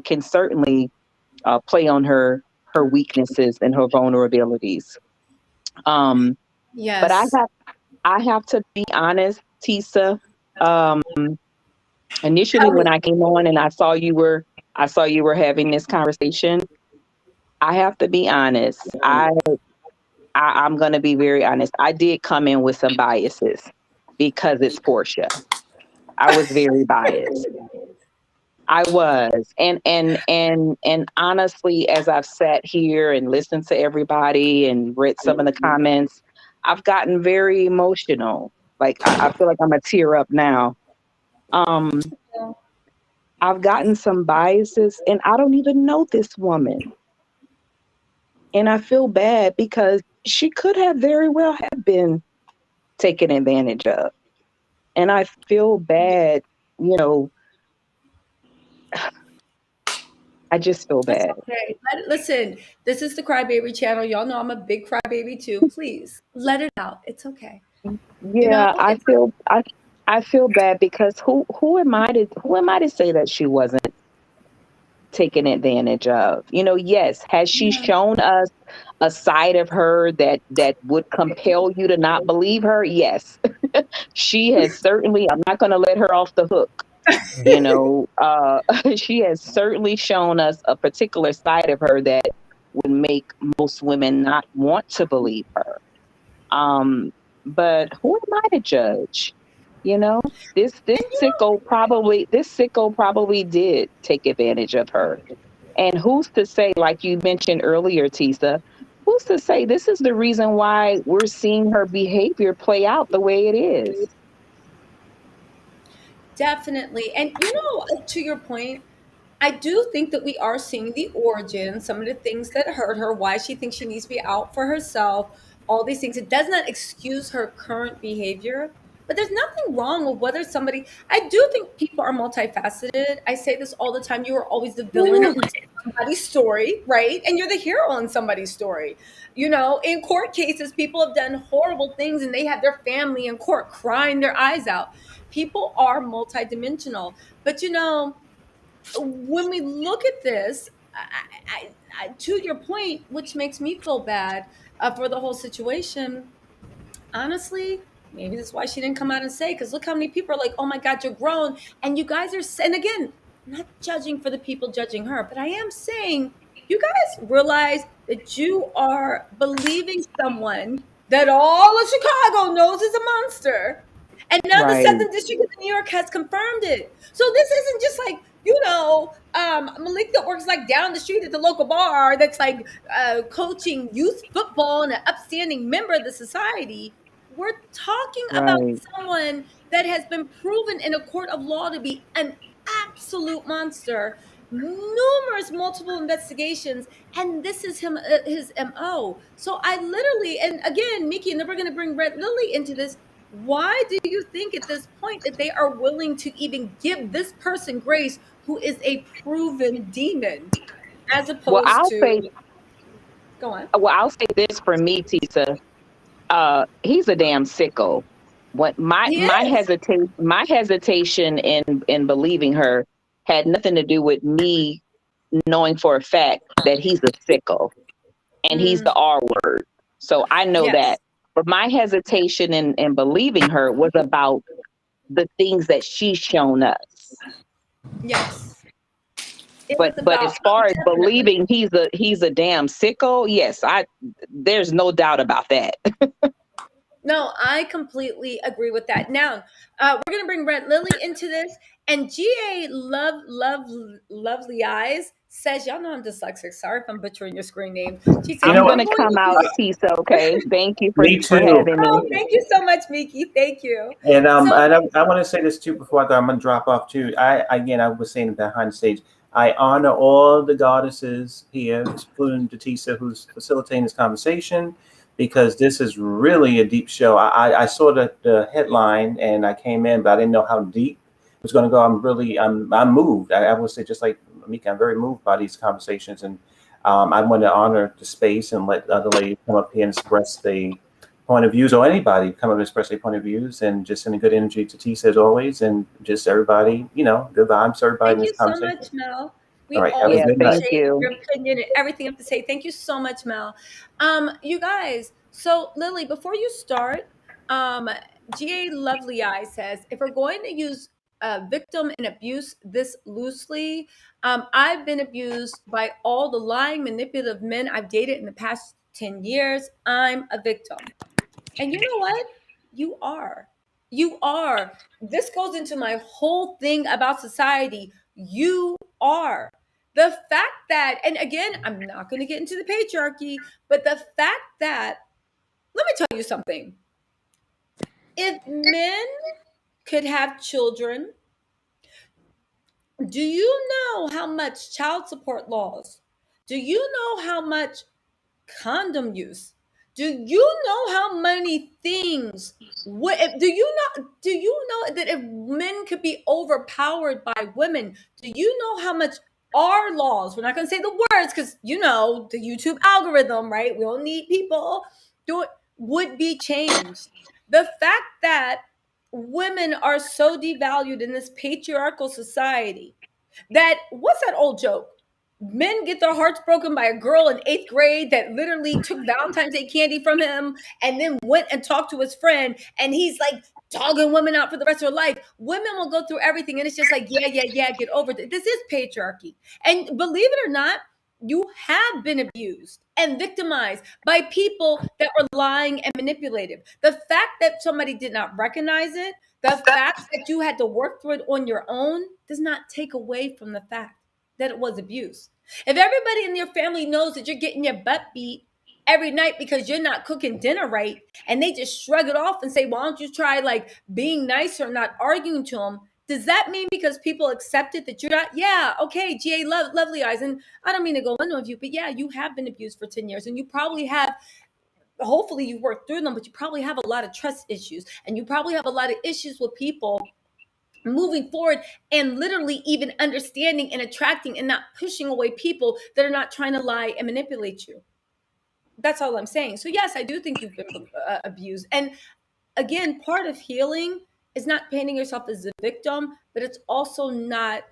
Speaker 6: can certainly play on her weaknesses and her vulnerabilities. But
Speaker 1: Yes.
Speaker 6: I have to be honest, Tisa. Initially,
Speaker 1: Tell
Speaker 6: when
Speaker 1: me.
Speaker 6: I came on and I saw you were having this conversation, I have to be honest. I'm going to be very honest. I did come in with some biases because it's Porsha. I was very biased. I was, and honestly, as I've sat here and listened to everybody and read some of the comments, I've gotten very emotional. Like I feel like I'm a tear up now. Um, I've gotten some biases, and I don't even know this woman, and I feel bad because she could have very well have been taken advantage of, and I feel bad. You know, I just feel
Speaker 1: That's
Speaker 6: bad.
Speaker 1: okay. Listen, this is the Crybaby channel. Y'all know I'm a big crybaby too. Please let it out. It's okay. You know,
Speaker 6: Yeah, I feel bad because who am I to say that she wasn't taken advantage of? Yes, has she shown us a side of her that would compel you to not believe her? Yes. She has certainly, I'm not going to let her off the hook. She has certainly shown us a particular side of her that would make most women not want to believe her. Um, but who am I to judge? You know, this
Speaker 1: And you
Speaker 6: sicko probably did take advantage of her. And who's to say, like you mentioned earlier, Tisa, who's to say this is the reason why we're seeing her behavior play out the way it is?
Speaker 1: definitely. And to your point, I do think that we are seeing the origin, some of the things that hurt her, why she thinks she needs to be out for herself, all these things. It does not excuse her current behavior, but there's nothing wrong with whether somebody, I do think people are multifaceted. I say this all the time. You are always the villain in somebody's story, right? And you're the hero in somebody's story. In court cases, people have done horrible things and they have their family in court crying their eyes out. People are multidimensional. But when we look at this, to your point, which makes me feel bad for the whole situation, honestly, maybe that's why she didn't come out and say, because look how many people are like, oh my God, you're grown. And you guys are, and again, I'm not judging for the people judging her, but I am saying, you guys realize that you are believing someone that all of Chicago knows is a monster. And now the
Speaker 6: Right,
Speaker 1: Seventh District of New York has confirmed it. So this isn't just like, Malik that works like down the street at the local bar that's like coaching youth football and an upstanding member of the society. We're talking about
Speaker 6: right,
Speaker 1: someone that has been proven in a court of law to be an absolute monster, numerous multiple investigations, and this is his MO. So I literally, and again, Mickey, and then we're going to bring Red Lily into this. Why do you think at this point that they are willing to even give this person grace who is a proven demon as
Speaker 6: well
Speaker 1: opposed
Speaker 6: i'll
Speaker 1: to,
Speaker 6: say
Speaker 1: go on?
Speaker 6: I'll say this for me, Tisa. He's a damn sicko. What
Speaker 1: He is.
Speaker 6: my hesitation in believing her had nothing to do with me knowing for a fact that he's a sicko and he's
Speaker 1: Mm,
Speaker 6: the R word. So I know
Speaker 1: yes.
Speaker 6: that. But my hesitation in believing her was about the things that she's shown us.
Speaker 1: Yes. It was
Speaker 6: But
Speaker 1: about,
Speaker 6: as far as
Speaker 1: definitely.
Speaker 6: believing he's a damn sicko, yes, I there's no doubt about that.
Speaker 1: No, I completely agree with that. Now, we're going to bring Red Lily into this. And GA Lovely Eyes says, y'all know I'm dyslexic. Sorry if I'm butchering your screen name. She
Speaker 2: You
Speaker 1: says,
Speaker 2: know
Speaker 6: I'm
Speaker 1: we're
Speaker 2: what?
Speaker 6: gonna
Speaker 1: going
Speaker 6: come
Speaker 1: to
Speaker 6: out,
Speaker 1: use.
Speaker 6: Tisa. Okay, thank you
Speaker 2: Me
Speaker 6: for
Speaker 2: too.
Speaker 6: having me.
Speaker 1: Oh, thank you so much, Miki. Thank you.
Speaker 2: And
Speaker 1: So,
Speaker 2: I want to say this too before I go. I'm gonna drop off too. I was saying behind the stage. I honor all the goddesses here, including Datisa, who's facilitating this conversation, because this is really a deep show. I saw the headline and I came in, but I didn't know how deep it was going to go. I'm moved. I would say just like Mika, I'm very moved by these conversations, and I want to honor the space and let other ladies come up here and express the point of views, or anybody come up and express their point of views, and just sending good energy to Tisa as always, and just everybody, good vibes to everybody in
Speaker 1: thank
Speaker 2: this
Speaker 1: you so
Speaker 2: conversation.
Speaker 1: much, Mel.
Speaker 2: All
Speaker 1: We
Speaker 2: right, have a
Speaker 1: always
Speaker 6: Yeah,
Speaker 2: good night.
Speaker 6: thank
Speaker 1: appreciate
Speaker 6: you.
Speaker 1: your opinion and everything you have to say. Thank you so much, Mel. You guys, so Lily, before you start, um, GA Lovely Eye says, if we're going to use victim and abuse this loosely, I've been abused by all the lying, manipulative men I've dated in the past 10 years. I'm a victim. And you know what? You are. You are. This goes into my whole thing about society. You are. The fact that, and again, I'm not going to get into the patriarchy, but the fact that, let me tell you something. If men could have children, do you know how much child support laws? Do you know how much condom use? Do you know how many things? Do you know that if men could be overpowered by women, do you know how much our laws? We're not going to say the words because the YouTube algorithm, right? We don't need people do it. Would be changed. The fact that women are so devalued in this patriarchal society that what's that old joke? Men get their hearts broken by a girl in eighth grade that literally took Valentine's Day candy from him and then went and talked to his friend, and he's like dogging women out for the rest of her life. Women will go through everything, and it's just like, yeah, get over it. This is patriarchy. And believe it or not, You have been abused and victimized by people that were lying and manipulative. The fact that somebody did not recognize it, the fact that you had to work through it on your own, does not take away from the fact that it was abuse. If everybody in your family knows that you're getting your butt beat every night because you're not cooking dinner right, and they just shrug it off and say, why don't you try like being nicer and not arguing to them? Does that mean because people accepted that you're not? Yeah, okay, GA, lovely eyes. And I don't mean to go into of you, but yeah, you have been abused for 10 years and you probably have, hopefully you worked through them, but you probably have a lot of trust issues and you probably have a lot of issues with people moving forward and literally even understanding and attracting and not pushing away people that are not trying to lie and manipulate you. That's all I'm saying. So yes, I do think you've been abused. And again, part of healing is not painting yourself as a victim, but it's also not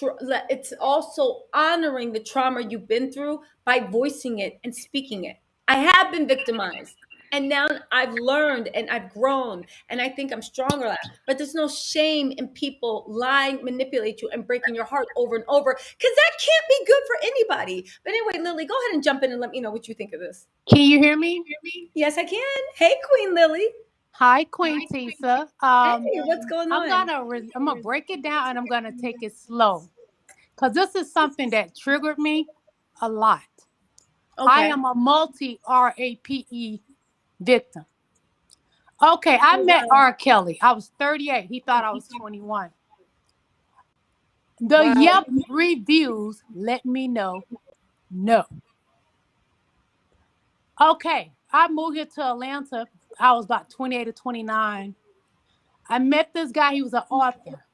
Speaker 1: it's also honoring the trauma you've been through by voicing it and speaking it. I have been victimized, and now I've learned and I've grown, and I think I'm stronger at it. But there's no shame in people lying, manipulate you, and breaking your heart over and over, because that can't be good for anybody. But anyway, Lily, go ahead and jump in and let me know what you think of this.
Speaker 3: Can you hear me?
Speaker 1: Yes, I can. Hey, Queen Lily.
Speaker 3: Hi, Queen Tisa.
Speaker 1: Hey, what's going on?
Speaker 3: I'm gonna break it down and I'm gonna take it slow, because this is something that triggered me a lot.
Speaker 1: Okay.
Speaker 3: I am a multi-RAPE victim. Okay, I met R. Kelly. I was 38. He thought I was 21. The Yelp reviews let me know no. Okay, I moved here to Atlanta. I was about 28 or 29. I met this guy. He was an author.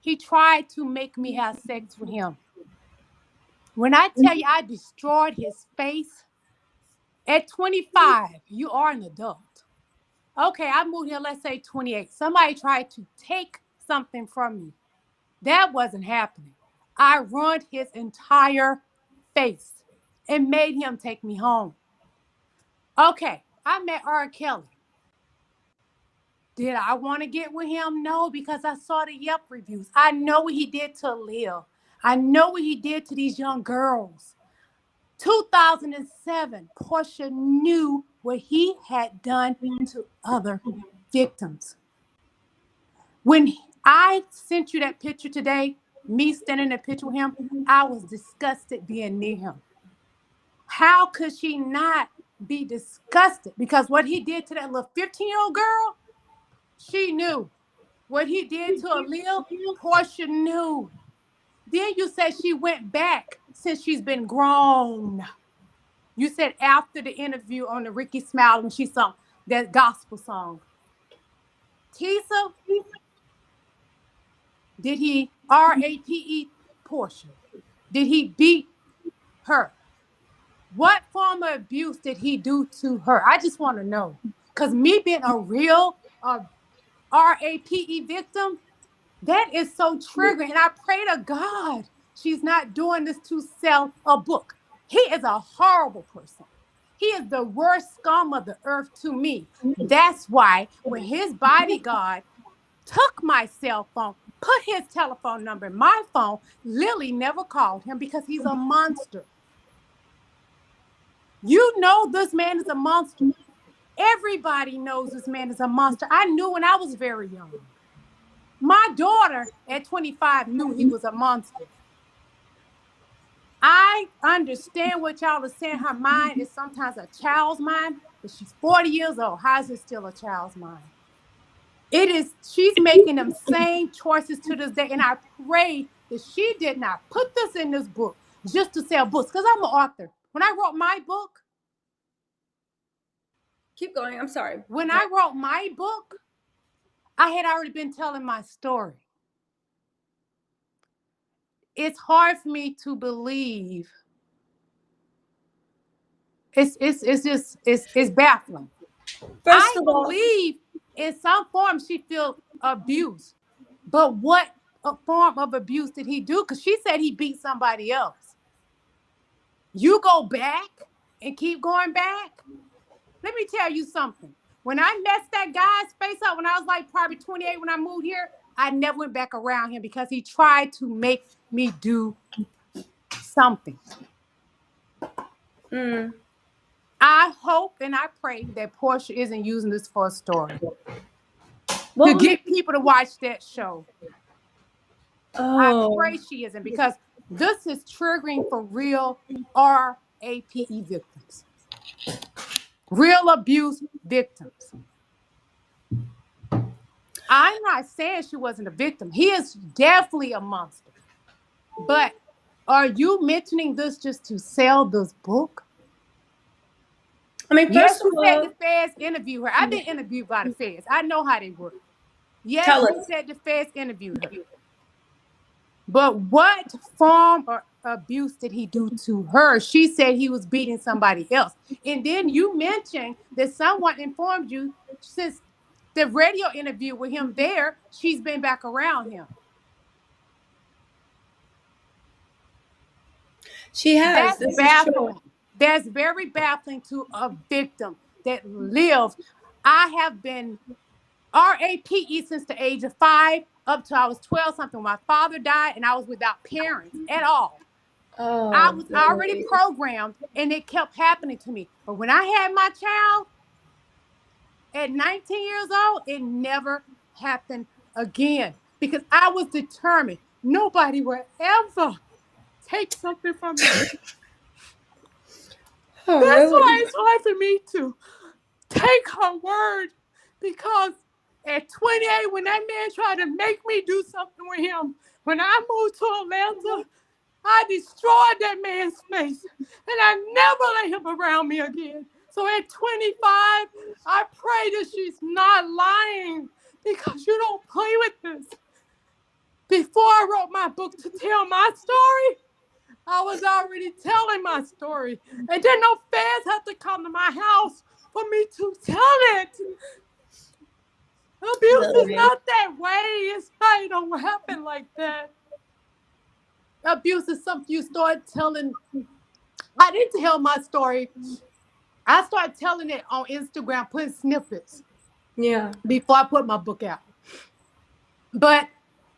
Speaker 3: He tried to make me have sex with him. When I tell you I destroyed his face, at 25, you are an adult. Okay, I moved here, let's say 28. Somebody tried to take something from me. That wasn't happening. I ruined his entire face and made him take me home. Okay, I met R. Kelly. Did I want to get with him? No, because I saw the Yelp reviews. I know what he did to Lil. I know what he did to these young girls. 2007, Porsha knew what he had done to other victims. When I sent you that picture today, me standing in the picture with him, I was disgusted being near him. How could she not be disgusted? Because what he did to that little 15-year-old girl, she knew. What he did to Lil, Porsha knew. Then you said she went back since she's been grown. You said after the interview on the Ricky Smile when she sung that gospel song. Tisa, did he RAPE Porsha? Did he beat her? What form of abuse did he do to her? I just want to know. Because me being a real RAPE victim, that is so triggering. And I pray to God she's not doing this to sell a book. He is a horrible person. He is the worst scum of the earth to me. That's why when his bodyguard took my cell phone, put his telephone number in my phone, Lily never called him because he's a monster. You know this man is a monster. Everybody knows this man is a monster. I knew when I was very young. My daughter at 25 knew he was a monster. I understand what y'all are saying. Her mind is sometimes a child's mind, but she's 40 years old. How is it still a child's mind? It is, she's making them same choices to this day. And I pray that she did not put this in this book just to sell books, because I'm an author. When I wrote my book,
Speaker 1: keep going. I'm sorry.
Speaker 3: When I wrote my book, I had already been telling my story. It's hard for me to believe. It's baffling.
Speaker 1: First of all,
Speaker 3: believe in some form she feel abused, but what form of abuse did he do? Because she said he beat somebody else. You go back and keep going back. Let me tell you something. When I messed that guy's face up when I was like probably 28 when I moved here, I never went back around him because he tried to make me do something.
Speaker 1: Mm.
Speaker 3: I hope and I pray that Porsha isn't using this for a story to
Speaker 1: What was?
Speaker 3: get people to watch that show. I
Speaker 1: Oh.
Speaker 3: pray she isn't, because this is triggering for real RAPE victims, real abuse victims. I'm not saying she wasn't a victim. He is definitely a monster. But are you mentioning this just to sell this book?
Speaker 1: I mean,
Speaker 3: Yes,
Speaker 1: first of
Speaker 3: you said the
Speaker 1: all,
Speaker 3: feds interviewed her. I've been interviewed by the feds. I know how they work. Yes,
Speaker 1: tell
Speaker 3: you
Speaker 1: us.
Speaker 3: said the feds interviewed her. But what form of abuse did he do to her? She said he was beating somebody else. And then you mentioned that someone informed you since the radio interview with him there, she's been back around him.
Speaker 1: She has.
Speaker 3: That's
Speaker 1: This is true.
Speaker 3: baffling. That's very baffling to a victim that lived. I have been RAPE since the age of 5 up till I was 12 something. My father died and I was without parents at all. I
Speaker 1: Oh,
Speaker 3: was already
Speaker 1: boy.
Speaker 3: programmed and it kept happening to me. But when I had my child at 19 years old, it never happened again because I was determined nobody will ever take something from me.
Speaker 1: Oh,
Speaker 3: That's why
Speaker 1: really?
Speaker 3: it's hard for me to take her word, because at 28, when that man tried to make me do something with him, when I moved to Atlanta, I destroyed that man's face and I never let him around me again. So at 25, I pray that she's not lying, because you don't play with this. Before I wrote my book to tell my story, I was already telling my story. And then no fans had to come to my house for me to tell it. Abuse is
Speaker 1: Lily.
Speaker 3: not that way. It's not, it don't happen like that. Abuse is something you start telling. I didn't tell my story. I started telling it on Instagram, putting snippets
Speaker 1: Yeah.
Speaker 3: before I put my book out. But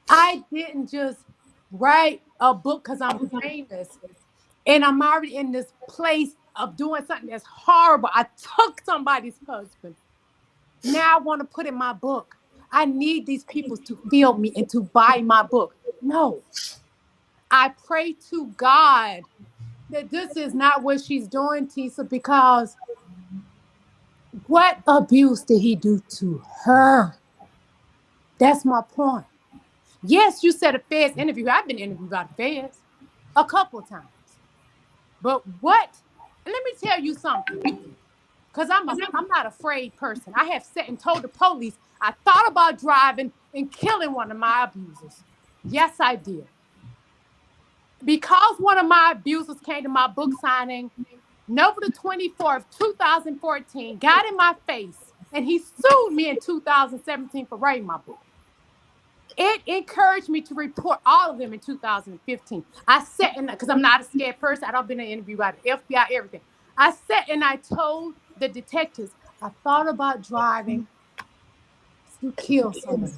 Speaker 3: I didn't just write a book because I'm famous and I'm already in this place of doing something that's horrible. I took somebody's husband. Now I want to put in my book. I need these people to feel me and to buy my book. No, I pray to God that this is not what she's doing, Tisa, because what abuse did he do to her? That's my point. Yes, you said a feds interview. I've been interviewed by the feds a couple of times. But what? And let me tell you something, because I'm not afraid person. I have sat and told the police I thought about driving and killing one of my abusers. Yes, I did. Because one of my abusers came to my book signing November the 24th, 2014, got in my face, and he sued me in 2017 for writing my book. It encouraged me to report all of them in 2015. I sat in, because I'm not a scared person. I've been interviewed by the FBI, everything. I sat and I told the detectives, I thought about driving to kill somebody.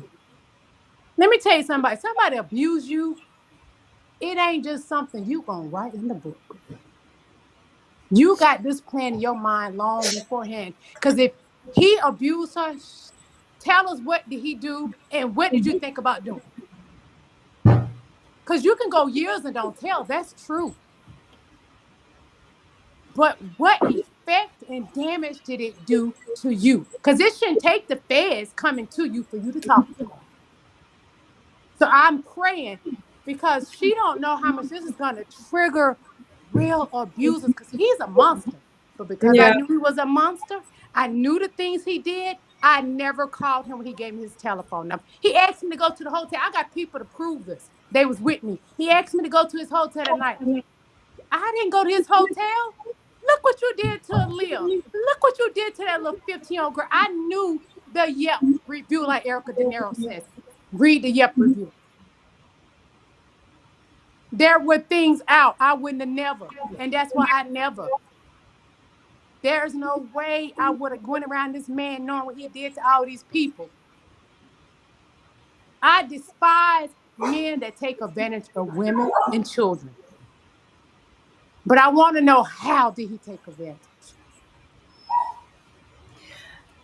Speaker 3: Let me tell you somebody abuse you, it ain't just something you gonna write in the book. You got this plan in your mind long beforehand. Because if he abused her, tell us what did he do and what did you think about doing? Because you can go years and don't tell. That's true. But what effect and damage did it do to you? Because it shouldn't take the feds coming to you for you to talk to her. So I'm praying, because she don't know how much this is going to trigger real abusers, because he's a monster. But because I
Speaker 1: Yeah.
Speaker 3: knew he was a monster, I knew the things he did. I never called him when he gave me his telephone number. He asked me to go to the hotel. I got people to prove this. They was with me. He asked me to go to his hotel at night. I didn't go to his hotel. Look what you did to Aaliyah. Look what you did to that little 15-year-old girl. I knew the Yelp review, like Erica De Niro says. Read the Yelp review. There were things out I wouldn't have never. And that's why I never. There's no way I would have went around this man knowing what he did to all these people. I despise men that take advantage of women and children. But I want to know, how did he take advantage?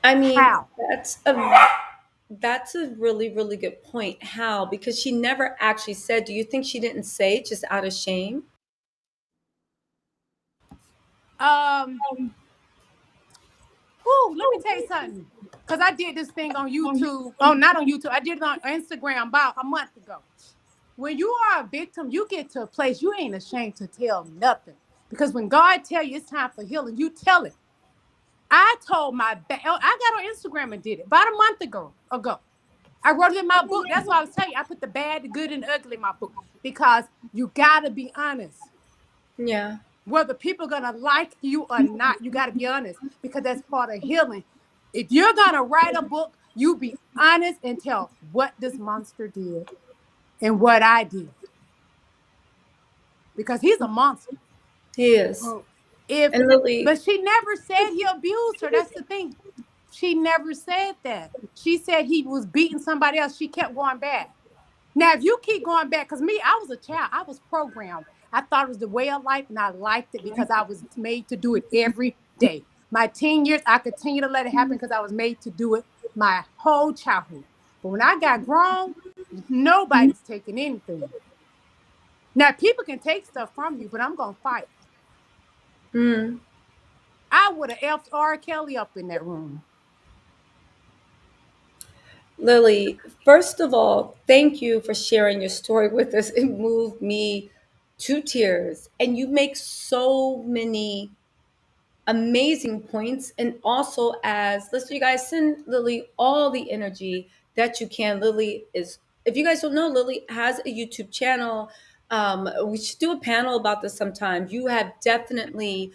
Speaker 1: I mean,
Speaker 3: How?
Speaker 1: that's a really, really good point. How? Because she never actually said. Do you think she didn't say just out of shame?
Speaker 3: Um, let me tell you something. Because I did this thing on YouTube. Oh, not on YouTube. I did it on Instagram about a month ago. When you are a victim, you get to a place you ain't ashamed to tell nothing. Because when God tell you it's time for healing, you tell it. I told I got on Instagram and did it about a month ago. I wrote it in my book. That's why I was telling you. I put the bad, the good, and the ugly in my book. Because you got to be honest.
Speaker 1: Yeah.
Speaker 3: Whether people are going to like you or not, you got to be honest. Because that's part of healing. If you're going to write a book, you be honest and tell what this monster did and what I did. Because he's a monster.
Speaker 1: He is.
Speaker 3: Oh,
Speaker 1: And Lily,
Speaker 3: but she never said he abused her. That's the thing. She never said that. She said he was beating somebody else. She kept going back. Now, if you keep going back, because me, I was a child. I was programmed. I thought it was the way of life, and I liked it because I was made to do it every day. My teen years, I continue to let it happen because I was made to do it my whole childhood. But when I got grown, nobody's taking anything. Now, people can take stuff from you, but I'm going to fight. I would have elfed R. Kelly up in that room.
Speaker 1: Lily, first of all, thank you for sharing your story with us. It moved me to tears. And you make so many amazing points. And also, as listen, you guys send Lily all the energy that you can. Lily is, if you guys don't know, Lily has a YouTube channel. We should do a panel about this sometime. You have definitely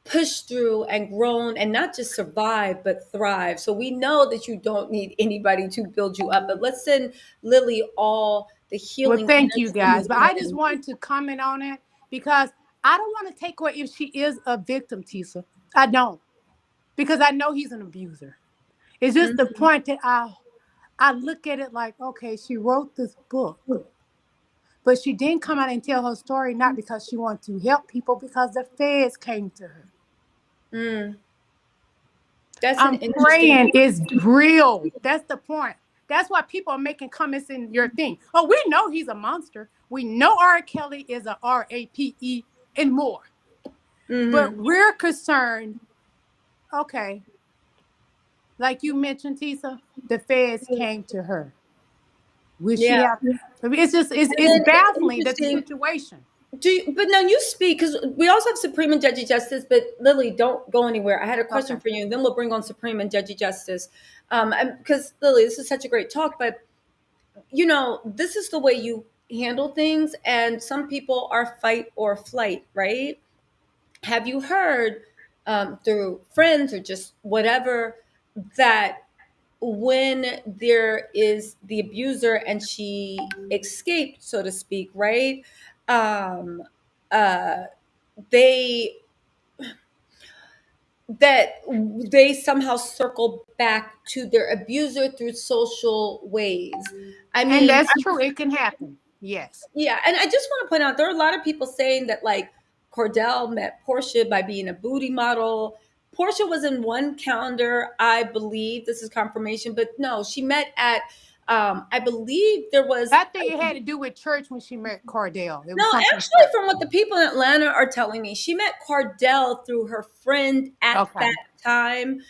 Speaker 1: pushed through and grown and not just survive but thrive. So we know that you don't need anybody to build you up. But let's send Lily all the
Speaker 3: Well,
Speaker 1: healing
Speaker 3: thank you
Speaker 1: energy you
Speaker 3: guys. But I just
Speaker 1: can.
Speaker 3: wanted to comment on it because I don't want to take away if she is a victim, Tisa. I don't. Because I know he's an abuser. It's just the point that I look at it like, okay, she wrote this book. But she didn't come out and tell her story, not because she wanted to help people, because the feds came to her.
Speaker 1: That's an
Speaker 3: I'm
Speaker 1: interesting
Speaker 3: praying
Speaker 1: point.
Speaker 3: it's real. That's the point. That's why people are making comments in your thing. Oh, we know he's a monster. We know R. Kelly is a RAPE and more. But we're concerned, okay, like you mentioned, Tisa, the feds came to her. Will she
Speaker 1: Yeah.
Speaker 3: have? I mean,
Speaker 1: And
Speaker 3: it's
Speaker 1: then it's
Speaker 3: baffling that the
Speaker 1: interesting.
Speaker 3: situation.
Speaker 1: But now you speak because we also have Supreme and Judge Justice. But Lily, don't go anywhere. I had a question
Speaker 3: Okay.
Speaker 1: for you, and then we'll bring on Supreme and Judge Justice. Because Lily, this is such a great talk, but this is the way you handle things, and some people are fight or flight, right? Have you heard through friends or just whatever that when there is the abuser and she escaped, so to speak, right? Um, uh, they that they somehow circle back to their abuser through social ways. I
Speaker 3: And
Speaker 1: mean,
Speaker 3: that's true. It can happen. Yes.
Speaker 1: yeah, and I just want to point out there are a lot of people saying that like Cordell met Porsha by being a booty model. Porsha was in one calendar, I believe. This is confirmation, but no, she met at I believe there was
Speaker 3: I think it had to do with church when she met Cordell. It
Speaker 1: no,
Speaker 3: was something
Speaker 1: actually,
Speaker 3: church.
Speaker 1: from what the people in Atlanta are telling me, she met Cordell through her friend at
Speaker 3: Okay.
Speaker 1: that time.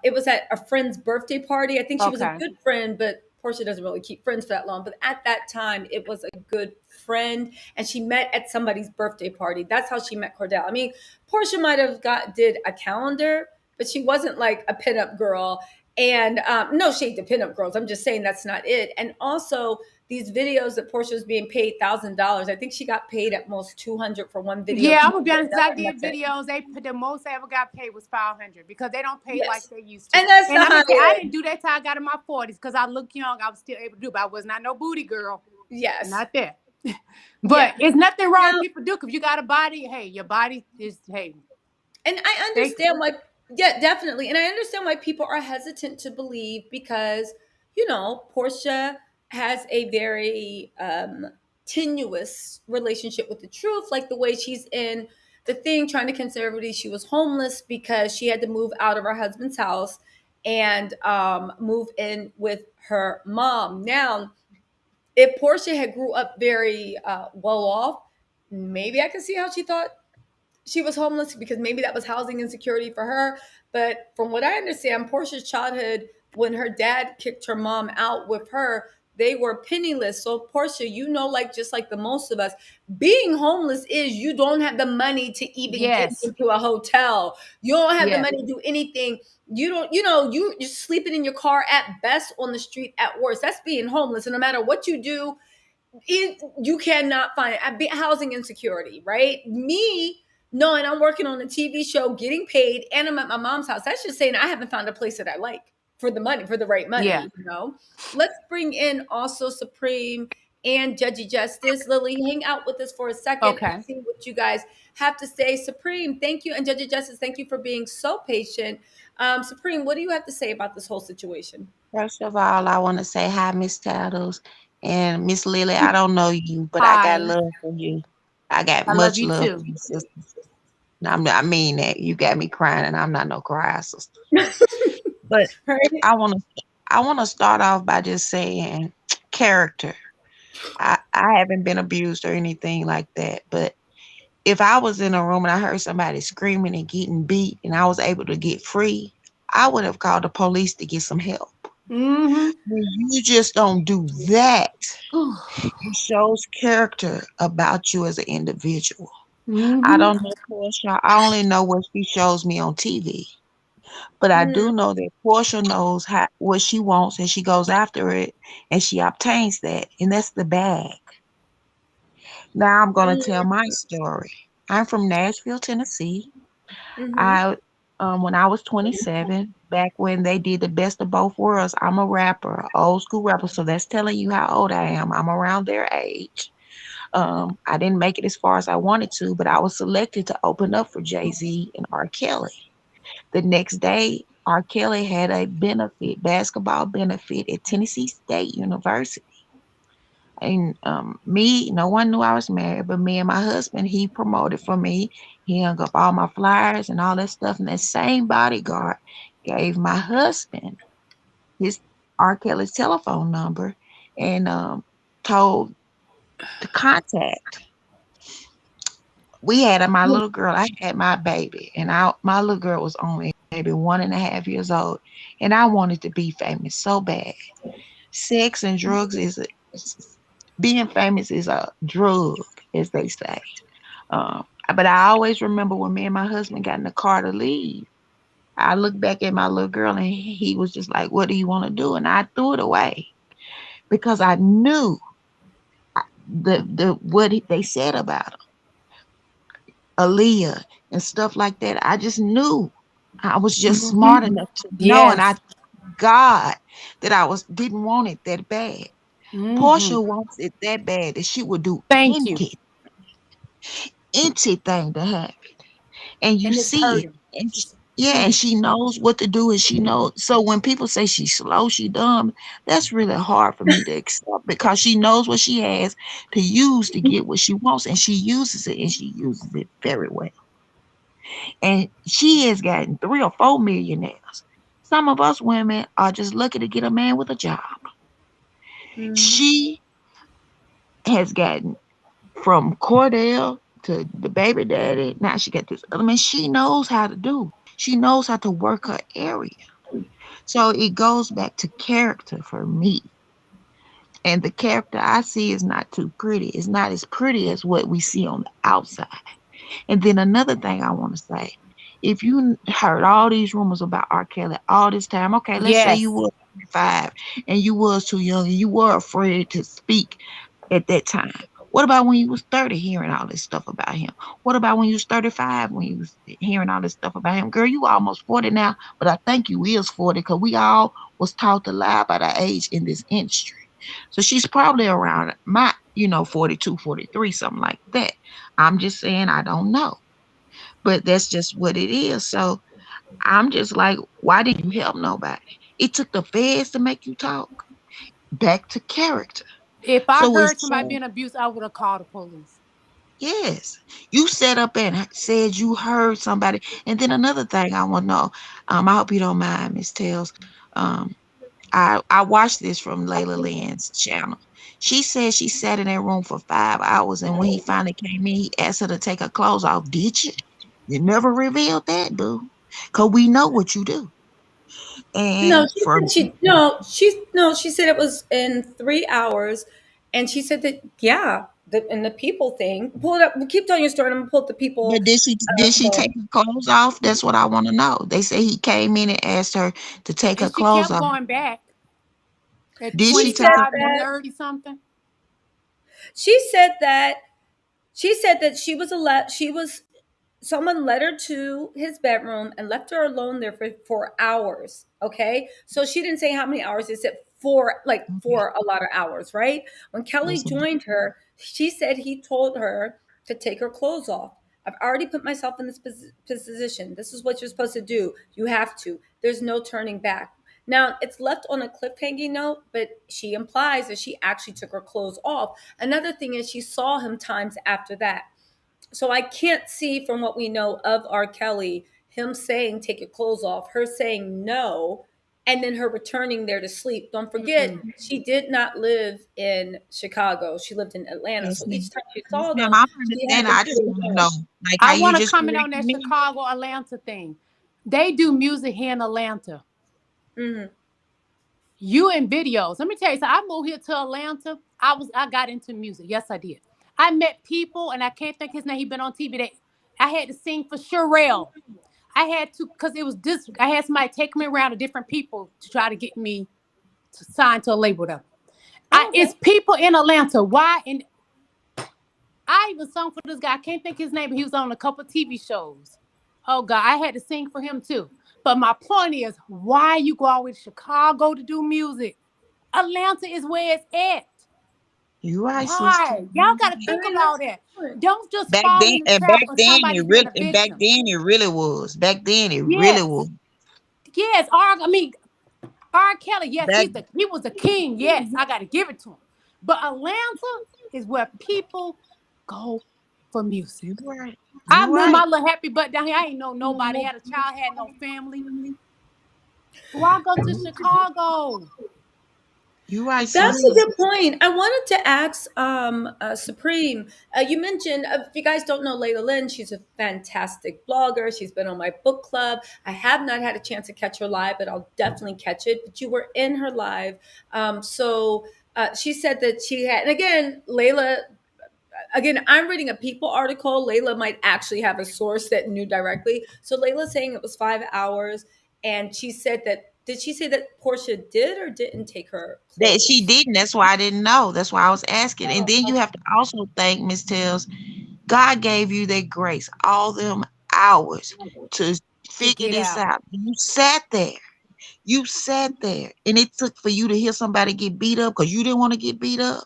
Speaker 1: It was at a friend's birthday party. I think she was a
Speaker 3: Okay.
Speaker 1: good friend, but Portia doesn't really keep friends for that long. But at that time, it was a good friend, and she met at somebody's birthday party. That's how she met Cordell. I mean, Portia might have did a calendar, but she wasn't like a pinup girl. And no shade to pinup girls. I'm just saying that's not it. And also, these videos that Portia was being paid $1,000. I think she got paid at most 200 for one video.
Speaker 3: Yeah,
Speaker 1: She
Speaker 3: I'm gonna be
Speaker 1: did
Speaker 3: honest. 'Cause
Speaker 1: another,
Speaker 3: I
Speaker 1: and
Speaker 3: did
Speaker 1: that's it.
Speaker 3: videos. The most I ever got paid was 500 because they don't pay like
Speaker 1: Yes,
Speaker 3: they used to.
Speaker 1: and that's
Speaker 3: And
Speaker 1: the
Speaker 3: I'm gonna say I
Speaker 1: highest.
Speaker 3: didn't do that till I got in my 40s because I look young. I was still able to do, it, but I was not no booty girl.
Speaker 1: Yes,
Speaker 3: Not that.
Speaker 1: yeah.
Speaker 3: But it's nothing wrong with
Speaker 1: Now,
Speaker 3: people do because you got a body. Hey, your body is hey.
Speaker 1: and I
Speaker 3: They,
Speaker 1: understand why. Yeah, definitely, and I understand why people are hesitant to believe because Portia has a very tenuous relationship with the truth, like the way she's in the thing, trying to conservatively, she was homeless because she had to move out of her husband's house and move in with her mom. Now, if Porsha had grew up very well off, maybe I could see how she thought she was homeless, because maybe that was housing insecurity for her. But from what I understand, Portia's childhood, when her dad kicked her mom out with her, they were penniless. So Portia, like just like the most of us, being homeless is you don't have the money to even get
Speaker 3: Yes.
Speaker 1: into a hotel. You don't have the
Speaker 3: Yes.
Speaker 1: money to do anything. You don't, you're sleeping in your car at best, on the street at worst. That's being homeless. And no matter what you do, you cannot find housing insecurity, right? Me knowing I'm working on a TV show, getting paid, and I'm at my mom's house, that's just saying I haven't found a place that I like for the money, for the right
Speaker 3: Yeah.
Speaker 1: money. Let's bring in also Supreme and Judgy Justice. Lily, hang out with us for a second and
Speaker 3: Okay.
Speaker 1: see what you guys have to say. Supreme, thank you, and Judgy Justice, thank you for being so patient. Supreme, what do you have to say about this whole situation?
Speaker 7: First of all, I want to say hi, Miss Tattles. And Miss Lily, I don't know you, but I got
Speaker 3: Hi.
Speaker 7: love for you. I got
Speaker 3: I love
Speaker 7: much
Speaker 3: you
Speaker 7: love for
Speaker 3: too.
Speaker 7: you, sister. I mean that. You got me crying, and I'm not no cry, sister. But
Speaker 1: Right?
Speaker 7: I want to I want to start off by just saying character. I haven't been abused or anything like that, but if I was in a room and I heard somebody screaming and getting beat and I was able to get free, I would have called the police to get some help.
Speaker 3: Mm-hmm.
Speaker 7: When you just don't do that, it shows character about you as an individual. I
Speaker 3: Mm-hmm.
Speaker 7: don't know Portia. I only know what she shows me on TV. But I
Speaker 1: Mm,
Speaker 7: do know that Portia knows what she wants and she goes after it and she obtains that. And that's the bag. Now I'm going to tell my story. I'm from Nashville, Tennessee.
Speaker 1: mm-hmm.
Speaker 7: I when I was 27, back when they did the best of both worlds, I'm a rapper, old school rapper. So that's telling you how old I am. I'm around their age. I didn't make it as far as I wanted to, but I was selected to open up for Jay-Z and R. Kelly. The next day, R. Kelly had a basketball benefit at Tennessee State University. And no one knew I was married, but me and my husband, he promoted for me. He hung up all my flyers and all that stuff. And that same bodyguard gave my husband his R. Kelly's telephone number and told to contact. We had my little girl. I had my baby, and my little girl was only maybe 1.5 years old, and I wanted to be famous so bad. Sex and drugs being famous is a drug, as they say. But I always remember when me and my husband got in the car to leave. I looked back at my little girl, and he was just like, "What do you want to do?" And I threw it away because I knew what they said about Aaliyah and stuff like that. I just knew. I was just smart
Speaker 3: Mm-hmm.
Speaker 7: enough to know, and I
Speaker 3: Yes.
Speaker 7: thank God that didn't want it that bad.
Speaker 3: Mm-hmm.
Speaker 7: Portia wants it that bad that she would do
Speaker 3: Thank you.
Speaker 7: anything to have it. And you
Speaker 3: And it's
Speaker 7: see it.
Speaker 3: hurting.
Speaker 7: And yeah, and she knows what to do, and she knows. So when people say she's slow, she dumb, that's really hard for me to accept because she knows what she has to use to get what she wants, and she uses it, and she uses it very well. And she has gotten 3 or 4 millionaires. Some of us women are just lucky to get a man with a job.
Speaker 1: Mm-hmm.
Speaker 7: She has gotten from Cordell to the baby daddy. Now she got this other man. She knows how to do. She knows how to work her area. So it goes back to character for me. And the character I see is not too pretty. It's not as pretty as what we see on the outside. And then another thing I want to say, if you heard all these rumors about R. Kelly all this time, okay, let's say you
Speaker 3: Yes.
Speaker 7: were 5 and you was too young and you were afraid to speak at that time. What about when you was 30 hearing all this stuff about him? What about when you was 35 when you was hearing all this stuff about him? Girl, you almost 40 now, but I think you is 40 because we all was taught to lie about our age in this industry. So she's probably around my, 42, 43, something like that. I'm just saying I don't know. But that's just what it is. So I'm just like, why didn't you help nobody? It took the feds to make you talk. Back to character.
Speaker 3: If I
Speaker 7: So
Speaker 3: heard
Speaker 7: it's
Speaker 3: somebody
Speaker 7: so
Speaker 3: being abused, I would have called the police.
Speaker 7: Yes. You set up and said you heard somebody. And then another thing I want to know, I hope you don't mind, Miss Tells. Um, I watched this from Layla Lynn's channel. She said she sat in that room for 5 hours, and when he finally came in, he asked her to take her clothes off. Did you? You never revealed that, boo. Cause we know what you do.
Speaker 1: No,
Speaker 7: And
Speaker 1: she
Speaker 7: for
Speaker 1: said she no, she no, she said it was in 3 hours, and she said that yeah, the people thing. Pull it up. We'll keep telling your story. And I'm gonna pull up the people.
Speaker 7: but did she
Speaker 1: Poll.
Speaker 7: take her clothes off? That's what I want to know. They say he came in and asked her to take her
Speaker 3: And she
Speaker 7: clothes
Speaker 3: kept
Speaker 7: off.
Speaker 3: going back at
Speaker 7: Did
Speaker 1: She
Speaker 7: she take her
Speaker 1: said
Speaker 3: 25 and
Speaker 7: clothes?
Speaker 1: that
Speaker 3: 30 something.
Speaker 1: she said that she said that she was someone led her to his bedroom and left her alone there for hours. Okay. So she didn't say how many hours. They said
Speaker 7: Okay.
Speaker 1: for a lot of hours, right? When Kelly
Speaker 7: Yes, ma'am.
Speaker 1: joined her, she said he told her to take her clothes off. I've already put myself in this position. This is what you're supposed to do. You have to. There's no turning back. Now, it's left on a cliffhanging note, but she implies that she actually took her clothes off. Another thing is she saw him times after that. So I can't see from what we know of R. Kelly, him saying, take your clothes off, her saying no, and then her returning there to sleep. Don't forget,
Speaker 3: Mm-mm.
Speaker 1: she did not live in Chicago. She lived in Atlanta.
Speaker 7: Yes,
Speaker 1: So
Speaker 7: ma'am.
Speaker 1: each time she
Speaker 7: Yes,
Speaker 1: saw
Speaker 7: ma'am.
Speaker 1: them,
Speaker 7: I'm
Speaker 1: she had
Speaker 7: understanding.
Speaker 1: to
Speaker 7: I just
Speaker 1: pretty
Speaker 7: want to know,
Speaker 1: much.
Speaker 7: like how
Speaker 3: I
Speaker 7: you
Speaker 3: want to
Speaker 7: just
Speaker 3: comment on
Speaker 7: corrected
Speaker 3: that
Speaker 7: me.
Speaker 3: Chicago Atlanta thing. They do music here in Atlanta.
Speaker 1: Mhm.
Speaker 3: You in videos. Let me tell you something. I moved here to Atlanta. I got into music. Yes, I did. I met people, and I can't think his name. He been on TV. That I had to sing for Sherelle. I had to because it was this. I had somebody take me around to different people to try to get me to sign to a label. Them.
Speaker 1: Oh,
Speaker 3: It's
Speaker 1: okay.
Speaker 3: people in Atlanta. Why? And I even sung for this guy. I can't think his name, but he was on a couple TV shows. Oh God, I had to sing for him too. But my point is, why you go out with Chicago to do music? Atlanta is where it's at.
Speaker 7: You right, sister.
Speaker 3: Why? Y'all got to
Speaker 1: I
Speaker 3: think
Speaker 1: mean, that's
Speaker 3: about
Speaker 1: a
Speaker 3: that.
Speaker 1: good point.
Speaker 3: Don't just
Speaker 7: Back
Speaker 3: fall
Speaker 7: then,
Speaker 3: in the
Speaker 7: and
Speaker 3: trap
Speaker 7: back
Speaker 3: of
Speaker 7: then
Speaker 3: somebody
Speaker 7: it
Speaker 3: being
Speaker 7: really,
Speaker 3: a
Speaker 7: and back
Speaker 3: victim.
Speaker 7: then it really was. Back then it really was.
Speaker 3: Yes, yes. I mean, R. Kelly. Yes,
Speaker 7: Back.
Speaker 3: he was a king. Yes, I got to give it to him. But Atlanta is where people go for music.
Speaker 7: You right.
Speaker 3: I
Speaker 7: You
Speaker 3: moved
Speaker 7: right.
Speaker 3: my little happy butt down here. I ain't know nobody. Had a child, had no family. Why go to Chicago?
Speaker 7: You right,
Speaker 1: That's a
Speaker 7: sister.
Speaker 1: good point. I wanted to ask Supreme. You mentioned, if you guys don't know Layla Lynn, she's a fantastic blogger. She's been on my book club. I have not had a chance to catch her live, but I'll definitely catch it. But you were in her live. She said that she had, and again, I'm reading a People article. Layla might actually have a source that knew directly. So Layla's saying it was 5 hours. And she said that, did she say that Portia did or didn't take her
Speaker 7: That she
Speaker 1: clothes?
Speaker 7: didn't. That's why I didn't know. That's why I was asking. And
Speaker 1: Oh,
Speaker 7: then you
Speaker 1: okay.
Speaker 7: have to also thank Miss Tells. God gave you that grace, all them hours to
Speaker 3: To
Speaker 7: figure
Speaker 3: get
Speaker 7: this
Speaker 3: out.
Speaker 7: out. You sat there. You sat there. And it took for you to hear somebody get beat up because you didn't want to get beat up.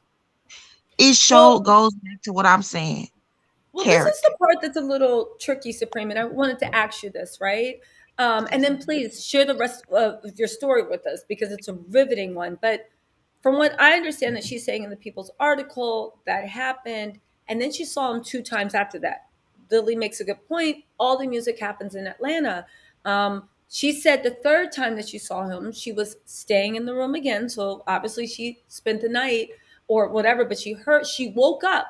Speaker 7: It
Speaker 1: Well,
Speaker 7: sure goes back to what I'm saying.
Speaker 1: Well, this is
Speaker 7: Character.
Speaker 1: the part that's a little tricky, Supreme, and I wanted to ask you this, right? And
Speaker 7: Yes,
Speaker 1: then
Speaker 7: ma'am.
Speaker 1: please share the rest of your story with us because it's a riveting one. But from what I understand, that she's saying in the People's article that happened, and then she saw him 2 times after that. Lily makes a good point. All the music happens in Atlanta. She said the third time that she saw him, she was staying in the room again. So obviously she spent the night or whatever, but she woke up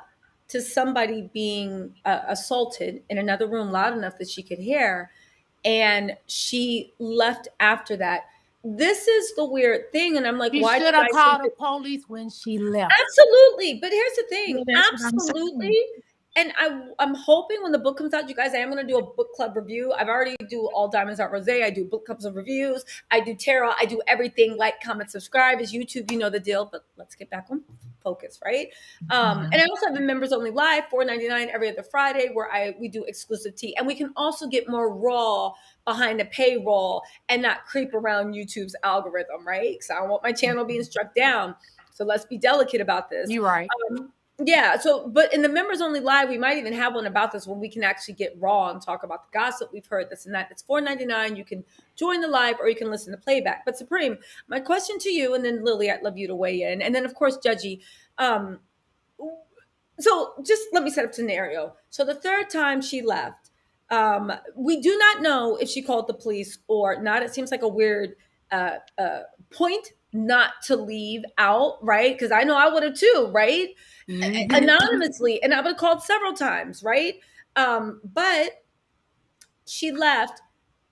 Speaker 1: to somebody being assaulted in another room loud enough that she could hear. And she left after that. This is the weird thing. And I'm like,
Speaker 3: She
Speaker 1: why do
Speaker 3: should
Speaker 1: you
Speaker 3: have
Speaker 1: guys think
Speaker 3: called the
Speaker 1: that?
Speaker 3: police when she left.
Speaker 1: Absolutely. But here's the thing.
Speaker 7: Yeah, that's what I'm
Speaker 1: Absolutely.
Speaker 7: saying.
Speaker 1: And I'm hoping when the book comes out, you guys, I am going to do a book club review. I've already do All Diamonds Are Rose. I do book clubs of reviews. I do tarot. I do everything. Like, comment, subscribe. Is YouTube, you know the deal. But let's get back on focus, right?
Speaker 7: Yeah.
Speaker 1: And I also have a members only live, $4.99 every other Friday, where we do exclusive tea, and we can also get more raw behind the paywall and not creep around YouTube's algorithm, right? Because I don't want my channel being struck down. So let's be delicate about this.
Speaker 3: You right.
Speaker 1: Yeah. So, but in the members only live, we might even have one about this when we can actually get raw and talk about the gossip we've heard. This and that. It's $4.99. You can join the live or you can listen to playback. But Supreme, my question to you, and then Lily, I'd love you to weigh in, and then of course Judgy. Um, So just let me set up a scenario. So the third time she left, we do not know if she called the police or not. It seems like a weird uh, uh, point not to leave out, right? Because I know I would have too, right? Anonymously, and I would have called several times, right? But she left.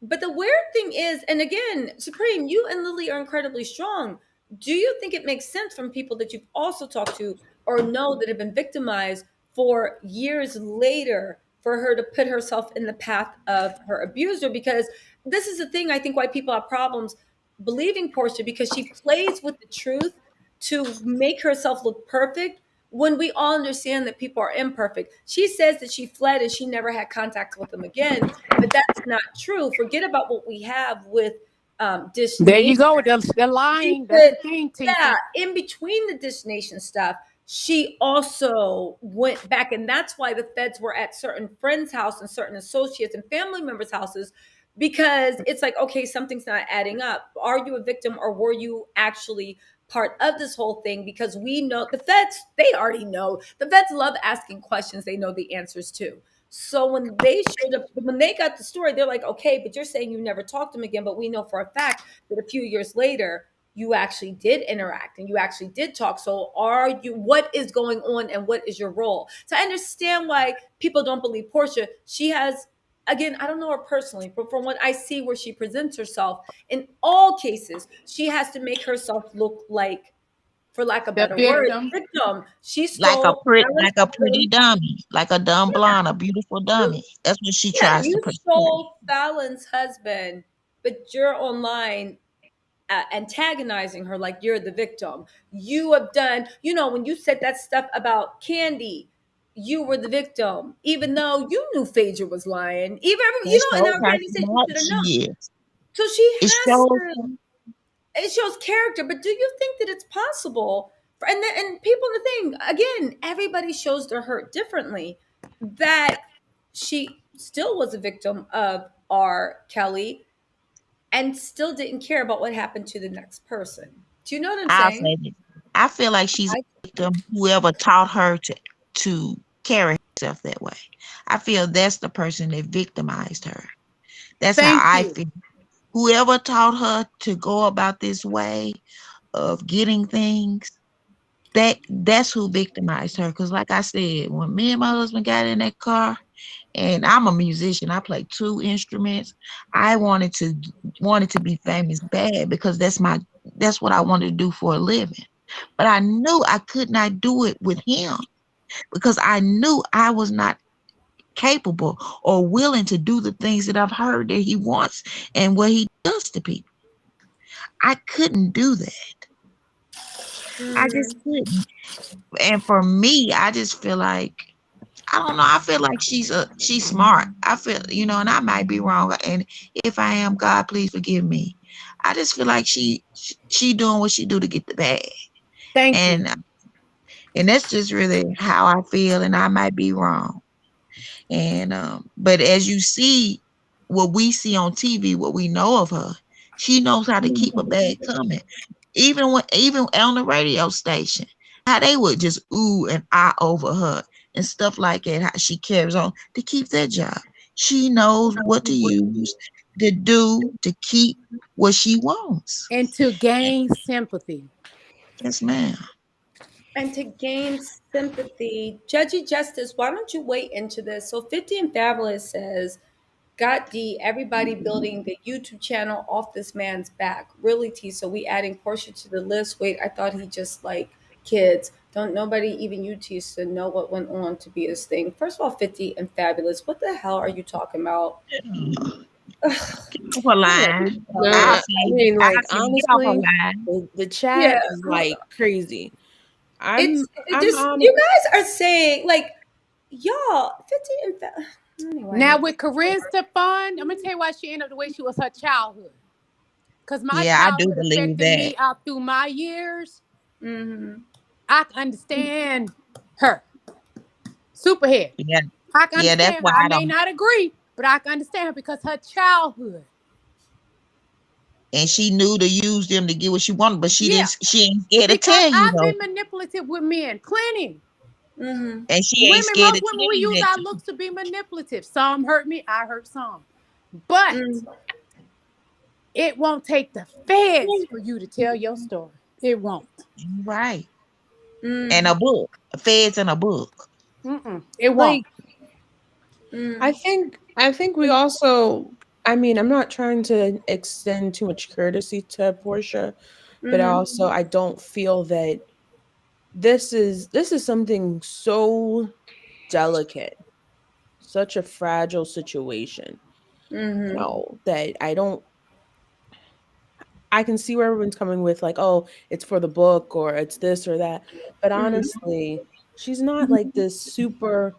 Speaker 1: But the weird thing is, and again, Supreme, you and Lily are incredibly strong. Do you think it makes sense from people that you've also talked to or know that have been victimized for years later for her to put herself in the path of her abuser? Because this is the thing, I think, why people have problems believing Portia, because she plays with the truth to make herself look perfect when we all understand that people are imperfect. She says that she fled and she never had contact with them again, but that's not true. Forget about what we have with Dish
Speaker 3: There you
Speaker 1: Nation.
Speaker 3: go. They're
Speaker 1: She
Speaker 3: lying. That's
Speaker 1: said,
Speaker 3: the thing,
Speaker 1: yeah,
Speaker 3: Tisa.
Speaker 1: in between the Dish Nation stuff, she also went back, and that's why the feds were at certain friends' house and certain associates and family members' houses, because it's like, okay, something's not adding up. Are you a victim or were you actually part of this whole thing? Because we know the feds, they already know. The feds love asking questions they know the answers to. So when they showed up, when they got the story, they're like, okay, but you're saying you never talked to him again. But we know for a fact that a few years later, you actually did interact and you actually did talk. So what is going on and what is your role? So I understand why people don't believe Portia. She has, again, I don't know her personally, but from what I see where she presents herself, in all cases, she has to make herself look like, for lack of
Speaker 3: The
Speaker 1: better word,
Speaker 3: victim.
Speaker 1: victim. She stole Alan's
Speaker 7: Like a pretty
Speaker 1: husband.
Speaker 7: dummy, like a dumb blonde, a beautiful
Speaker 1: You,
Speaker 7: dummy. That's what she
Speaker 1: yeah,
Speaker 7: tries to
Speaker 1: you
Speaker 7: portray.
Speaker 1: stole Fallon's husband, but you're online antagonizing her like you're the victim. You have done, when you said that stuff about Candy, you were the victim, even though you knew Phaedra was lying. Even,
Speaker 7: That
Speaker 1: and
Speaker 7: shows
Speaker 1: our
Speaker 7: how
Speaker 1: granny said you
Speaker 7: smart
Speaker 1: should have known.
Speaker 7: she is.
Speaker 1: So she
Speaker 7: It
Speaker 1: has
Speaker 7: shows
Speaker 1: to. It shows character, but do you think that it's possible? And people, the thing again, everybody shows their hurt differently. That she still was a victim of R. Kelly and still didn't care about what happened to the next person. Do you know what I'm
Speaker 7: I'll
Speaker 1: saying?
Speaker 7: say this. I feel like she's a
Speaker 1: I
Speaker 7: victim, whoever taught her to carry herself that way. I feel that's the person that victimized her. That's how
Speaker 3: Thank
Speaker 7: I
Speaker 3: you.
Speaker 7: feel. Whoever taught her to go about this way of getting things, that's who victimized her. Because like I said, when me and my husband got in that car, and I'm a musician, I play two instruments. I wanted to be famous bad because that's what I wanted to do for a living. But I knew I could not do it with him because I knew I was not capable or willing to do the things that I've heard that he wants and what he does to people. I couldn't do that. I just
Speaker 1: mm,
Speaker 7: couldn't. And for me, I just feel like I don't know. I feel like she's smart. I feel, and I might be wrong. And if I am, God, please forgive me. I just feel like she doing what she do to get the bag.
Speaker 3: Thank you.
Speaker 7: And that's just really how I feel, and I might be wrong. And but as you see, what we see on TV, what we know of her, she knows how to keep a bag coming. Even on the radio station, how they would just ooh and ah over her and stuff like that, how she carries on to keep that job. She knows what to use to do to keep what she wants.
Speaker 3: And to gain sympathy.
Speaker 7: Yes, ma'am.
Speaker 1: and to gain sympathy, Judgy Justice, why don't you wait into this? So 50 and Fabulous says, got D, everybody building the YouTube channel off this man's back. Really, T. So we adding Portia to the list. Wait, I thought he just like kids. Don't nobody, even you, T, to know what went on to be this thing. First of all, 50 and Fabulous. What the hell are you talking about?
Speaker 7: Get off her line.
Speaker 1: Yeah.
Speaker 7: I'll
Speaker 8: I
Speaker 7: say,
Speaker 8: mean, like
Speaker 7: get off her
Speaker 8: honestly,
Speaker 7: line.
Speaker 8: the
Speaker 1: Yeah.
Speaker 8: chat is like crazy.
Speaker 1: It's it
Speaker 8: I'm
Speaker 1: just,
Speaker 8: on.
Speaker 1: you guys are saying like, y'all, 50 and
Speaker 3: Now
Speaker 1: anyway.
Speaker 3: with Corinne Stefan, I'm gonna tell you why she ended up the way she was her childhood. Because my
Speaker 7: Yeah, I do
Speaker 3: childhood
Speaker 7: believe
Speaker 3: affected
Speaker 7: that.
Speaker 3: me out through my years.
Speaker 1: Mm-hmm.
Speaker 3: I can understand her. Superhead.
Speaker 7: Yeah,
Speaker 3: I can
Speaker 7: yeah, that's
Speaker 3: understand
Speaker 7: why
Speaker 3: her. I
Speaker 7: I
Speaker 3: may
Speaker 7: don't.
Speaker 3: not agree, but I can understand her because her childhood.
Speaker 7: And she knew to use them to get what she wanted, but she
Speaker 3: Yeah.
Speaker 7: didn't. She ain't scared to
Speaker 3: Because
Speaker 7: tell you
Speaker 3: I've
Speaker 7: though.
Speaker 3: been manipulative with men. Plenty.
Speaker 1: Mm-hmm.
Speaker 7: and she ain't
Speaker 3: Women,
Speaker 7: scared to
Speaker 3: most
Speaker 7: tell
Speaker 3: women, we
Speaker 7: you
Speaker 3: use
Speaker 7: that.
Speaker 3: our looks to be manipulative. Some hurt me, I hurt some. But
Speaker 1: Mm.
Speaker 3: it won't take the feds for you to tell your story. It won't.
Speaker 7: Right. And
Speaker 1: Mm.
Speaker 7: a book. Feds and a book.
Speaker 3: It won't.
Speaker 8: Like
Speaker 1: Mm.
Speaker 8: I think we also, I mean, I'm not trying to extend too much courtesy to Portia, but
Speaker 1: Mm-hmm.
Speaker 8: I don't feel that this is something so delicate, such a fragile situation.
Speaker 1: Mm-hmm.
Speaker 8: That I can see where everyone's coming with, like, oh, it's for the book or it's this or that. But honestly, she's not like this super,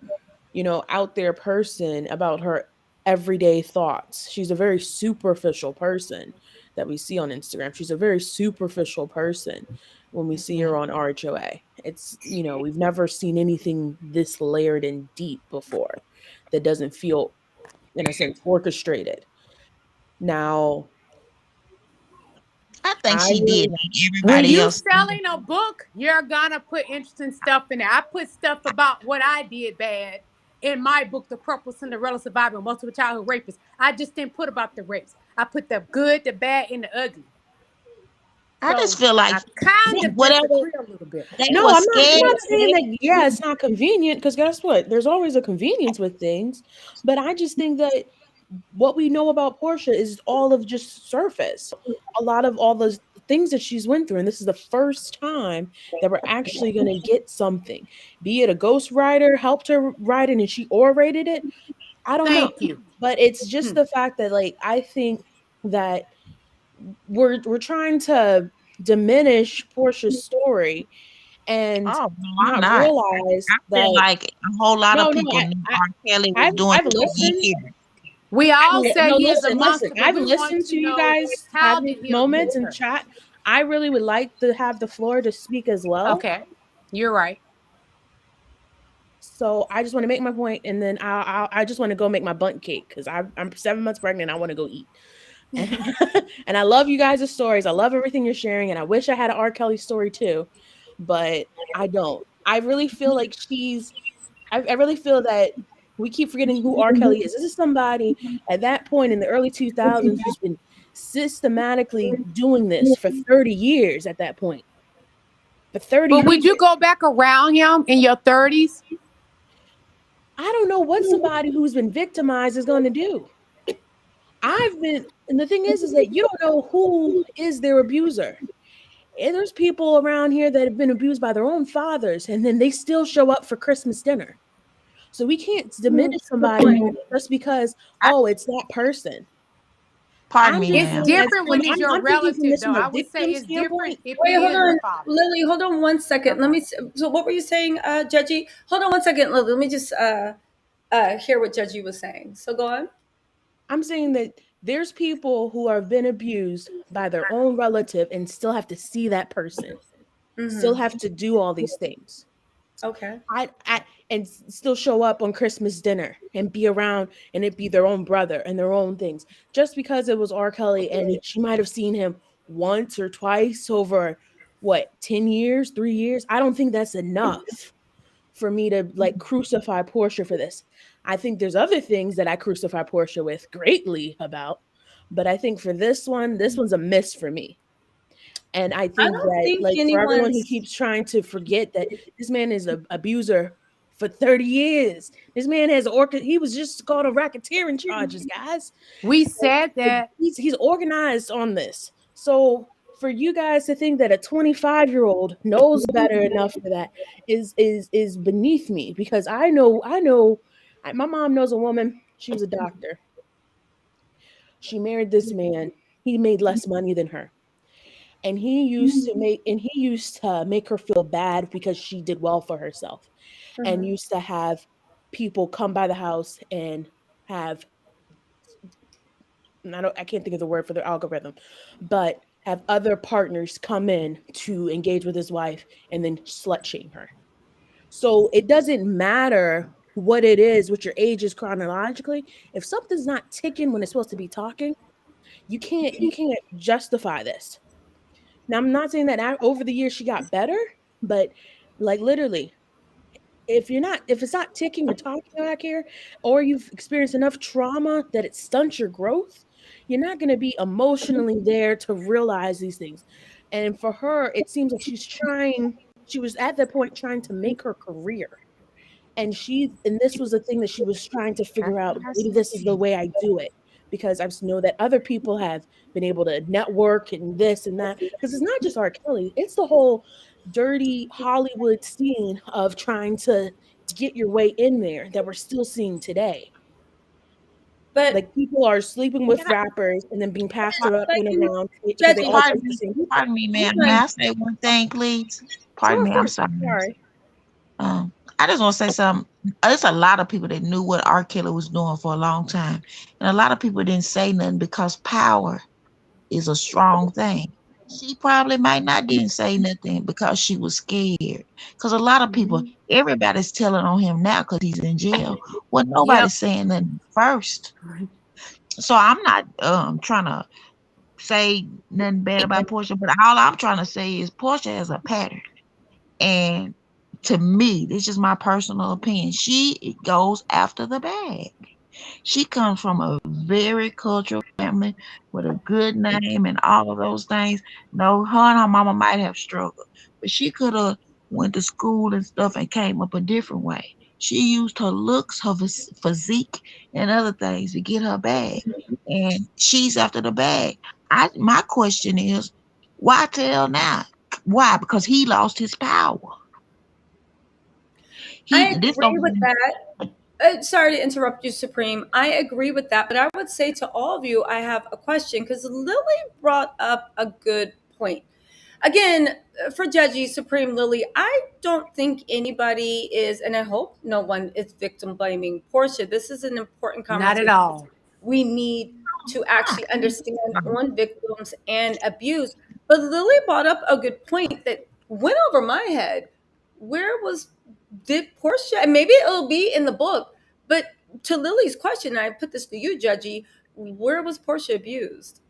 Speaker 8: out there person about her everyday thoughts. She's a very superficial person that we see on Instagram. She's a very superficial person when we see her on RHOA. It's, we've never seen anything this layered and deep before that doesn't feel, in a sense, orchestrated. Now,
Speaker 7: I think
Speaker 8: I
Speaker 7: she did
Speaker 8: really,
Speaker 7: like
Speaker 3: When
Speaker 7: everybody
Speaker 3: you
Speaker 7: else.
Speaker 3: selling a book, you're gonna put interesting stuff in there. I put stuff about what I did bad in my book, The Purple Cinderella Survivor, Multiple Childhood Rapist. I just didn't put about the rapes. I put the good, the bad, and the ugly.
Speaker 7: I just
Speaker 3: So
Speaker 7: feel like
Speaker 3: I kind of
Speaker 7: whatever
Speaker 3: disagree a little bit.
Speaker 7: they
Speaker 8: no,
Speaker 7: were
Speaker 8: I'm
Speaker 7: scared
Speaker 8: not
Speaker 7: to
Speaker 8: saying
Speaker 7: say.
Speaker 8: that, yeah, it's not convenient, because guess what? There's always a convenience with things. But I just think that what we know about Portia is all of just surface. A lot of all those things that she's went through, and this is the first time that we're actually going to get something. Be it a ghostwriter helped her write it and she orated it. I don't know,
Speaker 3: Thank you.
Speaker 8: but it's just the fact that, like, I think that we're trying to diminish Portia's story and
Speaker 7: Oh no, I'm
Speaker 8: not
Speaker 7: not.
Speaker 8: realize
Speaker 7: I feel
Speaker 8: that
Speaker 7: like a whole lot of
Speaker 8: no,
Speaker 7: people knew R. Kelly was doing
Speaker 8: I've
Speaker 7: it for
Speaker 8: listened.
Speaker 7: years.
Speaker 3: We all say
Speaker 8: No,
Speaker 3: he is a
Speaker 8: listen.
Speaker 3: monster, but
Speaker 8: I've
Speaker 3: we want
Speaker 8: listened
Speaker 3: to
Speaker 8: to you
Speaker 3: know
Speaker 8: guys
Speaker 3: how
Speaker 8: having
Speaker 3: did he
Speaker 8: moments
Speaker 3: abuse
Speaker 8: in
Speaker 3: her?
Speaker 8: chat. I really would like to have the floor to speak as well.
Speaker 3: Okay, you're right.
Speaker 8: So I just want to make my point, and then I just want to go make my bunt cake because I'm 7 months pregnant. I want to go eat, and and I love you guys' stories. I love everything you're sharing, and I wish I had an R. Kelly story too, but I don't. I really feel like I really feel that we keep forgetting who R. Kelly is. This is somebody at that point in the early 2000s who's been systematically doing this for 30 years at that point. For 30
Speaker 3: But would you
Speaker 8: years.
Speaker 3: go back around him in your 30s?
Speaker 8: I don't know what somebody who's been victimized is going to do. And the thing is that you don't know who is their abuser. And there's people around here that have been abused by their own fathers, and then they still show up for Christmas dinner. So we can't diminish somebody just because,
Speaker 7: I,
Speaker 8: oh, it's that person.
Speaker 7: pardon
Speaker 8: I'm
Speaker 7: me,
Speaker 8: just
Speaker 3: It's
Speaker 7: ma'am.
Speaker 8: saying that
Speaker 3: different when it's your
Speaker 8: I'm thinking from
Speaker 3: relative,
Speaker 8: this
Speaker 3: though.
Speaker 8: from a
Speaker 3: I would say
Speaker 8: victim
Speaker 3: it's different
Speaker 8: standpoint.
Speaker 3: if
Speaker 1: Wait,
Speaker 3: it
Speaker 1: hold
Speaker 3: is your
Speaker 1: on,
Speaker 3: father.
Speaker 1: Lily. Hold on one second. Let
Speaker 3: Okay.
Speaker 1: me. So, what were you saying, Judgy? Hold on one second, Lily. Let me just hear what Judgy was saying. So, go on.
Speaker 8: I'm saying that there's people who have been abused by their own relative and still have to see that person, still
Speaker 1: Mm-hmm.
Speaker 8: have to do all these things.
Speaker 1: Okay.
Speaker 8: Still show up on Christmas dinner and be around and it be their own brother and their own things. Just because it was R. Kelly and she might have seen him once or twice over what, 10 years, 3 years. I don't think that's enough for me to like crucify Portia for this. I think there's other things that I crucify Portia with greatly about, but I think for this one's a miss for me. And I
Speaker 1: I
Speaker 8: think
Speaker 1: don't
Speaker 8: that,
Speaker 1: think
Speaker 8: like, for everyone who
Speaker 1: anyone's.
Speaker 8: keeps trying to forget that this man is an abuser for 30 years. This man has he was just called a racketeering charges, guys.
Speaker 3: We said that.
Speaker 8: He's organized on this. So for you guys to think that a 25-year-old knows better enough for that is beneath me, because my mom knows a woman, she was a doctor. She married this man. He made less money than her. And he used to make her feel bad because she did well for herself, and
Speaker 1: Mhm.
Speaker 8: used to have people come by the house and have, I can't think of the word for the algorithm, but have other partners come in to engage with his wife and then slut shame her. So it doesn't matter what it is, what your age is chronologically. If something's not ticking when it's supposed to be talking, you can't justify this. Now, I'm not saying that over the years she got better, but like literally, if it's not ticking or talking back here, or you've experienced enough trauma that it stunts your growth, you're not going to be emotionally there to realize these things. And for her, it seems like she was at that point trying to make her career. And this was the thing that she was trying to
Speaker 7: That's
Speaker 8: figure out.
Speaker 7: what I
Speaker 8: Maybe this is the
Speaker 7: said.
Speaker 8: way I do it, because I just know that other people have been able to network and this and that. Because it's not just R. Kelly; it's the whole dirty Hollywood scene of trying to get your way in there that we're still seeing today.
Speaker 1: But
Speaker 8: Like people are sleeping with rappers and then being passed up
Speaker 1: but
Speaker 8: and
Speaker 1: you know,
Speaker 8: around because they all
Speaker 1: Judgy,
Speaker 8: think the same people.
Speaker 7: Pardon me, ma'am. May
Speaker 1: one,
Speaker 7: I say one thing, please?
Speaker 8: Sure,
Speaker 7: Pardon
Speaker 8: of
Speaker 7: me, I'm
Speaker 8: course.
Speaker 7: sorry.
Speaker 8: Sorry.
Speaker 7: I just want to say something. There's a lot of people that knew what R. Kelly was doing for a long time, and a lot of people didn't say nothing because power is a strong thing. She probably might not didn't say nothing because she was scared. Because a lot of people, everybody's telling on him now because he's in jail. Well,
Speaker 3: Yep.
Speaker 7: nobody's saying nothing first. So I'm not trying to say nothing bad about Portia, but all I'm trying to say is Portia has a pattern. And to me, this is my personal opinion. She goes after the bag. She comes from a very cultural family with a good name and all of those things. No, her and her mama might have struggled, but she could have went to school and stuff and came up a different way. She used her looks, her physique, and other things to get her bag, and she's after the bag. My question is, why tell now? Why? Because he lost his power.
Speaker 1: I
Speaker 7: This
Speaker 1: agree with
Speaker 7: don't.
Speaker 1: that. Sorry to interrupt you, Supreme. I agree with that, but I would say to all of you, I have a question because Lily brought up a good point. Again, for Judgy Supreme Lily, I don't think anybody is, and I hope no one is victim blaming Portia. This is an important
Speaker 3: Not at
Speaker 1: conversation.
Speaker 3: all.
Speaker 1: We need to actually understand on victims and abuse. But Lily brought up a good point that went over my head. Where was did Portia? And maybe it'll be in the book. But to Lily's question, I put this to you, Judgy. Where was Portia abused?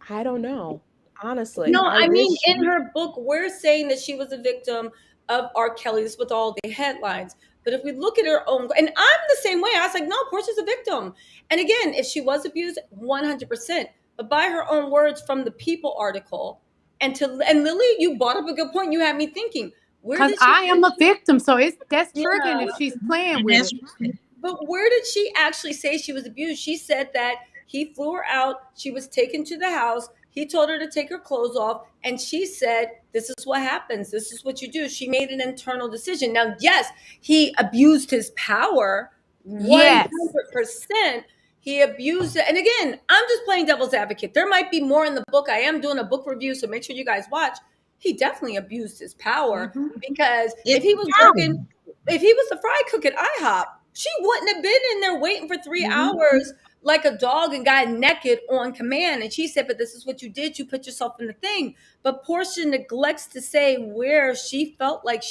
Speaker 8: I don't know. Honestly,
Speaker 1: No,
Speaker 8: I
Speaker 1: I mean,
Speaker 8: wish.
Speaker 1: in her book, we're saying that she was a victim of R. Kelly's with all the headlines. But if we look at her own, and I'm the same way, I was like, no, Portia's a victim. And again, if she was abused, 100%. But by her own words from the People article, and Lily, you brought up a good point. You had me thinking, where
Speaker 3: Because
Speaker 1: did she?
Speaker 3: I am a victim, so that's triggering if
Speaker 1: Yeah,
Speaker 3: she's playing
Speaker 7: And
Speaker 3: with
Speaker 7: that's
Speaker 3: it.
Speaker 1: but where did she actually say she was abused? She said that he flew her out. She was taken to the house. He told her to take her clothes off. And she said, this is what happens. This is what you do. She made an internal decision. Now, yes, he abused his power
Speaker 3: Yes.
Speaker 1: 100%. He abused it. And again, I'm just playing devil's advocate. There might be more in the book. I am doing a book review, so make sure you guys watch. He definitely abused his power
Speaker 3: Hmm.
Speaker 1: because
Speaker 7: it's
Speaker 1: working,
Speaker 7: power.
Speaker 1: if he was the fry cook at IHOP, she wouldn't have been in there waiting for 3 hours like a dog and got naked on command. And she said, but this is what you did. You put yourself in the thing. But Portia neglects to say where she felt like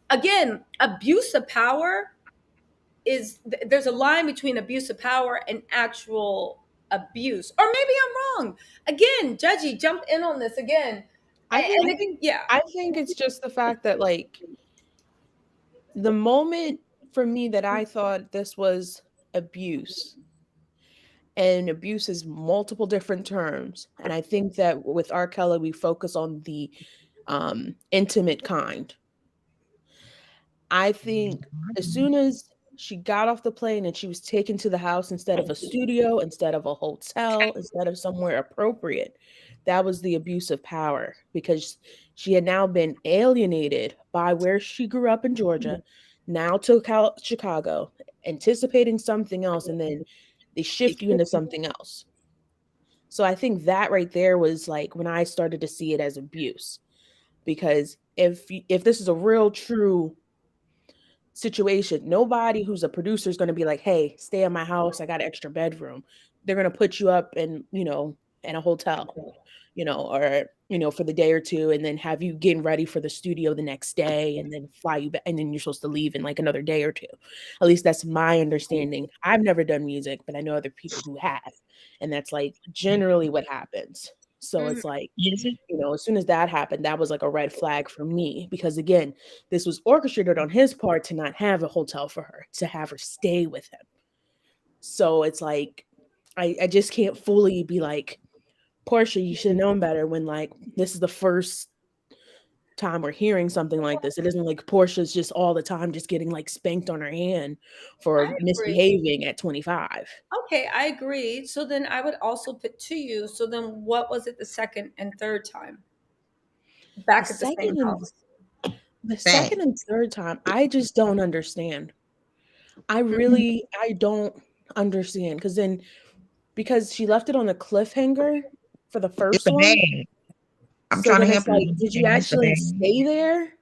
Speaker 1: again, abuse of power there's a line between abuse of power and actual abuse. Or maybe I'm wrong. Again, Judgy, jump in on this again.
Speaker 8: I think
Speaker 1: Yeah.
Speaker 8: I think it's just the fact that like the moment for me that I thought this was abuse, and abuse is multiple different terms, and I think that with R. Kelly we focus on the intimate kind. I think as soon as she got off the plane and she was taken to the house instead of a studio, instead of a hotel, instead of somewhere appropriate, that was the abuse of power because she had now been alienated by where she grew up in Georgia, now to Chicago, anticipating something else, and then they shift you into something else. So I think that right there was like when I started to see it as abuse, because if this is a real true situation, nobody who's a producer is going to be like, hey, stay at my house, I got an extra bedroom. They're going to put you up in, in a hotel, or for the day or two, and then have you getting ready for the studio the next day, and then fly you back, and then you're supposed to leave in like another day or two. At least that's my understanding. I've never done music, but I know other people who have, and that's like generally what happens. So
Speaker 1: Mhm.
Speaker 8: it's like,
Speaker 7: Is it?
Speaker 8: as soon as that happened, that was like a red flag for me because again, this was orchestrated on his part to not have a hotel for her, to have her stay with him. So it's like I just can't fully be like, Porsha, you should have known better when like this is the first time we're hearing something like this. It isn't like Portia's just all the time just getting like spanked on her hand
Speaker 1: I
Speaker 8: for
Speaker 1: agree.
Speaker 8: misbehaving at 25.
Speaker 1: Okay, I agree. So then I would also put to you. So then what was it the second and third time?
Speaker 8: The
Speaker 1: Back at the same
Speaker 8: second and
Speaker 1: house.
Speaker 8: the
Speaker 7: Fact.
Speaker 8: second and third time, I just don't understand.
Speaker 1: Mhm.
Speaker 8: I don't understand because she left it on a cliffhanger for the
Speaker 7: It's
Speaker 8: first
Speaker 7: the
Speaker 8: one.
Speaker 7: bag. I'm
Speaker 8: So
Speaker 7: trying to
Speaker 8: then
Speaker 7: help
Speaker 8: it's
Speaker 7: you
Speaker 8: like, did you
Speaker 7: understand. It's the
Speaker 8: actually
Speaker 7: bag.
Speaker 8: stay there?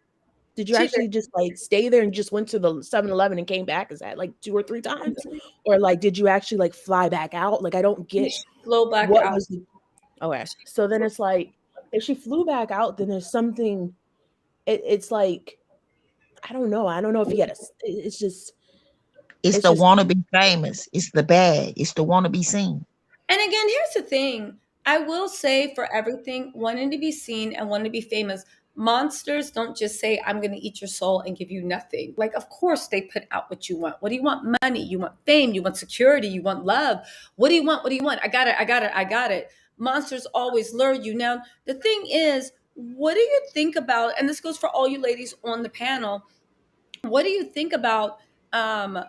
Speaker 8: Did you
Speaker 1: She
Speaker 8: actually just like stay there and just went to the 7-Eleven and came back? Is that like 2 or 3 times? Or like did you actually like fly back out? Like I don't
Speaker 1: she
Speaker 8: get
Speaker 1: flew back
Speaker 8: what
Speaker 1: out.
Speaker 8: was the okay. So then it's like if she flew back out, then there's something it's like I don't know. I don't know if he had
Speaker 7: It's
Speaker 8: it's
Speaker 7: the
Speaker 8: just
Speaker 7: want to be famous. It's the bag. It's the want to be seen.
Speaker 1: And again, here's the thing. I will say for everything, wanting to be seen and wanting to be famous, monsters don't just say, I'm going to eat your soul and give you nothing. Like, of course, they put out what you want. What do you want? Money. You want fame. You want security. You want love. What do you want? What do you want? I got it. I got it. I got it. Monsters always lure you. Now, the thing is, what do you think about, and this goes for all you ladies on the panel, what do you think about um,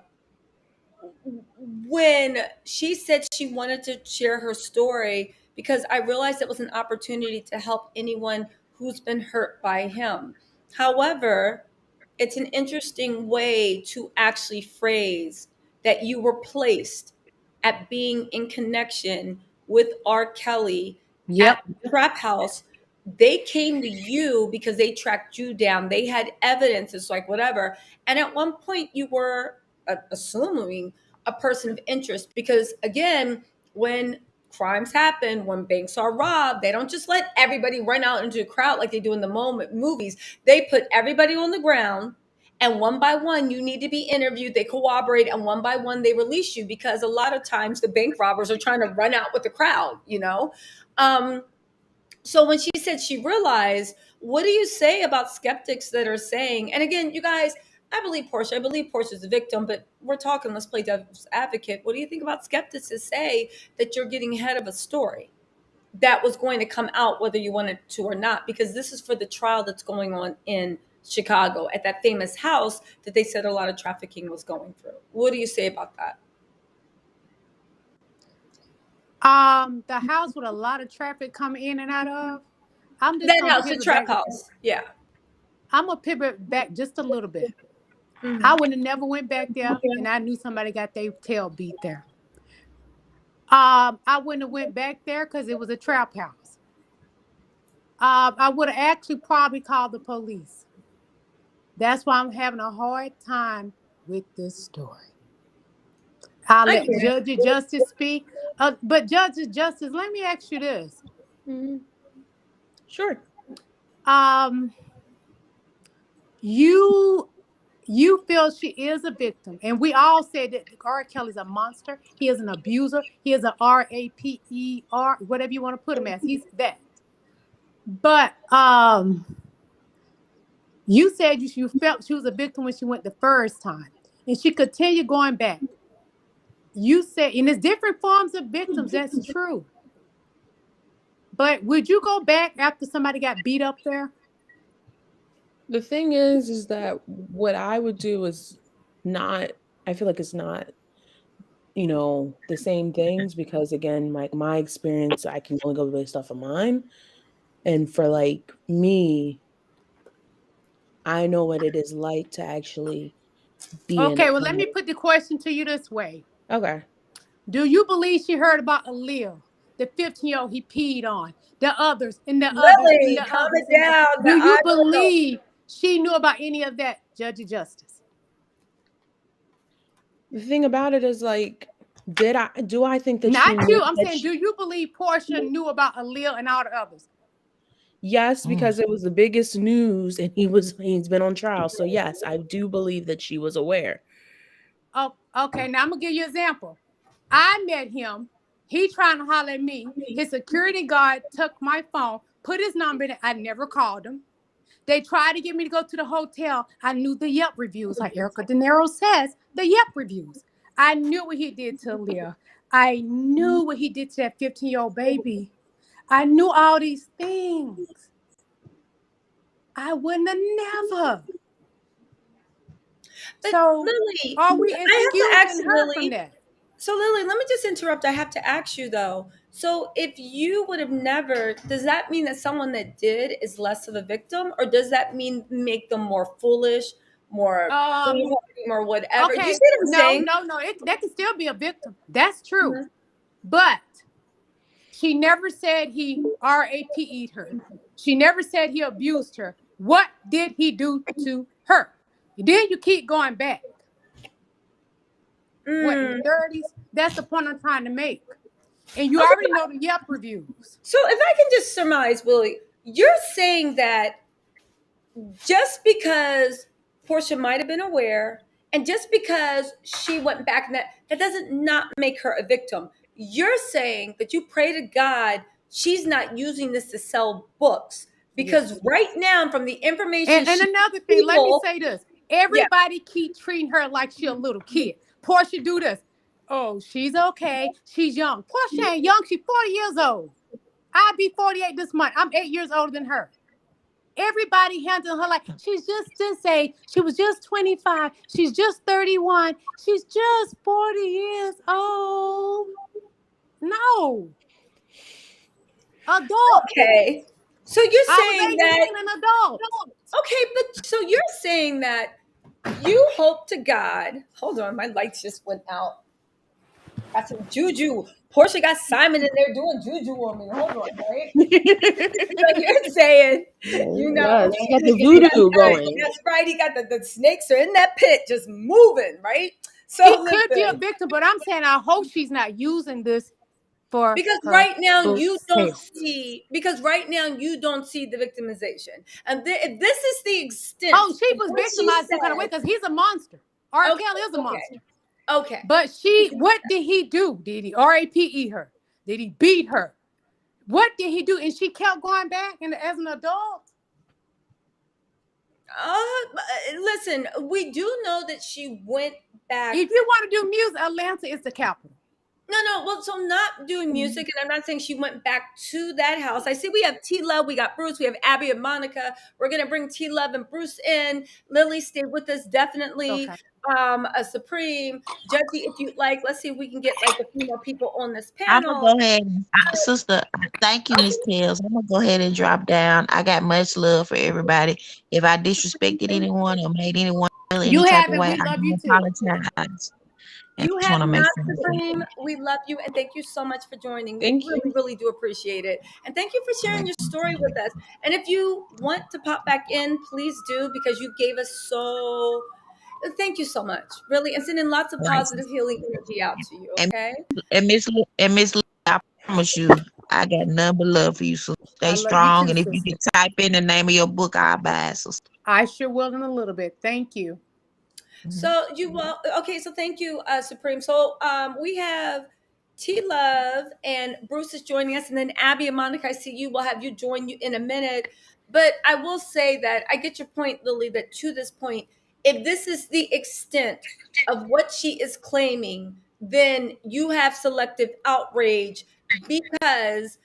Speaker 1: when she said she wanted to share her story because I realized it was an opportunity to help anyone who's been hurt by him. However, it's an interesting way to actually phrase that you were placed at being in connection with R. Kelly at
Speaker 3: Yep.
Speaker 1: the trap house. They came to you because they tracked you down. They had evidence. It's like whatever. And at one point, you were assuming a person of interest because, again, when crimes happen, when banks are robbed, they don't just let everybody run out into the crowd like they do in the moment movies. They put everybody on the ground, and one by one you need to be interviewed. They cooperate, and one by one they release you because a lot of times the bank robbers are trying to run out with the crowd. um, so when she said she realized, what do you say about skeptics that are saying, and again, you guys, I believe Portia's a victim, but we're talking, let's play devil's advocate. What do you think about skeptics that say that you're getting ahead of a story that was going to come out whether you wanted to or not? Because this is for the trial that's going on in Chicago at that famous house that they said a lot of trafficking was going through. What do you say about that?
Speaker 3: The house with a lot of traffic coming in and out of. I'm just
Speaker 1: That
Speaker 3: gonna
Speaker 1: house, the
Speaker 3: pivot
Speaker 1: trap
Speaker 3: back.
Speaker 1: house. Yeah.
Speaker 3: I'm gonna pivot back just a little bit. I
Speaker 1: Mhm.
Speaker 3: would have never went back there, and I knew somebody got their tail beat there. I wouldn't have went back there because it was a trap house. I would have actually probably called the police. That's why I'm having a hard time with this story. I'll
Speaker 1: I
Speaker 3: let
Speaker 1: get it.
Speaker 3: Judge of Justice speak. But Judge of Justice, let me ask you this.
Speaker 8: Mhm. Sure.
Speaker 3: Um, you you feel she is a victim, and we all said that R. Kelly's a monster. He is an abuser. He is a raper, whatever you want to put him as. He's that. But you said you felt she was a victim when she went the first time, and she continued going back. You said, and there's different forms of victims. That's true. But would you go back after somebody got beat up there?
Speaker 8: The thing is that what I would do is not I feel like it's not, the same things because again, like my experience, I can only go based off of mine. And for like me, I know what it is like to actually be in
Speaker 3: Okay, well, let me put the question to you this way.
Speaker 8: okay.
Speaker 3: Do you believe she heard about Aaliyah, the 15-year-old he peed on, the others, and the others, and
Speaker 1: Lily,
Speaker 3: the
Speaker 1: calm
Speaker 3: others,
Speaker 1: it down.
Speaker 3: do
Speaker 1: I
Speaker 3: you
Speaker 1: don't know.
Speaker 3: believe she knew about any of that, Judge of Justice?
Speaker 8: The thing about it is like, do I think that she
Speaker 3: Not
Speaker 8: knew
Speaker 3: you. I'm
Speaker 8: that
Speaker 3: saying, do you believe Porsha knew about Aaliyah and all the others?
Speaker 8: yes,
Speaker 7: Mm.
Speaker 8: because it was the biggest news and he's been on trial. So yes, I do believe that she was aware.
Speaker 3: Oh, okay. Now I'm gonna give you an example. I met him He trying to holler at me. His security guard took my phone, put his number in it. I never called him. They tried to get me to go to the hotel. I knew the Yelp reviews, like Erica De Niro says, the Yelp reviews. I knew what he did to Leah. I knew what he did to that 15-year-old baby. I knew all these things. I wouldn't have never.
Speaker 1: But
Speaker 3: So
Speaker 1: Lily,
Speaker 3: are we
Speaker 1: I have to ask
Speaker 3: excusing
Speaker 1: you,
Speaker 3: her
Speaker 1: Lily.
Speaker 3: from that?
Speaker 1: So Lily, let me just interrupt. I have to ask you though. So if you would have never, does that mean that someone that did is less of a victim, or does that mean make them more foolish, more or whatever? Do you
Speaker 3: Okay,
Speaker 1: see what I'm
Speaker 3: no,
Speaker 1: saying?
Speaker 3: that can still be a victim. That's true.
Speaker 1: Mhm.
Speaker 3: But she never said he RAPE'd her. She never said he abused her. What did he do to her? Then you keep going back. What, in the 30s? That's the point I'm trying to make. And you
Speaker 1: Okay,
Speaker 3: already know the Yelp reviews.
Speaker 1: so if I can just surmise, Willie, you're saying that just because Porsha might have been aware, and just because she went back, that doesn't not make her a victim. You're saying that you pray to God she's not using this to sell books, because
Speaker 3: Yes.
Speaker 1: right now, from the information
Speaker 3: And another thing, let me say this.
Speaker 1: yeah,
Speaker 3: Everybody keep treating her like she a little kid. Porsha do this. Oh, she's okay. She's young. Porsha ain't young. She's 40 years old. I'll be 48 this month. I'm 8 years older than her. Everybody handling her like she's just this age. She was just 25. She's just 31. She's just 40 years old. No. Adult.
Speaker 1: okay. So you're
Speaker 3: I was
Speaker 1: saying
Speaker 3: 18
Speaker 1: that,
Speaker 3: and adult.
Speaker 1: okay, but so you're saying that you hope to God. Hold on, my lights just went out. Got some juju. Portia got Simon in there doing juju on me. Hold on, right? So you're saying, you know,
Speaker 8: Yeah, she got the
Speaker 1: that's
Speaker 8: voodoo
Speaker 1: right.
Speaker 8: going.
Speaker 1: That's right. He got the snakes are in that pit just moving, right? So
Speaker 3: He could be a
Speaker 1: listen,
Speaker 3: victim, but I'm saying I hope she's not using this for
Speaker 1: because
Speaker 3: her
Speaker 1: right now
Speaker 3: book
Speaker 1: you don't
Speaker 3: sales.
Speaker 1: see, the victimization, and if this is the extent
Speaker 3: Oh, she
Speaker 1: of
Speaker 3: was
Speaker 1: what she
Speaker 3: victimized some kind of way
Speaker 1: said,
Speaker 3: because he's a monster. R.
Speaker 1: okay,
Speaker 3: Kelly is a monster.
Speaker 1: okay, okay.
Speaker 3: But what did he do? Did he RAPE her? Did he beat her? What did he do? And she kept going back and as an adult.
Speaker 1: Listen, we do know that she went back.
Speaker 3: If you want to do music, Atlanta is the capital.
Speaker 1: No. Well, so not doing music, and I'm not saying she went back to that house. I see we have T Love, we got Bruce, we have Abby and Monica. We're gonna bring T Love and Bruce in. Lily, stay with us definitely.
Speaker 3: Okay.
Speaker 1: A Supreme Judgy, if you'd like. Let's see if we can get like a few more people on this
Speaker 7: I'm gonna
Speaker 1: panel.
Speaker 7: go ahead, sister. Thank you, Miss Tells. I'm gonna go ahead and drop down. I got much love for everybody. If I disrespected anyone or made anyone feel
Speaker 3: You
Speaker 7: any type of
Speaker 3: haven't.
Speaker 7: way,
Speaker 3: We
Speaker 7: I
Speaker 3: love
Speaker 7: do
Speaker 3: you too.
Speaker 7: apologize. And
Speaker 1: You
Speaker 7: just
Speaker 1: have
Speaker 7: want to make
Speaker 1: not,
Speaker 7: sure.
Speaker 1: Supreme. We love you and thank you so much for joining. We
Speaker 8: Thank you.
Speaker 1: really, really do appreciate it. And thank you for sharing your story with us. And if you want to pop back in, please do, because you gave us so. Thank you so much, really, and sending lots of positive healing energy out to you.
Speaker 7: And
Speaker 1: Okay.
Speaker 7: Miss Lee, I promise you, I got none but love for you. So
Speaker 3: I
Speaker 7: stay
Speaker 3: love you
Speaker 7: strong.
Speaker 3: too,
Speaker 7: And if you
Speaker 3: sister.
Speaker 7: can type in the name of your book, I'll buy it. So
Speaker 3: I sure will in a little bit. Thank you.
Speaker 1: So you well, okay. So thank you, Supreme. So we have T Love and Bruce is joining us, and then Abby and Monica. I see you. We'll have you join you in a minute. But I will say that I get your point, Lily. That to this point, if this is the extent of what she is claiming, then you have selective outrage, because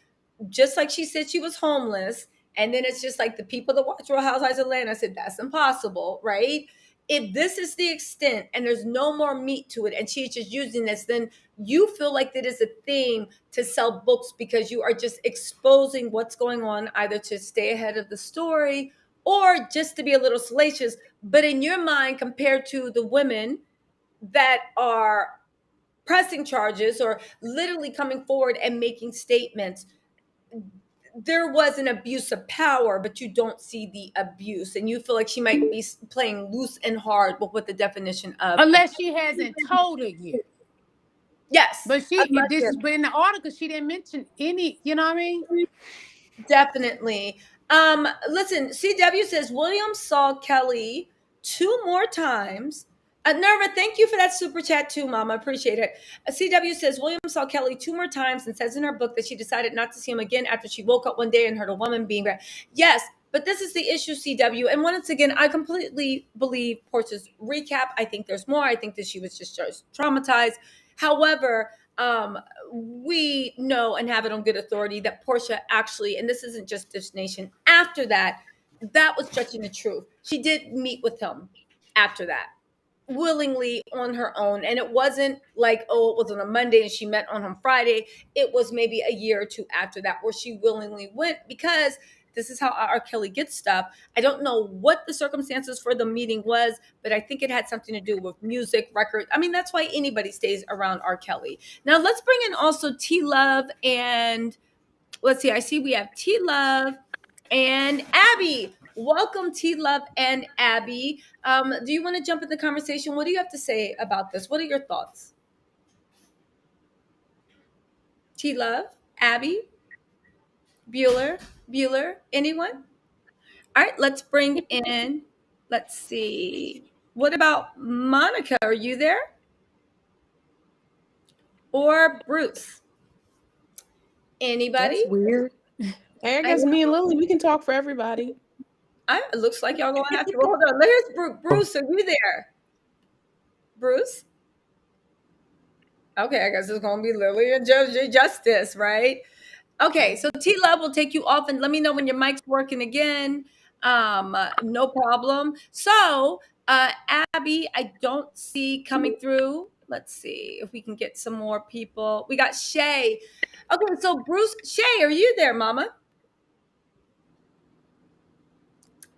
Speaker 1: just like she said she was homeless, and then it's just like the people that watch Real Housewives of Atlanta said that's impossible, right? If this is the extent and there's no more meat to it and she's just using this, then you feel like that is a thing to sell books, because you are just exposing what's going on, either to stay ahead of the story or just to be a little salacious. But in your mind, compared to the women that are pressing charges or literally coming forward and making statements, there was an abuse of power, but you don't see the abuse, and you feel like she might be playing loose and hard with what the definition of
Speaker 3: Unless she hasn't told it yet.
Speaker 1: yes,
Speaker 3: But but in the article she didn't mention any, you know what I mean?
Speaker 1: definitely. Listen, CW says Williams saw Kelly 2 more times Nerva, thank you for that super chat too, Mama. Appreciate it. CW says William saw Kelly 2 more times and says in her book that she decided not to see him again after she woke up one day and heard a woman being bad. Yes, but this is the issue, CW. And once again, I completely believe Portia's recap. I think there's more. I think that she was just traumatized. However, we know and have it on good authority that Portia actually, and this isn't just this nation, after that, that was judging the truth. She did meet with him after that willingly on her own. And it wasn't like, oh, it was on a Monday and she met on Friday. It was maybe a year or two after that where she willingly went, because this is how R. Kelly gets stuff. I don't know what the circumstances for the meeting was, but I think it had something to do with music, record. I mean, that's why anybody stays around R. Kelly. Now let's bring in also T Love and let's see. I see we have T Love and Abby. Welcome, T Love and Abby. Do you want to jump in the conversation? What do you have to say about this? What are your thoughts? T Love, Abby, Bueller, anyone? All right, let's bring in, let's see. What about Monica? Are you there? Or Bruce? Anybody?
Speaker 5: That's weird.
Speaker 8: I
Speaker 1: I
Speaker 8: guess
Speaker 1: know.
Speaker 8: me and Lily, we can talk for everybody.
Speaker 1: It looks like y'all gonna have to. Well, hold on. Here's Bruce. Are you there? Bruce? Okay, I guess it's gonna be Lily and Justice, right? Okay, so T Love will take you off and let me know when your mic's working again. No problem. So, Abby, I don't see coming through. Let's see if we can get some more people. We got Shay. Okay, so Bruce, Shay, are you there, Mama?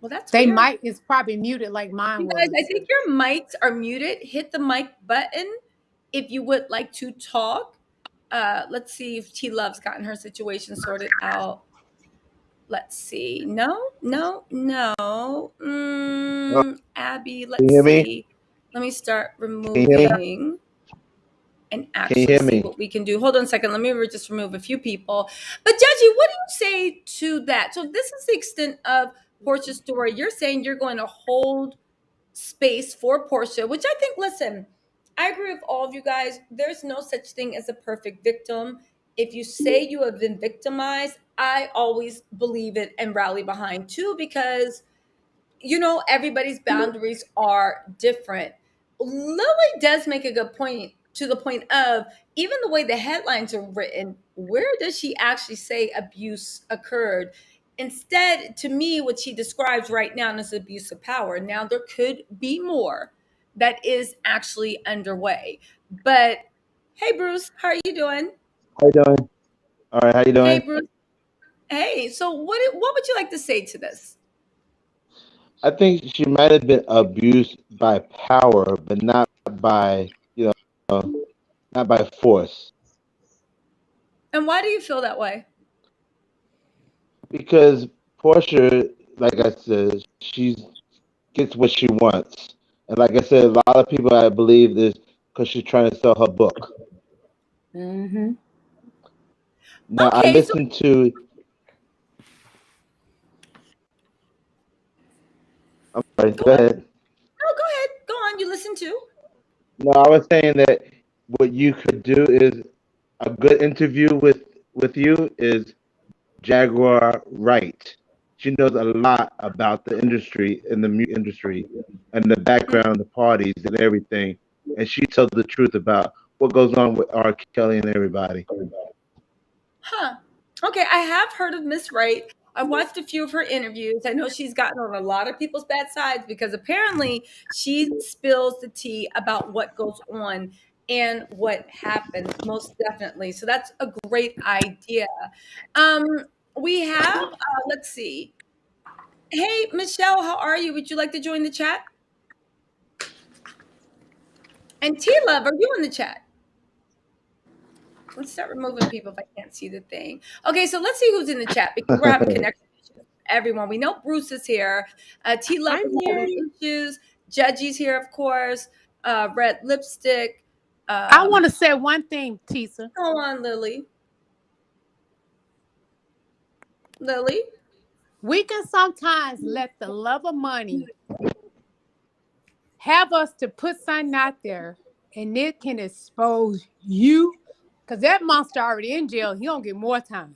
Speaker 1: Well, that's
Speaker 3: They
Speaker 1: weird.
Speaker 3: might is probably muted like mine
Speaker 1: You guys, I
Speaker 3: was.
Speaker 1: think your mics are muted. Hit the mic button if you would like to talk. Let's see if T Love's gotten her situation sorted out. Let's see. No. Abby,
Speaker 9: Can you
Speaker 1: let's
Speaker 9: hear me?
Speaker 1: see. Let me start
Speaker 9: Can you hear me?
Speaker 1: removing and
Speaker 9: Can you
Speaker 1: actually
Speaker 9: hear
Speaker 1: see
Speaker 9: me?
Speaker 1: what we can do. Hold on a second. Let me just remove a few people. But Judgy, what do you say to that? So this is the extent of Portia's story. You're saying you're going to hold space for Portia, which I think, listen, I agree with all of you guys. There's no such thing as a perfect victim. If you say you have been victimized, I always believe it and rally behind too, because everybody's boundaries are different. Lily does make a good point, to the point of even the way the headlines are written, where does she actually say abuse occurred? Instead, to me, what she describes right now is abuse of power. Now, there could be more that is actually underway. But hey, Bruce, how are you doing?
Speaker 9: How you doing? All right, how you
Speaker 1: Hey,
Speaker 9: doing?
Speaker 1: Bruce. Hey, so what would you like to say to this?
Speaker 9: I think she might have been abused by power, but not by, not by force.
Speaker 1: And why do you feel that way?
Speaker 9: Because Portia, like I said, she gets what she wants. And like I said, a lot of people, I believe, is because she's trying to sell her book.
Speaker 3: Mm-hmm.
Speaker 9: Now, I
Speaker 1: Okay, so
Speaker 9: listened to, I'm sorry,
Speaker 1: go
Speaker 9: go
Speaker 1: on.
Speaker 9: ahead.
Speaker 1: No, go ahead. Go on. You listen to.
Speaker 9: No, I was saying that what you could do is a good interview with you is Jaguar Wright. She knows a lot about the industry and the music industry and the background, the parties and everything. And she tells the truth about what goes on with R. Kelly and everybody.
Speaker 1: Huh. Okay, I have heard of Miss Wright. I've watched a few of her interviews. I know she's gotten on a lot of people's bad sides because apparently she spills the tea about what goes on and what happens, most definitely. So that's a great idea. Um, we have, let's see. Hey, Michelle, how are you? Would you like to join the chat? And T Love, are you in the chat? Let's start removing people if I can't see the thing. Okay, so let's see who's in the chat because we're having connection issues with everyone. We know Bruce is here. T Love
Speaker 8: I'm
Speaker 1: is
Speaker 8: here.
Speaker 1: having issues. Judgy's here, of course. Red lipstick.
Speaker 3: I
Speaker 1: Um,
Speaker 3: want to say one thing, Tisa.
Speaker 1: Go on, Lily. Lily.
Speaker 3: We can sometimes let the love of money have us to put something out there and it can expose you, because that monster already in jail, he don't get more time.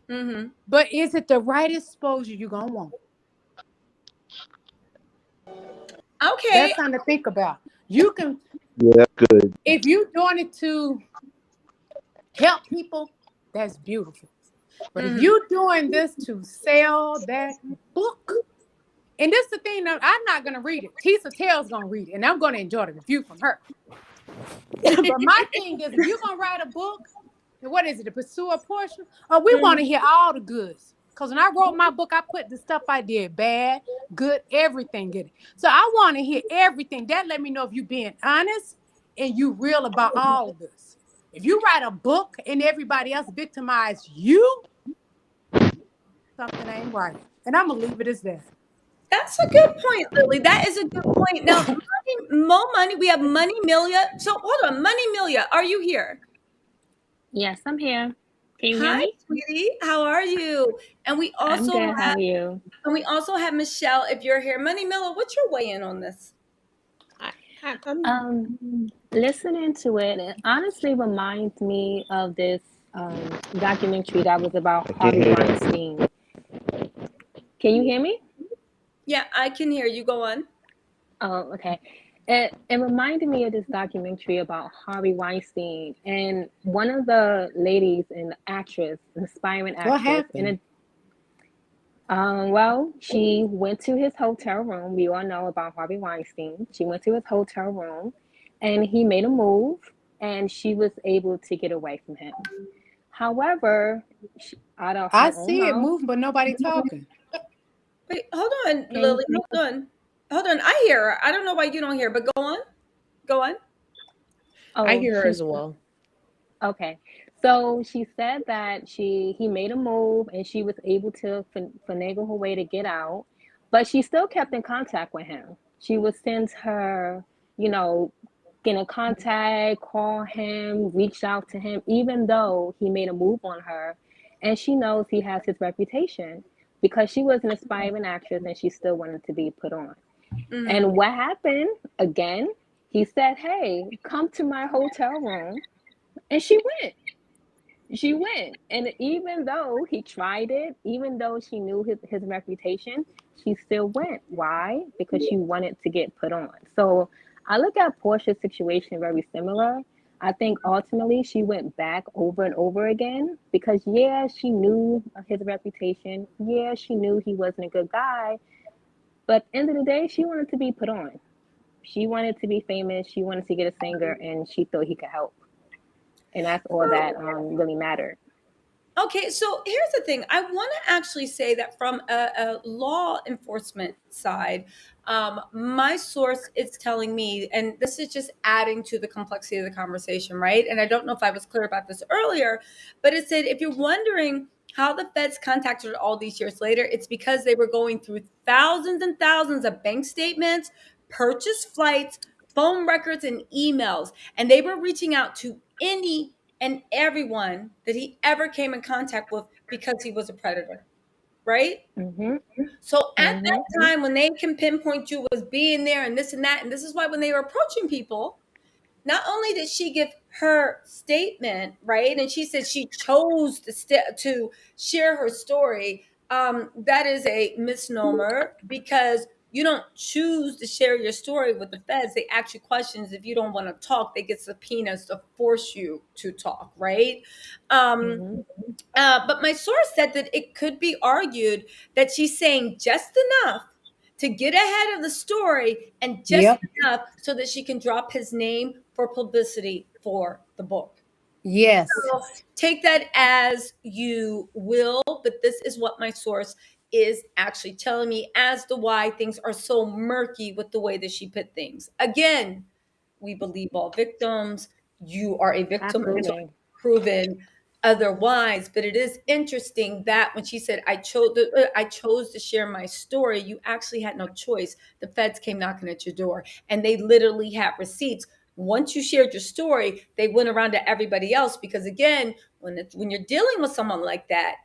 Speaker 1: Mm-hmm.
Speaker 3: But is it the right exposure you're gonna want?
Speaker 1: Okay.
Speaker 3: That's something to think about. You can,
Speaker 9: Yeah, that's good.
Speaker 3: if you're doing it to help people, that's beautiful. But if
Speaker 1: Mm-hmm.
Speaker 3: you're doing this to sell that book, and this is the thing, I'm not gonna read it. TisaTell's gonna read it, and I'm gonna enjoy the review from her. But my thing is, if you're gonna write a book, and what is it, the Pursue of Porsha? Oh, we want to hear all the goods. Because when I wrote my book, I put the stuff I did, bad, good, everything in it. So I want to hear everything. That let me know if you're being honest and you real about all of this. If you write a book and everybody else victimize you, something ain't right. And I'm gonna leave it as that.
Speaker 1: That's a good point, Lily. That is a good point. Now, Mo Money, we have Money Milia. So hold on, Money Milia, are you here?
Speaker 10: Yes, I'm here. Can you hear
Speaker 1: Hi,
Speaker 10: me?
Speaker 1: sweetie. How are you? And we
Speaker 10: I'm
Speaker 1: also
Speaker 10: good. How
Speaker 1: have
Speaker 10: are you?
Speaker 1: Michelle. If you're here, Money Miller, what's your weigh in on this?
Speaker 10: Um, Listening to it, it honestly reminds me of this documentary that was about
Speaker 9: I can't
Speaker 10: Harvey
Speaker 9: hear you.
Speaker 10: Weinstein. Can you hear me?
Speaker 1: Yeah, I can hear you. Go on.
Speaker 10: Oh, okay. It reminded me of this documentary about Harvey Weinstein, and one of the ladies, an actress, an aspiring
Speaker 3: What
Speaker 10: actress, and
Speaker 3: happened?
Speaker 10: well, she went to his hotel room. We all know about Harvey Weinstein. She went to his hotel room and he made a move and she was able to get away from him. However, out of
Speaker 3: I
Speaker 10: her own
Speaker 3: see it
Speaker 10: mouth,
Speaker 3: moving, but nobody talking.
Speaker 1: Wait, hold on,
Speaker 10: can
Speaker 1: Lily. Hold on. Hold on. I hear her. I don't know why you don't hear, but go on. Go on.
Speaker 8: I
Speaker 10: oh
Speaker 8: hear her
Speaker 10: she
Speaker 8: as well.
Speaker 10: okay. So she said that he made a move and she was able to finagle her way to get out, but she still kept in contact with him. She would send her, you know, get in contact, call him, reach out to him, even though he made a move on her. And she knows he has his reputation because she was an aspiring actress and she still wanted to be put on.
Speaker 1: Mm-hmm.
Speaker 10: And what happened again? He said, "Hey, come to my hotel room." And she went, and even though he tried it, even though she knew his reputation, she still went. Why? Because she wanted to get put on. So I look at Portia's situation very similar. I think ultimately she went back over and over again because yeah, she knew his reputation, yeah, she knew he wasn't a good guy, but at the end of the day she wanted to be put on. She wanted to be famous, she wanted to get a singer, and she thought he could help, and that's all that really mattered.
Speaker 1: Okay, so here's the thing. I want to actually say that from a law enforcement side, my source is telling me, and this is just adding to the complexity of the conversation, right? And I don't know if I was clear about this earlier, but it said if you're wondering how the feds contacted her all these years later, it's because they were going through thousands and thousands of bank statements, purchase flights, phone records, and emails, and they were reaching out to any and everyone that he ever came in contact with because he was a predator, right?
Speaker 10: Mm-hmm.
Speaker 1: So at
Speaker 10: Mm-hmm.
Speaker 1: that time, when they can pinpoint you as being there and this and that, and this is why when they were approaching people, not only did she give her statement, right, and she said she chose to share her story, that is a misnomer because you don't choose to share your story with the feds. They ask you questions. If you don't want to talk, they get subpoenas to force you to talk, right? Um,
Speaker 10: Mm-hmm.
Speaker 1: but my source said that it could be argued that she's saying just enough to get ahead of the story and just
Speaker 3: Yep.
Speaker 1: enough so that she can drop his name for publicity for the book.
Speaker 3: Yes.
Speaker 1: So take that as you will, but this is what my source is actually telling me as to why things are so murky with the way that she put things. Again, we believe all victims. You are a victim until
Speaker 10: Absolutely.
Speaker 1: proven otherwise. But it is interesting that when she said, I chose to share my story, you actually had no choice. The feds came knocking at your door and they literally had receipts. Once you shared your story, they went around to everybody else because again, when you're dealing with someone like that,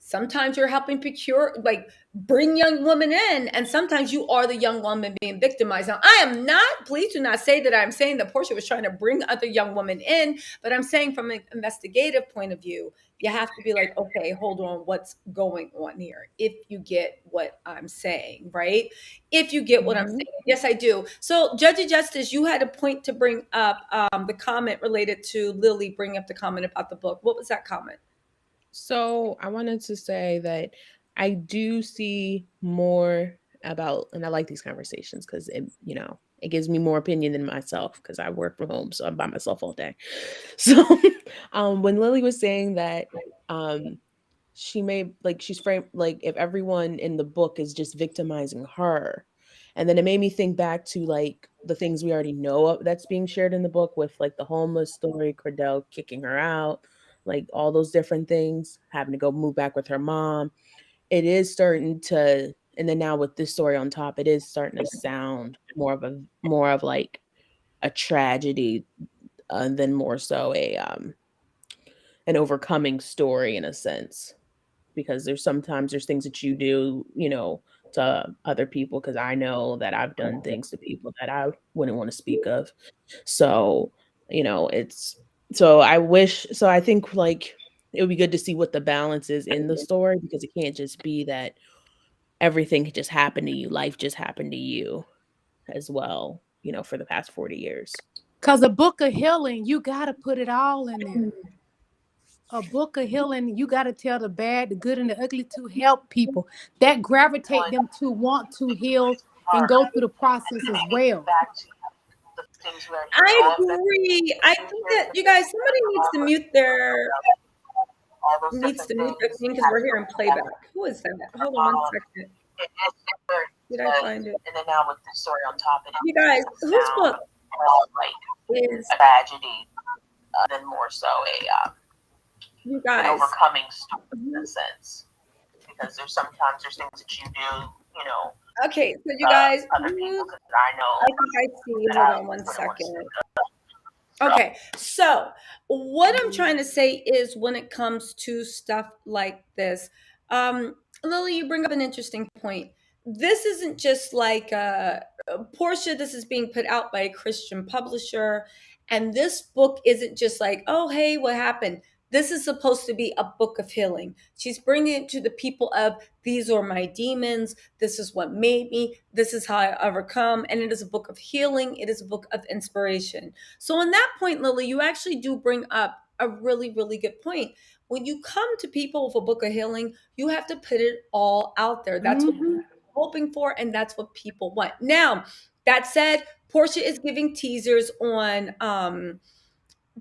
Speaker 1: Sometimes you're helping procure, like bring young women in, and sometimes you are the young woman being victimized. Now, I am not, please do not say that I'm saying that Porsha was trying to bring other young women in, but I'm saying from an investigative point of view, you have to be like, okay, hold on, what's going on here? If you get what I'm saying, right? If you get what I'm saying. Yes, I do. So, Judge Justice, you had a point to bring up the comment related to Lily bringing up the comment about the book. What was that comment?
Speaker 8: So I wanted to say that I do see more about, and I like these conversations because it gives me more opinion than myself because I work from home, so I'm by myself all day. So when Lily was saying that she may, like, she's framed like if everyone in the book is just victimizing her, and then it made me think back to like the things we already know of that's being shared in the book with like the homeless story, Cordell kicking her out, like all those different things, having to go move back with her mom. It is starting to, and then now with this story on top, it is starting to sound more of like a tragedy than more so a an overcoming story in a sense, because there's things that you do, to other people, because I know that I've done things to people that I wouldn't want to speak of. So, it's so I think like it would be good to see what the balance is in the story, because it can't just be that everything just happened to you, life just happened to you as well, for the past 40 years.
Speaker 3: Because a book of healing, you got to put it all in there. A book of healing, you got to tell the bad, the good, and the ugly to help people that gravitate them to want to heal and go through the process as well.
Speaker 1: I agree. I think that you guys, somebody needs to mute their thing because we're hearing playback. Who is that? Hold on one second. Did I find it?
Speaker 7: And then now with the story on top,
Speaker 1: You guys, whose book is
Speaker 7: tragedy, then more so
Speaker 1: you
Speaker 7: an
Speaker 1: guys?
Speaker 7: overcoming story in a sense, because there's things that you do,
Speaker 1: Okay, so you guys,
Speaker 7: other people that I know.
Speaker 1: I think I see. Hold on one second. Okay, so what I'm trying to say is when it comes to stuff like this, Lily, you bring up an interesting point. This isn't just like Porsha, this is being put out by a Christian publisher. And this book isn't just like, oh, hey, what happened? This is supposed to be a book of healing. She's bringing it to the people of these are my demons. This is what made me. This is how I overcome. And it is a book of healing. It is a book of inspiration. So on that point, Lily, you actually do bring up a really, really good point. When you come to people with a book of healing, you have to put it all out there. That's what we're hoping for, and that's what people want. Now, that said, Porsha is giving teasers on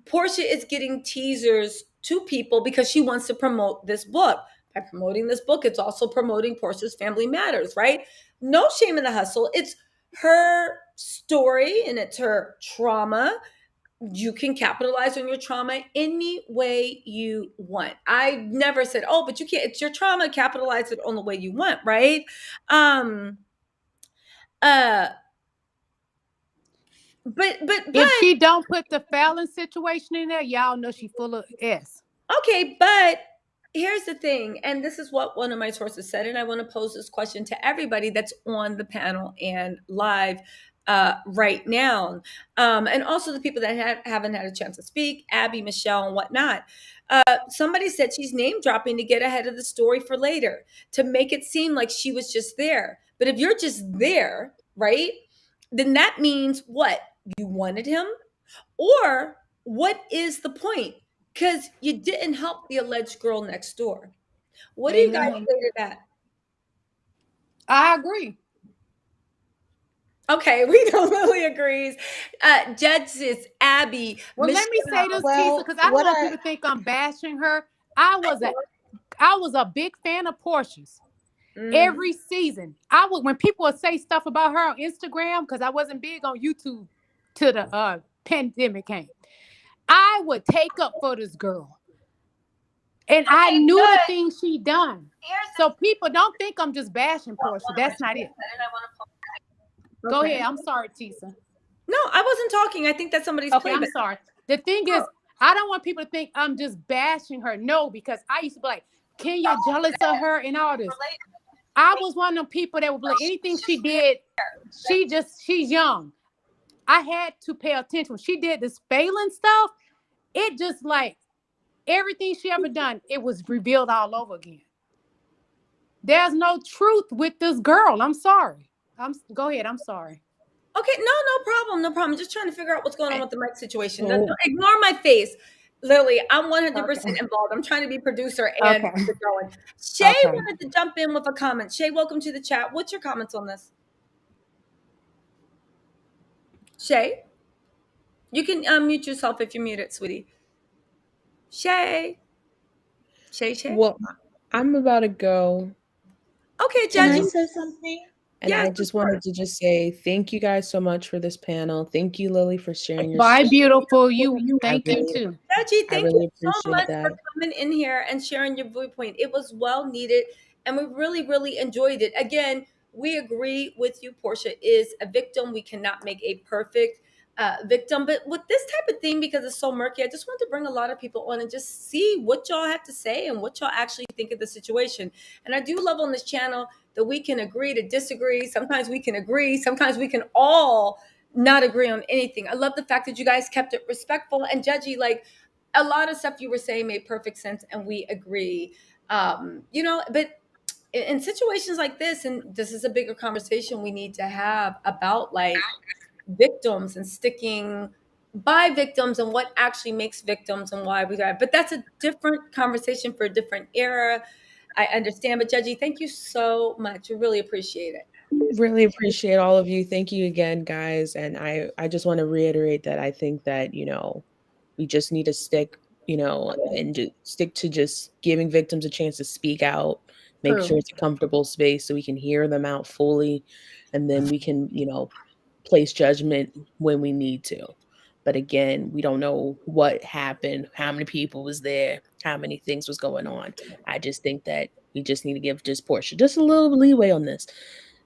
Speaker 1: Porsha is getting teasers to people because she wants to promote this book. By promoting this book, it's also promoting Porsha's Family Matters, right? No shame in the hustle. It's her story and it's her trauma. You can capitalize on your trauma any way you want. I never said, oh, but you can't. It's your trauma. Capitalize it on the way you want, right? But
Speaker 3: if she don't put the Fallon situation in there, y'all know she full of S.
Speaker 1: Okay, but here's the thing, and this is what one of my sources said, and I want to pose this question to everybody that's on the panel and live right now, and also the people that haven't had a chance to speak, Abby, Michelle, and whatnot. Somebody said she's name dropping to get ahead of the story for later, to make it seem like she was just there. But if you're just there, right, then that means what? You wanted him? Or what is the point? Because you didn't help the alleged girl next door. What do you guys say to that?
Speaker 3: I agree.
Speaker 1: Okay, we know Lily agrees. Judges, Abby.
Speaker 3: Well,
Speaker 1: Michelle.
Speaker 3: let me say this, Tisa, because I don't want people to think I'm bashing her. I was a big fan of Porsha's. Every season. When people would say stuff about her on Instagram, because I wasn't big on YouTube till the pandemic came, I would take up for this girl. And I knew the things she done. So people don't think I'm just bashing Porsha. That's not it. Go ahead. I'm sorry, Tisa.
Speaker 1: No, I wasn't talking. I think that's somebody's playback.
Speaker 3: I'm sorry. The thing is, I don't want people to think I'm just bashing her. No, because I used to be like, Kenya jealous of her and all this. I was one of them people that would be like, anything she did, she's young. I had to pay attention. When she did this failing stuff, it just like everything she ever done, it was revealed all over again. There's no truth with this girl. I'm sorry. Go ahead. I'm sorry.
Speaker 1: Okay, no problem, no problem. Just trying to figure out what's going on with the mic situation.
Speaker 8: So
Speaker 1: Ignore my face, Lily. I'm 100%
Speaker 3: Okay.
Speaker 1: involved. I'm trying to be producer and
Speaker 3: Okay.
Speaker 1: keep it going. Shay
Speaker 3: Okay.
Speaker 1: wanted to jump in with a comment. Shay, welcome to the chat. What's your comments on this? Shay, you can unmute yourself if you're muted, sweetie. Shay.
Speaker 8: well, I'm about to go.
Speaker 1: Okay,
Speaker 11: Can I
Speaker 1: Judgy.
Speaker 11: say something?
Speaker 8: And
Speaker 1: Yes,
Speaker 8: I
Speaker 1: of
Speaker 8: just
Speaker 1: course.
Speaker 8: wanted to just say thank you guys so much for this panel. Thank you, Lily, for sharing your
Speaker 3: Bye,
Speaker 8: story.
Speaker 3: beautiful. You
Speaker 8: I
Speaker 3: thank you
Speaker 8: really,
Speaker 3: too.
Speaker 1: Judgy,
Speaker 8: I
Speaker 1: thank you
Speaker 8: really
Speaker 1: so
Speaker 8: appreciate
Speaker 1: much
Speaker 8: that.
Speaker 1: for coming in here and sharing your viewpoint. It was well needed, and we really enjoyed it. Again, we agree with you. Porsha is a victim. We cannot make a perfect victim, but with this type of thing, because it's so murky, I just wanted to bring a lot of people on and just see what y'all have to say and what y'all actually think of the situation. And I do love on this channel that we can agree to disagree. Sometimes we can agree. Sometimes we can all not agree on anything. I love the fact that you guys kept it respectful and judgy. Like a lot of stuff you were saying made perfect sense, and we agree. But in situations like this, and this is a bigger conversation we need to have about like victims and sticking by victims and what actually makes victims and why we got. But that's a different conversation for a different era. I understand, but Judgy, thank you so much. We really appreciate it.
Speaker 8: Really appreciate all of you. Thank you again, guys. And I just want to reiterate that I think that, we just need to stick, and stick to just giving victims a chance to speak out, make sure
Speaker 1: True.
Speaker 8: it's a comfortable space so we can hear them out fully. And then we can, place judgment when we need to. But again, we don't know what happened, how many people was there, how many things was going on. I just think that we just need to give just Porsha just a little leeway on this.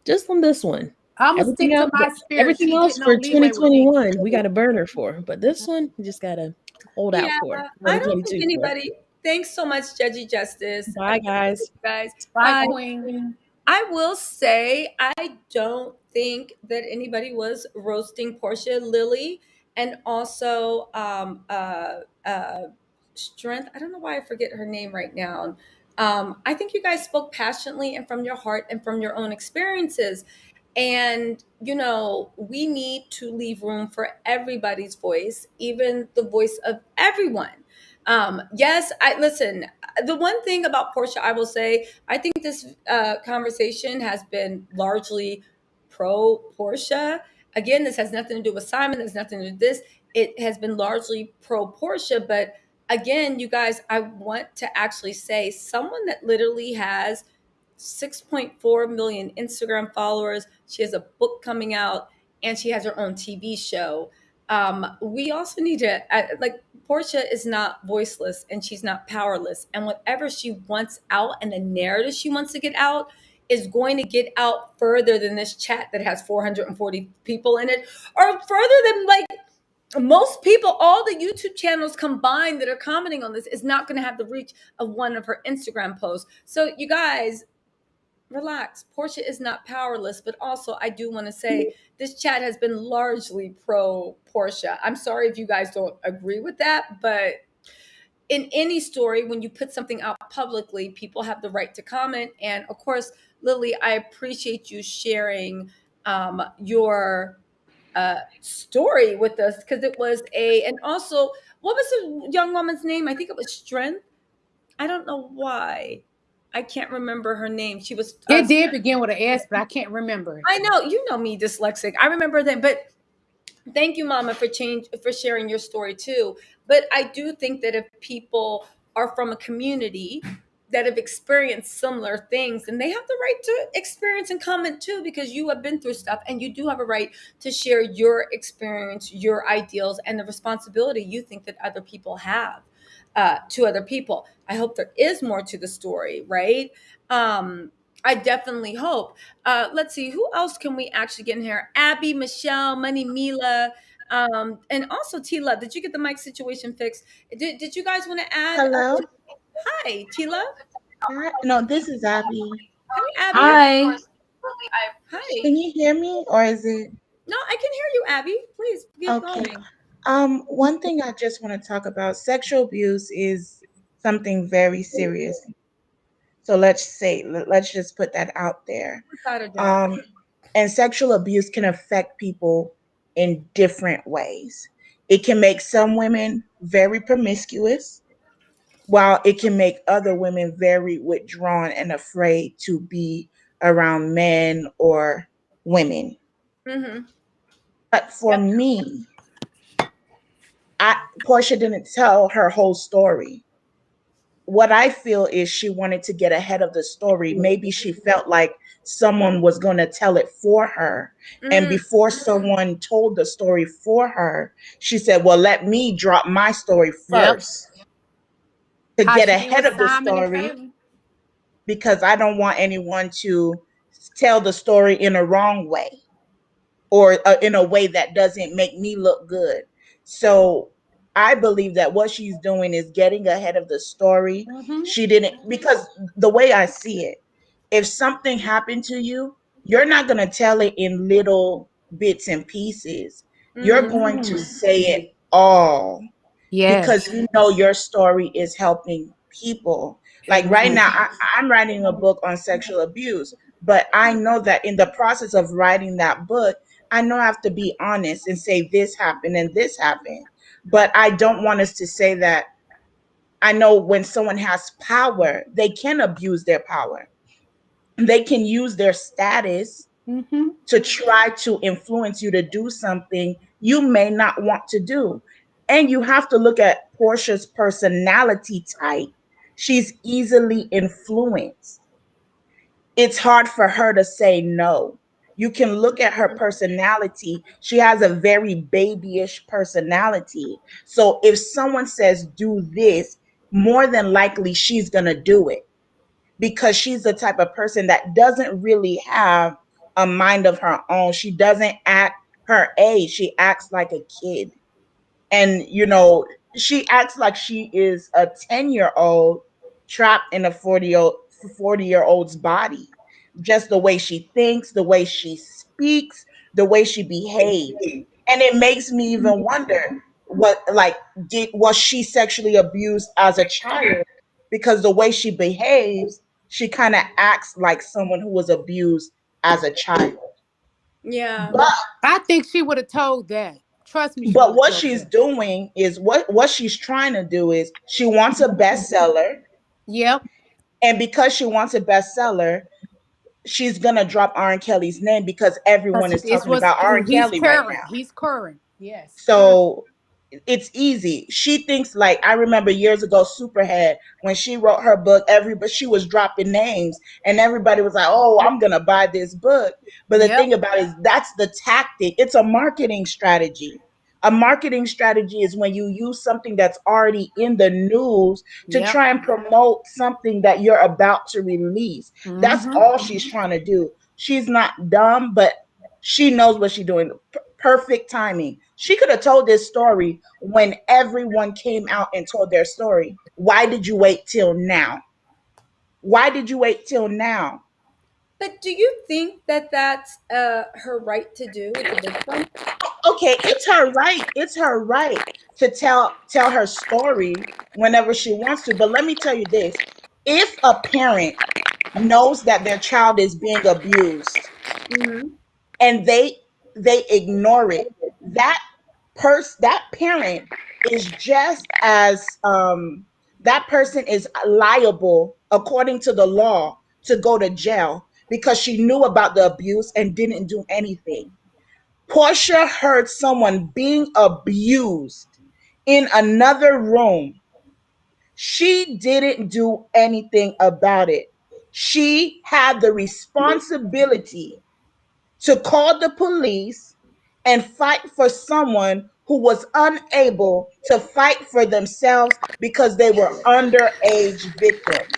Speaker 8: Just on this one.
Speaker 3: I'm gonna
Speaker 8: Everything
Speaker 3: stick to
Speaker 8: else,
Speaker 3: my spirit.
Speaker 8: everything
Speaker 3: She
Speaker 8: else
Speaker 3: get no
Speaker 8: for
Speaker 3: leeway with me.
Speaker 8: 2021, we got to burn her for. But this one, we just gotta hold out
Speaker 1: Yeah,
Speaker 8: for
Speaker 1: I don't think
Speaker 8: 2022 for.
Speaker 1: anybody. Thanks so much, Judgy Justice. I
Speaker 8: Bye,
Speaker 1: appreciate
Speaker 8: guys.
Speaker 1: you guys.
Speaker 3: Bye, Queen.
Speaker 1: I will say I don't think that anybody was roasting Portia Lily, and also Strength. I don't know why I forget her name right now. I think you guys spoke passionately and from your heart and from your own experiences. And, we need to leave room for everybody's voice, even the voice of everyone. Yes, I listen. The one thing about Portia, I will say, I think this conversation has been largely pro Portia. Again, this has nothing to do with Simon. There's nothing to do with this. It has been largely pro Portia. But again, you guys, I want to actually say someone that literally has 6.4 million Instagram followers. She has a book coming out, and she has her own TV show. We also need to, like, Portia is not voiceless and she's not powerless. And whatever she wants out and the narrative she wants to get out is going to get out further than this chat that has 440 people in it, or further than like most people, all the YouTube channels combined that are commenting on this is not going to have the reach of one of her Instagram posts. So you guys, relax. Portia is not powerless, but also I do want to say this chat has been largely pro Portia. I'm sorry if you guys don't agree with that, but in any story, when you put something out publicly, people have the right to comment. And of course, Lily, I appreciate you sharing your story with us, because it was and also, what was the young woman's name? I think it was Strength. I don't know why. I can't remember her name. She was
Speaker 3: It did begin with an S, but I can't remember it.
Speaker 1: I know, you know me, dyslexic. I remember that, but thank you, Mama, for sharing your story too. But I do think that if people are from a community that have experienced similar things, and they have the right to experience and comment too, because you have been through stuff, and you do have a right to share your experience, your ideals, and the responsibility you think that other people have to other people. I hope there is more to the story, right? I definitely hope. Let's see, who else can we actually get in here? Abby, Michelle, Money, Mila, and also Tila. Did you get the mic situation fixed? Did you guys want to add?
Speaker 11: Hello?
Speaker 1: Hi, Tila.
Speaker 7: No, this is Abby.
Speaker 1: Hi, Abby.
Speaker 11: Hi.
Speaker 1: Hi.
Speaker 7: Can you hear me or is it
Speaker 1: No, I can hear you, Abby. Please keep
Speaker 7: okay?
Speaker 1: going.
Speaker 7: One thing I just want to talk about, sexual abuse is something very serious. So let's just put that out there.
Speaker 1: Without a doubt.
Speaker 7: Um, and sexual abuse can affect people in different ways. It can make some women very promiscuous, while it can make other women very withdrawn and afraid to be around men or women.
Speaker 1: Mm-hmm.
Speaker 7: But for me, Portia didn't tell her whole story. What I feel is she wanted to get ahead of the story. Maybe she felt like someone was going to tell it for her. And
Speaker 1: Mm,
Speaker 7: before someone told the story for her, she said, well, let me drop my story
Speaker 3: Yep.
Speaker 7: first to
Speaker 3: How
Speaker 7: get
Speaker 3: she be
Speaker 7: ahead
Speaker 3: with
Speaker 7: of the
Speaker 3: Simon and
Speaker 7: story
Speaker 3: Taylor.
Speaker 7: because I don't want anyone to tell the story in a wrong way or in a way that doesn't make me look good. So I believe that what she's doing is getting ahead of the story.
Speaker 3: Mm-hmm.
Speaker 7: She didn't, because the way I see it, if something happened to you, you're not going to tell it in little bits and pieces. You're
Speaker 1: mm,
Speaker 7: going to
Speaker 3: Mm-hmm.
Speaker 7: say it all because
Speaker 3: Yes.
Speaker 7: you know your story is helping people. Like right now,
Speaker 3: Exactly.
Speaker 7: I'm writing a book on sexual abuse, but I know that in the process of writing that book, I know I have to be honest and say this happened and this happened. But I don't want us to say that. I know when someone has power, they can abuse their power. They can use their status
Speaker 3: Mm-hmm.
Speaker 7: to try to influence you to do something you may not want to do. And you have to look at Portia's personality type. She's easily influenced. It's hard for her to say no. You can look at her personality. She has a very babyish personality. So if someone says, do this, more than likely she's going to do it because she's the type of person that doesn't really have a mind of her own. She doesn't act her age. She acts like a kid. And, she acts like she is a 10-year-old trapped in a 40-year old's body. Just the way she thinks, the way she speaks, the way she behaves. And it makes me even wonder was she sexually abused as a child? Because the way she behaves, she kind of acts like someone who was abused as a child.
Speaker 1: yeah.
Speaker 7: But
Speaker 3: I think she would have told that. Trust me, she would
Speaker 7: but
Speaker 3: have
Speaker 7: what
Speaker 3: told
Speaker 7: she's
Speaker 3: that.
Speaker 7: doing is what she's trying to do is she wants a bestseller,
Speaker 3: Yep.
Speaker 7: and because she wants a bestseller, she's gonna drop Aaron Kelly's name because everyone
Speaker 3: Because
Speaker 7: is
Speaker 3: it
Speaker 7: talking
Speaker 3: was
Speaker 7: about Aaron
Speaker 3: he's
Speaker 7: Kelly right
Speaker 3: current.
Speaker 7: now.
Speaker 3: He's current. Yes.
Speaker 7: So it's easy. She thinks like I remember years ago, Superhead, when she wrote her book, everybody she was dropping names and everybody was like, oh, I'm gonna buy this book. But the
Speaker 3: Yep.
Speaker 7: thing about it is that's the tactic. It's a marketing strategy. A marketing strategy is when you use something that's already in the news to
Speaker 3: Yep.
Speaker 7: try and promote something that you're about to release. That's
Speaker 3: Mm-hmm.
Speaker 7: all she's trying to do. She's not dumb, but she knows what she's doing. Perfect timing. She could have told this story when everyone came out and told their story. Why did you wait till now? Why did you wait till now?
Speaker 1: But do you think that that's her right to do as a victim?
Speaker 7: Okay, it's her right. It's her right to tell her story whenever she wants to. But let me tell you this. If a parent knows that their child is being abused
Speaker 1: Mm-hmm.
Speaker 7: and they ignore it, that that parent is just as that person is liable according to the law to go to jail because she knew about the abuse and didn't do anything. Portia heard someone being abused in another room. She didn't do anything about it. She had the responsibility to call the police and fight for someone who was unable to fight for themselves because they were underage victims.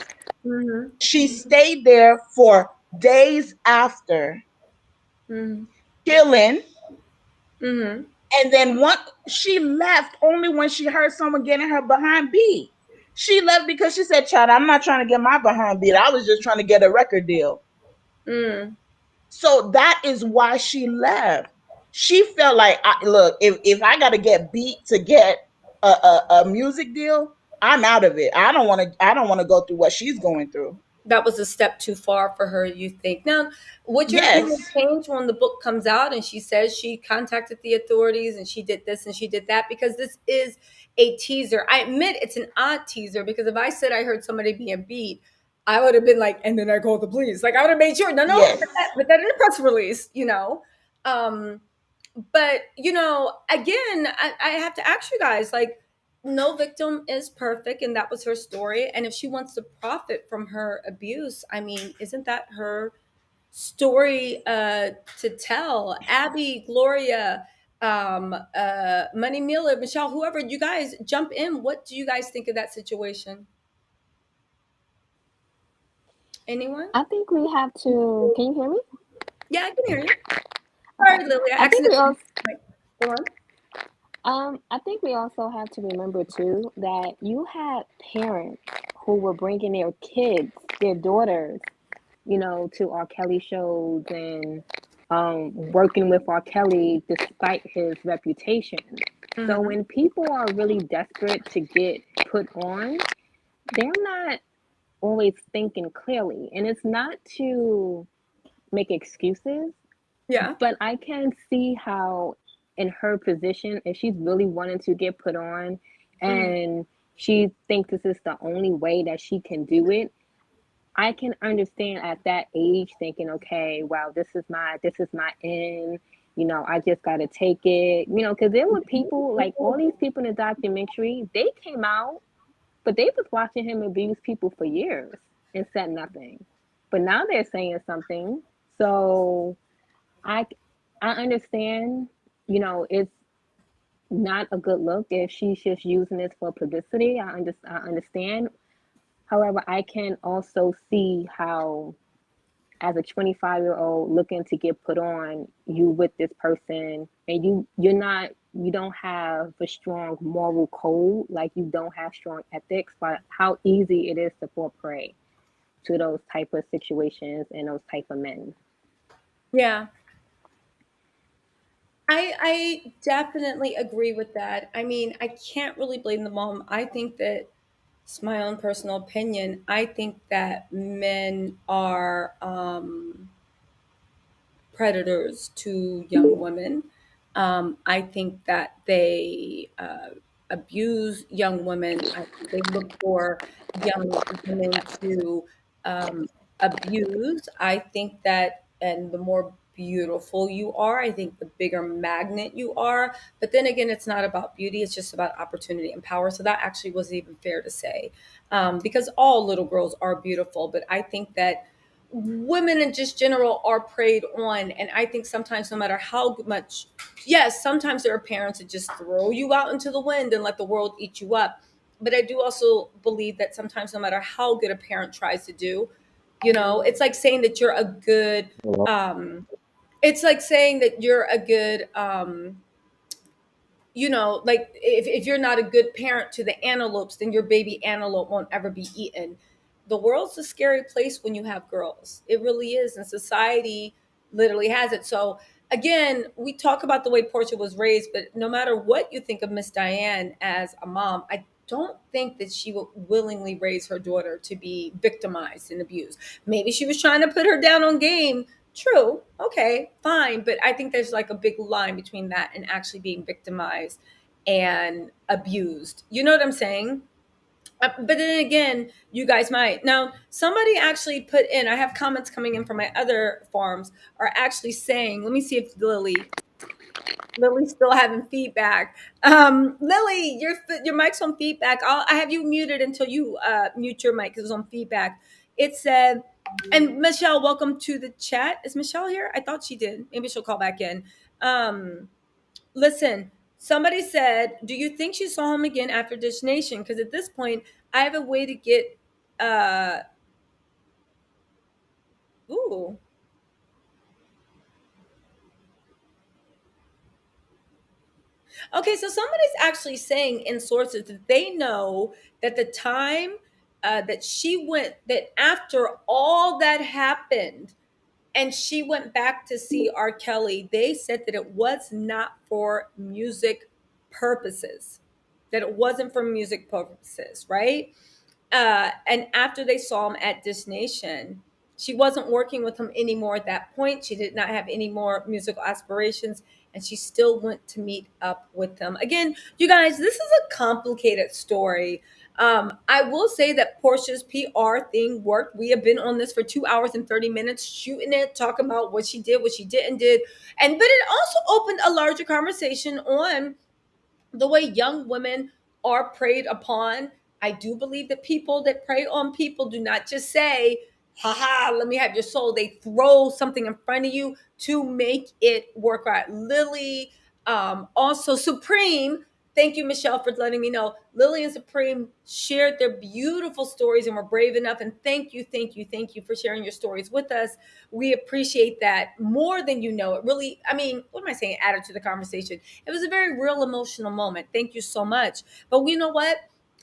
Speaker 1: Mm-hmm.
Speaker 7: She stayed there for days after,
Speaker 1: Mm-hmm.
Speaker 7: killing,
Speaker 1: Mm-hmm.
Speaker 7: and then she left only when she heard someone getting her behind beat. She left because she said, "Child, I'm not trying to get my behind beat. I was just trying to get a record deal."
Speaker 1: Mm.
Speaker 7: So that is why she left. She felt like, look, if I got to get beat to get a music deal, I'm out of it. I don't want to. I don't want to go through what she's going through.
Speaker 1: That was a step too far for her, you think? Now, would your opinion
Speaker 7: Yes,
Speaker 1: change when the book comes out and she says she contacted the authorities and she did this and she did that? Because this is a teaser. I admit it's an odd teaser, because if I said I heard somebody being beat, I would have been like, and then I called the police. Like, I would have made sure, no, no,
Speaker 7: yes,
Speaker 1: put that in a press release, Um, but again, I have to ask you guys, like, no victim is perfect, and that was her story. And if she wants to profit from her abuse, I mean, isn't that her story to tell? Abby, Gloria, Money Miller, Michelle, whoever, you guys jump in. What do you guys think of that situation? Anyone?
Speaker 10: I think we have to. Can you hear me?
Speaker 1: Yeah, I can hear you.
Speaker 10: Okay.
Speaker 1: Sorry, Lily, I
Speaker 10: I think we
Speaker 1: accidentally.
Speaker 10: also.
Speaker 1: Go on.
Speaker 10: I think we also have to remember too that you had parents who were bringing their kids, their daughters, to R. Kelly shows and working with R. Kelly despite his reputation. So
Speaker 1: Mhm.
Speaker 10: when people are really desperate to get put on, they're not always thinking clearly. And it's not to make excuses,
Speaker 1: Yeah.
Speaker 10: but I can see how, in her position, if she's really wanting to get put on
Speaker 1: Mhm.
Speaker 10: and she thinks this is the only way that she can do it, I can understand at that age thinking, okay, wow, this is my end. I just got to take it. Because there were people, like all these people in the documentary, they came out, but they was watching him abuse people for years and said nothing. But now they're saying something. So I I understand, it's not a good look if she's just using this for publicity. I understand. However, I can also see how, as a 25-year-old looking to get put on, you with this person and you don't have a strong moral code, like you don't have strong ethics, but how easy it is to fall prey to those type of situations and those type of men.
Speaker 1: Yeah. I definitely agree with that. I mean, I can't really blame the mom. I think that it's my own personal opinion. I think that men are predators to young women. I think that they abuse young women. I think they look for young women to abuse. I think that, and the more beautiful you are, I think the bigger magnet you are. But then again, it's not about beauty, it's just about opportunity and power. So that actually wasn't even fair to say, because all little girls are beautiful. But I think that women in just general are preyed on, and I think sometimes, no matter how much, yes, sometimes there are parents that just throw you out into the wind and let the world eat you up. But I do also believe that sometimes, no matter how good a parent tries to do, it's like saying that you're a good it's like saying that you're a good like, if you're not a good parent to the antelopes, then your baby antelope won't ever be eaten. The world's a scary place when you have girls. It really is. And society literally has it. So, again, we talk about the way Portia was raised, but no matter what you think of Miss Diane as a mom, I don't think that she would willingly raise her daughter to be victimized and abused. Maybe she was trying to put her down on game. True. Okay, fine. But I think there's like a big line between that and actually being victimized and abused. You know what I'm saying? But then again, you guys might. Now, somebody actually put in, I have comments coming in from my other forums, are actually saying, let me see if Lily's still having feedback. Lily, your mic's on feedback. I have you muted until you mute your mic because it's on feedback. It said, and Michelle, welcome to the chat. Is Michelle here? I thought she did. Maybe she'll call back in. Listen, somebody said, do you think she saw him again after Dish Nation? Because at this point, I have a way to get. Uh, ooh, Okay, so somebody's actually saying in sources that they know that the time that she went, that after all that happened, and she went back to see R. Kelly, they said that it was not for music purposes, that it wasn't for music purposes, right? And after they saw him at Dish Nation, she wasn't working with him anymore at that point. She did not have any more musical aspirations, and she still went to meet up with him. Again, you guys, this is a complicated story. I will say that Portia's PR thing worked. We have been on this for 2 hours and 30 minutes, shooting it, talking about what she did, what she didn't did, but it also opened a larger conversation on the way young women are preyed upon. I do believe that people that prey on people do not just say, haha, let me have your soul. They throw something in front of you to make it work right. Lily, also Supreme. Thank you, Michelle, for letting me know. Lily and Supreme shared their beautiful stories and were brave enough. And thank you, thank you, thank you for sharing your stories with us. We appreciate that more than you know. It really, I mean, what am I saying? Added to the conversation. It was a very real emotional moment. Thank you so much. But you know what?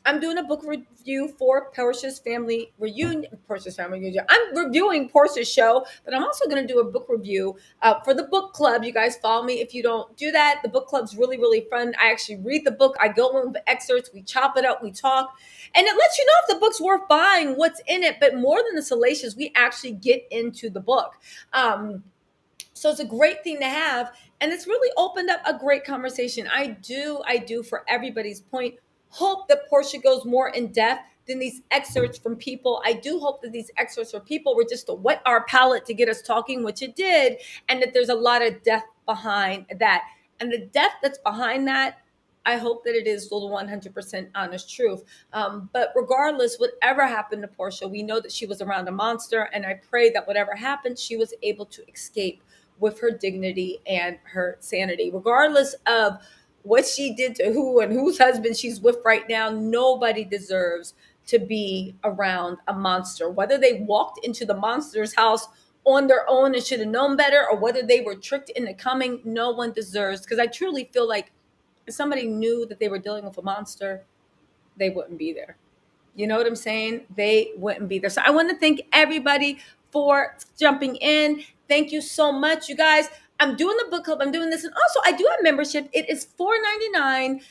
Speaker 1: I'm doing a book review for Portia's Family Reunion. Portia's Family Reunion. I'm reviewing Portia's show, but I'm also going to do a book review for the book club. You guys follow me. If you don't do that, the book club's really, really fun. I actually read the book. I go in with excerpts. We chop it up. We talk. And it lets you know if the book's worth buying, what's in it. But more than the salacious, we actually get into the book. So it's a great thing to have. And it's really opened up a great conversation. I do, for everybody's point, hope that Portia goes more in depth than these excerpts from people. I do hope that these excerpts from people were just to whet our palate to get us talking, which it did, and that there's a lot of depth behind that. And the depth that's behind that, I hope that it is the 100% honest truth. But regardless, whatever happened to Portia, we know that she was around a monster, and I pray that whatever happened, she was able to escape with her dignity and her sanity. Regardless of what she did to who and whose husband she's with right now, nobody deserves to be around a monster. Whether they walked into the monster's house on their own and should have known better, or whether they were tricked into coming, no one deserves. Because I truly feel like if somebody knew that they were dealing with a monster, they wouldn't be there. You know what I'm saying? They wouldn't be there. So I want to thank everybody for jumping in. Thank you so much, you guys. I'm doing the book club. I'm doing this. And also, I do have membership. It is $4.99.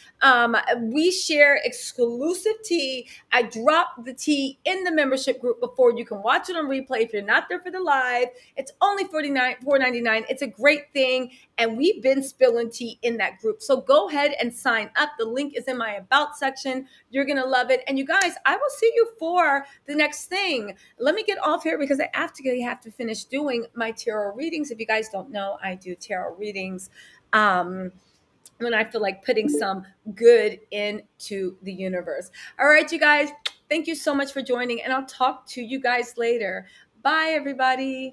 Speaker 1: We share exclusive tea. I drop the tea in the membership group before. You can watch it on replay. If you're not there for the live, it's only $4.99. It's a great thing. And we've been spilling tea in that group. So go ahead and sign up. The link is in my about section. You're going to love it. And you guys, I will see you for the next thing. Let me get off here because I have to finish doing my tarot readings. If you guys don't know, I do tarot readings when I feel like putting some good into the universe. All right, you guys, thank you so much for joining, and I'll talk to you guys later. Bye, everybody.